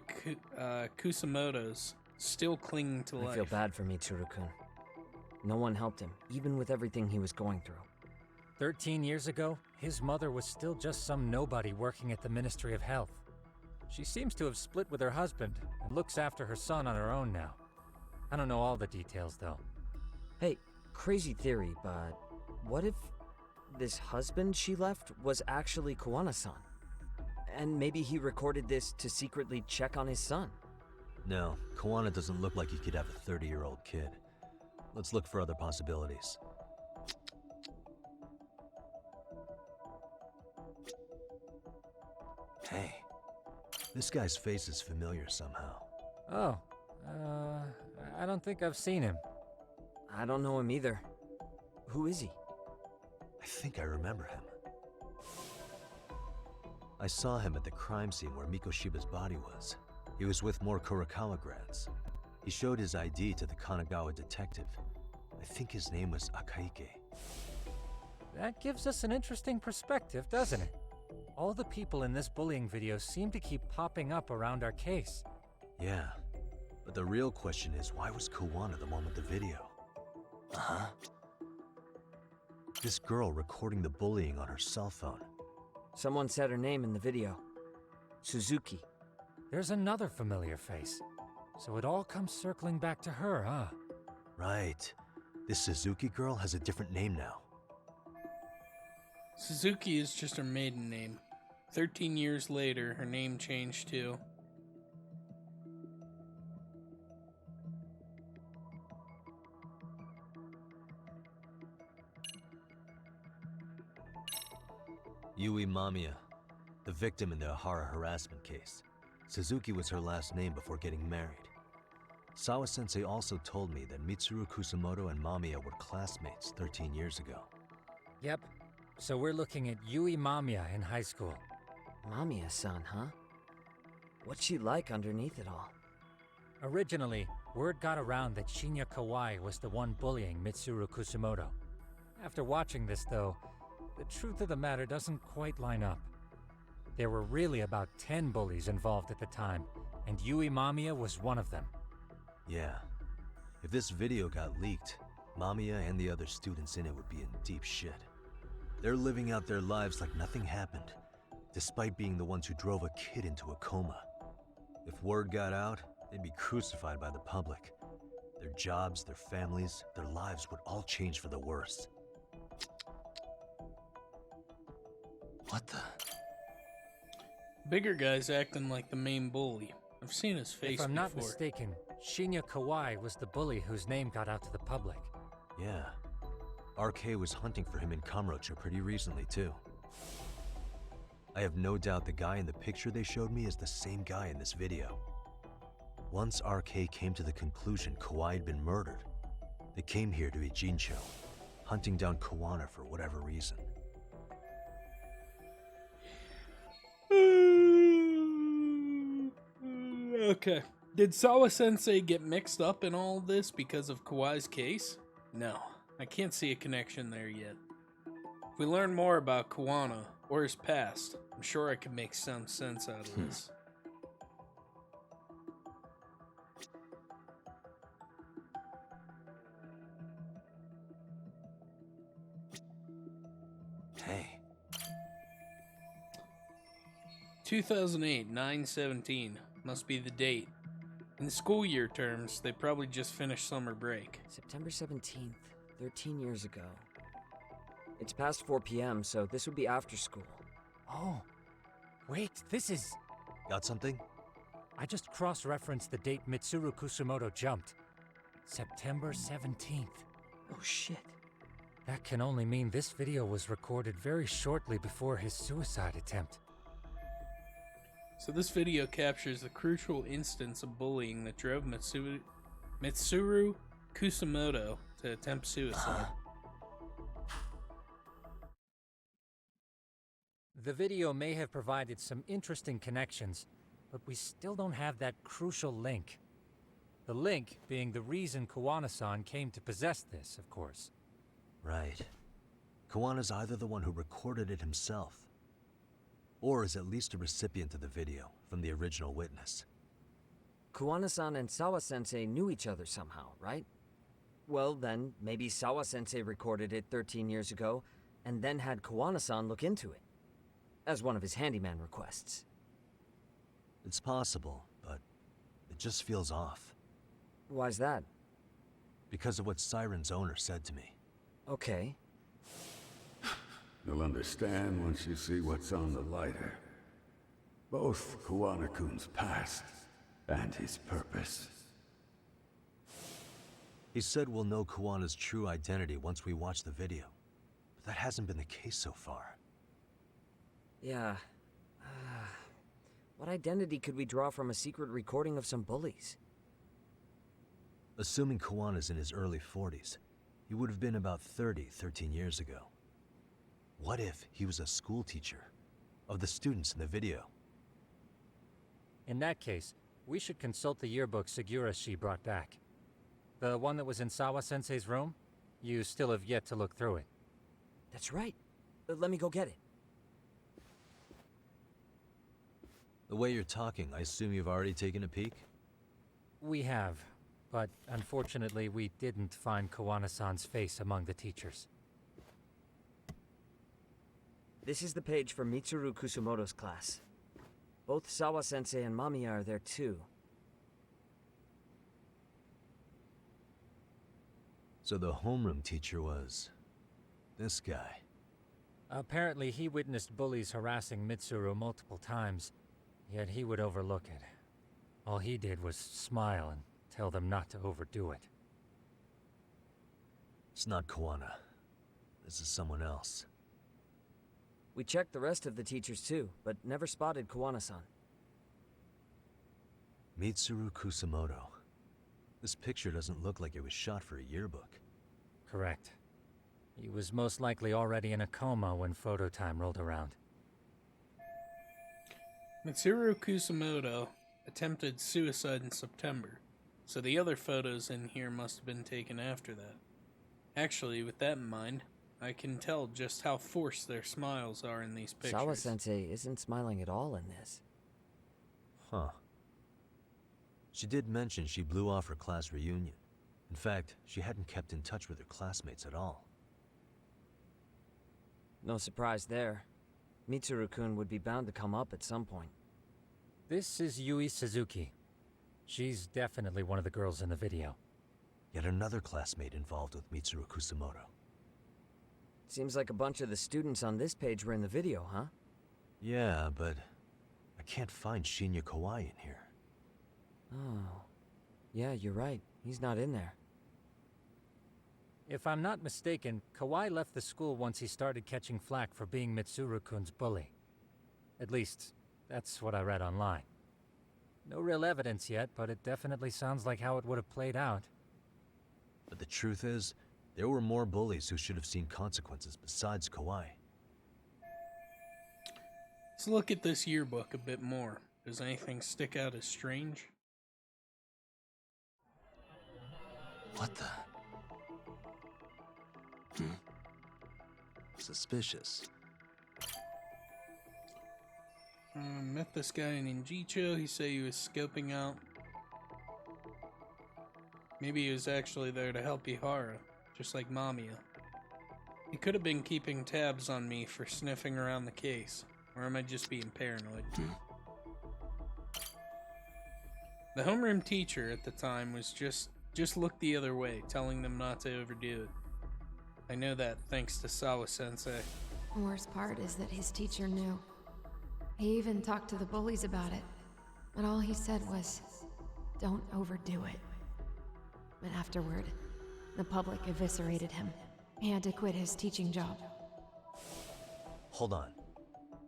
Kusumoto's still clinging to life. I feel bad for Mitsuru-kun. No one helped him, even with everything he was going through. 13 years ago, his mother was still just some nobody working at the Ministry of Health. She seems to have split with her husband and looks after her son on her own now. I don't know all the details, though. Hey, crazy theory, but what if this husband she left was actually Kawana-san? And maybe he recorded this to secretly check on his son? No, Kawana doesn't look like he could have a 30-year-old kid. Let's look for other possibilities. Hey, this guy's face is familiar somehow. Oh, I don't think I've seen him. I don't know him either. Who is he? I think I remember him. I saw him at the crime scene where Mikoshiba's body was. He was with more Kurakawa grads. He showed his ID to the Kanagawa detective. I think his name was Akaike. That gives us an interesting perspective, doesn't it? All the people in this bullying video seem to keep popping up around our case. Yeah, but the real question is, why was Kawana the one with the video? Uh-huh. This girl recording the bullying on her cell phone. Someone said her name in the video. Suzuki. There's another familiar face. So it all comes circling back to her, huh? Right. This Suzuki girl has a different name now. Suzuki is just her maiden name. 13 years later, her name changed too. Yui Mamiya, the victim in the Ahara harassment case. Suzuki was her last name before getting married. Sawa-sensei also told me that Mitsuru Kusumoto and Mamiya were classmates 13 years ago. Yep. So we're looking at Yui Mamiya in high school. Mamiya-san, huh? What's she like underneath it all? Originally, word got around that Shinya Kawai was the one bullying Mitsuru Kusumoto. After watching this, though, the truth of the matter doesn't quite line up. There were really about 10 bullies involved at the time, and Yui Mamiya was one of them. Yeah. If this video got leaked, Mamiya and the other students in it would be in deep shit. They're living out their lives like nothing happened, despite being the ones who drove a kid into a coma. If word got out, they'd be crucified by the public. Their jobs, their families, their lives would all change for the worse. What the? Bigger guy's acting like the main bully. I've seen his face If I'm not before. mistaken, Shinya Kawai was the bully whose name got out to the public. Yeah. RK was hunting for him in Kamurocho pretty recently, too. I have no doubt the guy in the picture they showed me is the same guy in this video. Once RK came to the conclusion Kawai had been murdered, they came here to Ijincho, hunting down Kawana for whatever reason. Okay. Did Sawa-sensei get mixed up in all this because of Kawai's case? No, I can't see a connection there yet. If we learn more about Kawana or his past, I'm sure I could make some sense out of this. Hey. 2008, 9/17. Must be the date. In school year terms, they probably just finished summer break. September 17th, 13 years ago. It's past 4 p.m., so this would be after school. Oh, wait, this is... Got something? I just cross-referenced the date Mitsuru Kusumoto jumped. September 17th. Oh shit. That can only mean this video was recorded very shortly before his suicide attempt. So this video captures the crucial instance of bullying that drove Mitsuru Kusumoto to attempt suicide. The video may have provided some interesting connections, but we still don't have that crucial link. The link being the reason Kawana-san came to possess this, of course. Right. Kawana's either the one who recorded it himself, or is at least a recipient of the video from the original witness. Kawana-san and Sawa-sensei knew each other somehow, right? Well, then, maybe Sawa-sensei recorded it 13 years ago, and then had Kawana-san look into it, as one of his handyman requests. It's possible, but it just feels off. Why's that? Because of what Siren's owner said to me. Okay. You'll understand once you see what's on the lighter. Both Kawana-kun's past and his purpose. He said we'll know Kawana's true identity once we watch the video. But that hasn't been the case so far. Yeah. What identity could we draw from a secret recording of some bullies? Assuming Kawana's in his early 40s, he would have been about 30, 13 years ago. What if he was a school teacher of the students in the video? In that case, we should consult the yearbook Segurashi brought back. The one that was in Sawa-sensei's room? You still have yet to look through it. That's right. Let me go get it. The way you're talking, I assume you've already taken a peek? We have, but unfortunately we didn't find Kawana-san's face among the teachers. This is the page for Mitsuru Kusumoto's class. Both Sawa-sensei and Mamiya are there too. So the homeroom teacher was... this guy. Apparently he witnessed bullies harassing Mitsuru multiple times, yet he would overlook it. All he did was smile and tell them not to overdo it. It's not Kawana. This is someone else. We checked the rest of the teachers too, but never spotted Kawana-san. Mitsuru Kusumoto. This picture doesn't look like it was shot for a yearbook. Correct. He was most likely already in a coma when photo time rolled around. Mitsuru Kusumoto attempted suicide in September, so the other photos in here must have been taken after that. Actually, with that in mind, I can tell just how forced their smiles are in these pictures. Sawa-sensei isn't smiling at all in this. Huh. She did mention she blew off her class reunion. In fact, she hadn't kept in touch with her classmates at all. No surprise there. Mitsuru-kun would be bound to come up at some point. This is Yui Suzuki. She's definitely one of the girls in the video. Yet another classmate involved with Mitsuru Kusumoto. Seems like a bunch of the students on this page were in the video, huh? Yeah, but I can't find Shinya Kawai in here. Oh. Yeah, you're right. He's not in there. If I'm not mistaken, Kawai left the school once he started catching flack for being Mitsuru-kun's bully. At least, that's what I read online. No real evidence yet, but it definitely sounds like how it would have played out. But the truth is, there were more bullies who should have seen consequences besides Kawai. Let's look at this yearbook a bit more. Does anything stick out as strange? What the? Suspicious. Met this guy in Injicho. He said he was scoping out. Maybe he was actually there to help Ihara, just like Mamiya. He could have been keeping tabs on me for sniffing around the case. Or am I just being paranoid? The homeroom teacher at the time was just looked the other way, telling them not to overdo it. I know that thanks to Sawa-sensei. The worst part is that his teacher knew. He even talked to the bullies about it. But all he said was, don't overdo it. But afterward, the public eviscerated him. He had to quit his teaching job. Hold on.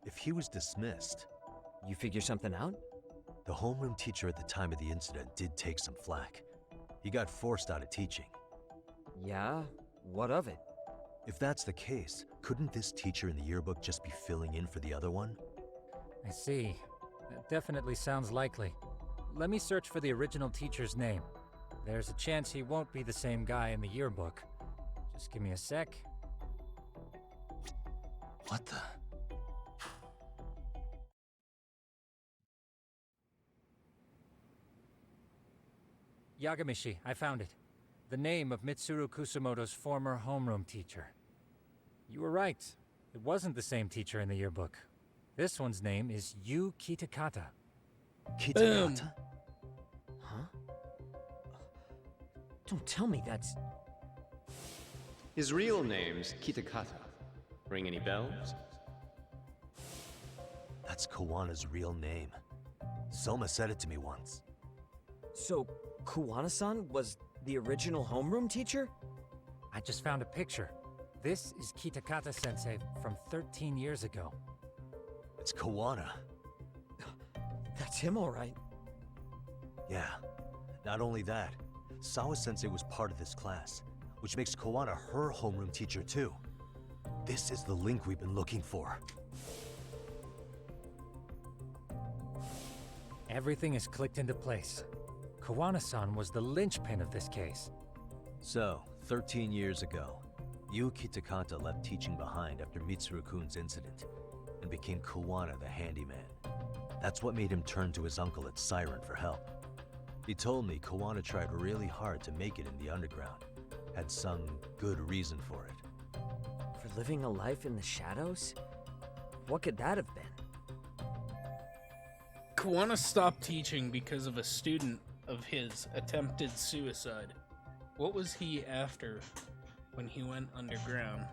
If he was dismissed... You figure something out? The homeroom teacher at the time of the incident did take some flack. He got forced out of teaching. Yeah? What of it? If that's the case, couldn't this teacher in the yearbook just be filling in for the other one? I see. That definitely sounds likely. Let me search for the original teacher's name. There's a chance he won't be the same guy in the yearbook. Just give me a sec. What the... Yagamishi, I found it. The name of Mitsuru Kusamoto's former homeroom teacher. You were right. It wasn't the same teacher in the yearbook. This one's name is Yu Kitakata. Kitakata? Huh? Don't tell me that's... His real name's Kitakata. Ring any bells? That's Kawana's real name. Soma said it to me once. So, Kuwana-san was the original homeroom teacher? I just found a picture. This is Kitakata-sensei from 13 years ago. It's Kawana. That's him, all right. Yeah. Not only that, Sawa-sensei was part of this class, which makes Kawana her homeroom teacher too. This is the link we've been looking for. Everything is clicked into place. Kawana-san was the linchpin of this case. So, 13 years ago, Yu Kitakata left teaching behind after Mitsuru-kun's incident, and became Kawana the handyman. That's what made him turn to his uncle at Siren for help. He told me Kawana tried really hard to make it in the underground. Had some good reason for it. For living a life in the shadows? What could that have been? Kawana stopped teaching because of a student of his attempted suicide. What was he after when he went underground?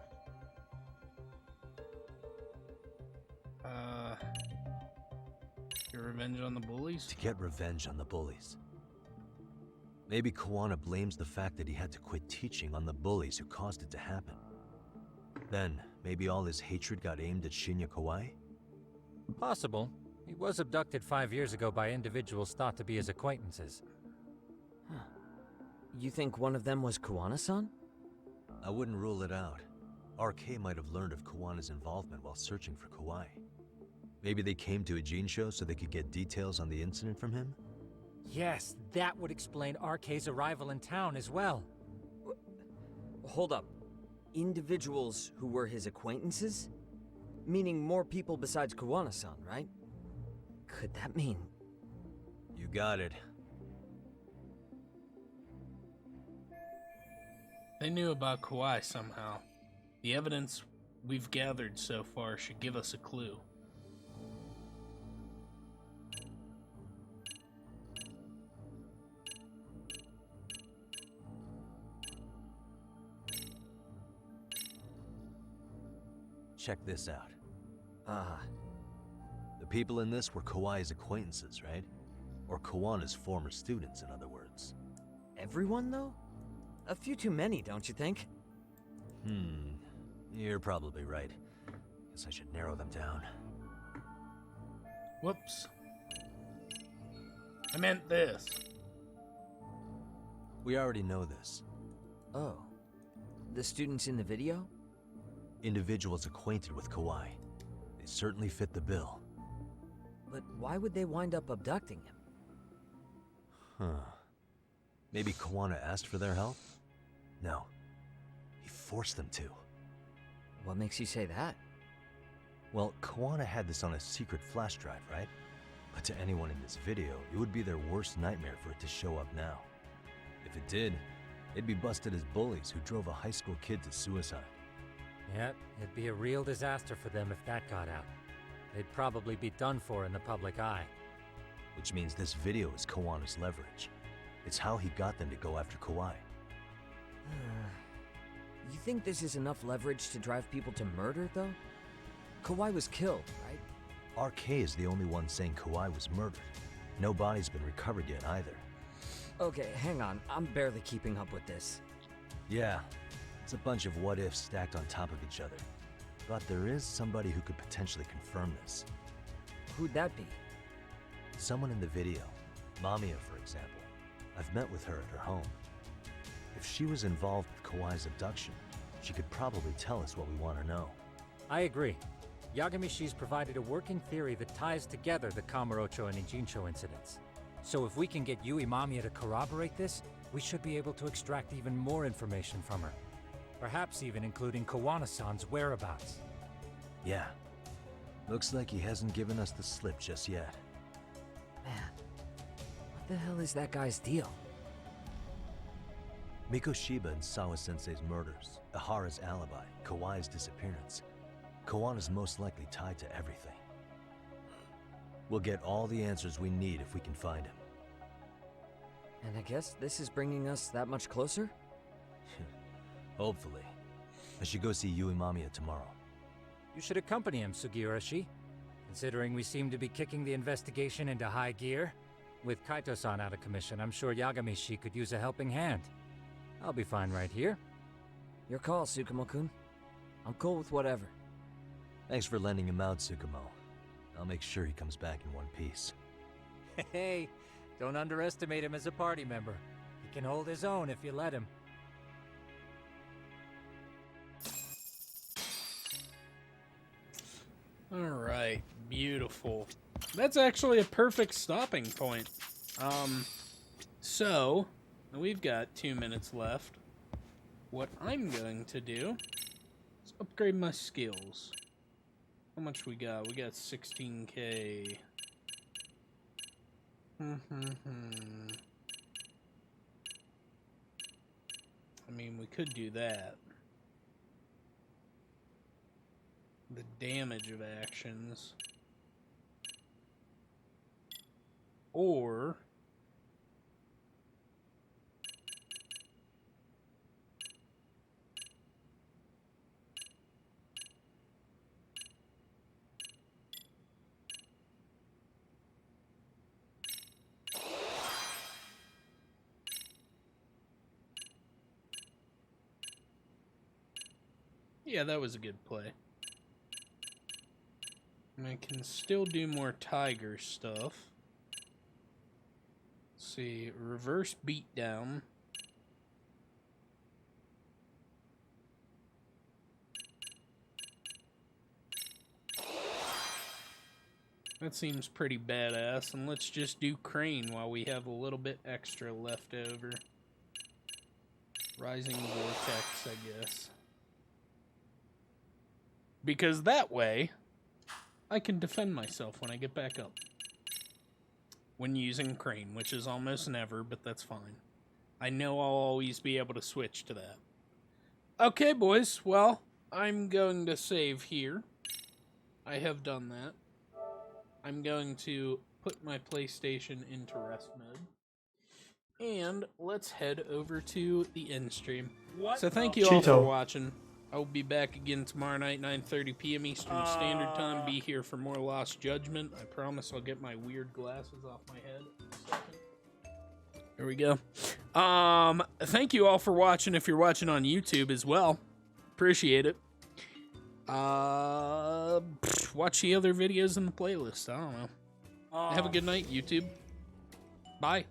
Get revenge on the bullies? To get revenge on the bullies. Maybe Kawana blames the fact that he had to quit teaching on the bullies who caused it to happen. Then, maybe all his hatred got aimed at Shinya Kawai? Possible. He was abducted 5 years ago by individuals thought to be his acquaintances. Huh. You think one of them was Kawana-san? I wouldn't rule it out. RK might have learned of Kawana's involvement while searching for Kawai. Maybe they came to a Jinsho so they could get details on the incident from him? Yes, that would explain RK's arrival in town as well. Hold up. Individuals who were his acquaintances? Meaning more people besides Kawana-san, right? Could that mean... You got it. They knew about Kawai somehow. The evidence we've gathered so far should give us a clue. Check this out. The people in this were Kawai's acquaintances, right? Or Kawana's former students, in other words. Everyone, though? A few too many, don't you think? You're probably right. Guess I should narrow them down. Whoops. I meant this. We already know this. Oh. The students in the video? Individuals acquainted with Kawai. They certainly fit the bill. But why would they wind up abducting him? Maybe Kawana asked for their help? No. He forced them to. What makes you say that? Well, Kawana had this on a secret flash drive, right? But to anyone in this video, it would be their worst nightmare for it to show up now. If it did, they'd be busted as bullies who drove a high school kid to suicide. Yep, it'd be a real disaster for them if that got out. They'd probably be done for in the public eye. Which means this video is Kawana's leverage. It's how he got them to go after Kawhi. You think this is enough leverage to drive people to murder, though? Kawhi was killed, right? RK is the only one saying Kawhi was murdered. No body's been recovered yet either. Okay, hang on. I'm barely keeping up with this. Yeah, it's a bunch of what-ifs stacked on top of each other. But there is somebody who could potentially confirm this. Who'd that be? Someone in the video. Mamiya, for example. I've met with her at her home. If she was involved with Kawhi's abduction, she could probably tell us what we want to know. I agree. Yagamishi's provided a working theory that ties together the Kamurocho and Ijincho incidents. So if we can get Yui Mamiya to corroborate this, we should be able to extract even more information from her. Perhaps even including Kawana-san's whereabouts. Yeah. Looks like he hasn't given us the slip just yet. Man, what the hell is that guy's deal? Mikoshiba and Sawa-sensei's murders, Ihara's alibi, Kawhi's disappearance. Kawana's most likely tied to everything. We'll get all the answers we need if we can find him. And I guess this is bringing us that much closer? Hopefully. I should go see Yui Mamiya tomorrow. You should accompany him, Sugiurashi. Considering we seem to be kicking the investigation into high gear, with Kaito-san out of commission, I'm sure Yagamishi could use a helping hand. I'll be fine right here. Your call, Tsukumo-kun. I'm cool with whatever. Thanks for lending him out, Tsukumo. I'll make sure he comes back in one piece. Hey, don't underestimate him as a party member. He can hold his own if you let him. All right, beautiful. That's actually a perfect stopping point. So we've got 2 minutes left. What I'm going to do is upgrade my skills. How much we got? We got 16K. I mean, we could do that. The damage of actions. Or yeah, that was a good play. And I can still do more tiger stuff. Let's see, reverse beatdown. That seems pretty badass, and let's just do crane while we have a little bit extra left over. Rising vortex, I guess. Because that way, I can defend myself when I get back up. When using crane, which is almost never, but that's fine. I know I'll always be able to switch to that. Okay, boys, well, I'm going to save here. I have done that. I'm going to put my PlayStation into rest mode. And let's head over to the end stream. So thank you all for watching. I will be back again tomorrow night, 9:30 p.m. Eastern Standard Time. Be here for more Lost Judgment. I promise I'll get my weird glasses off my head in a second. There we go. Thank you all for watching if you're watching on YouTube as well. Appreciate it. Watch the other videos in the playlist. I don't know. Have a good night, YouTube. Bye.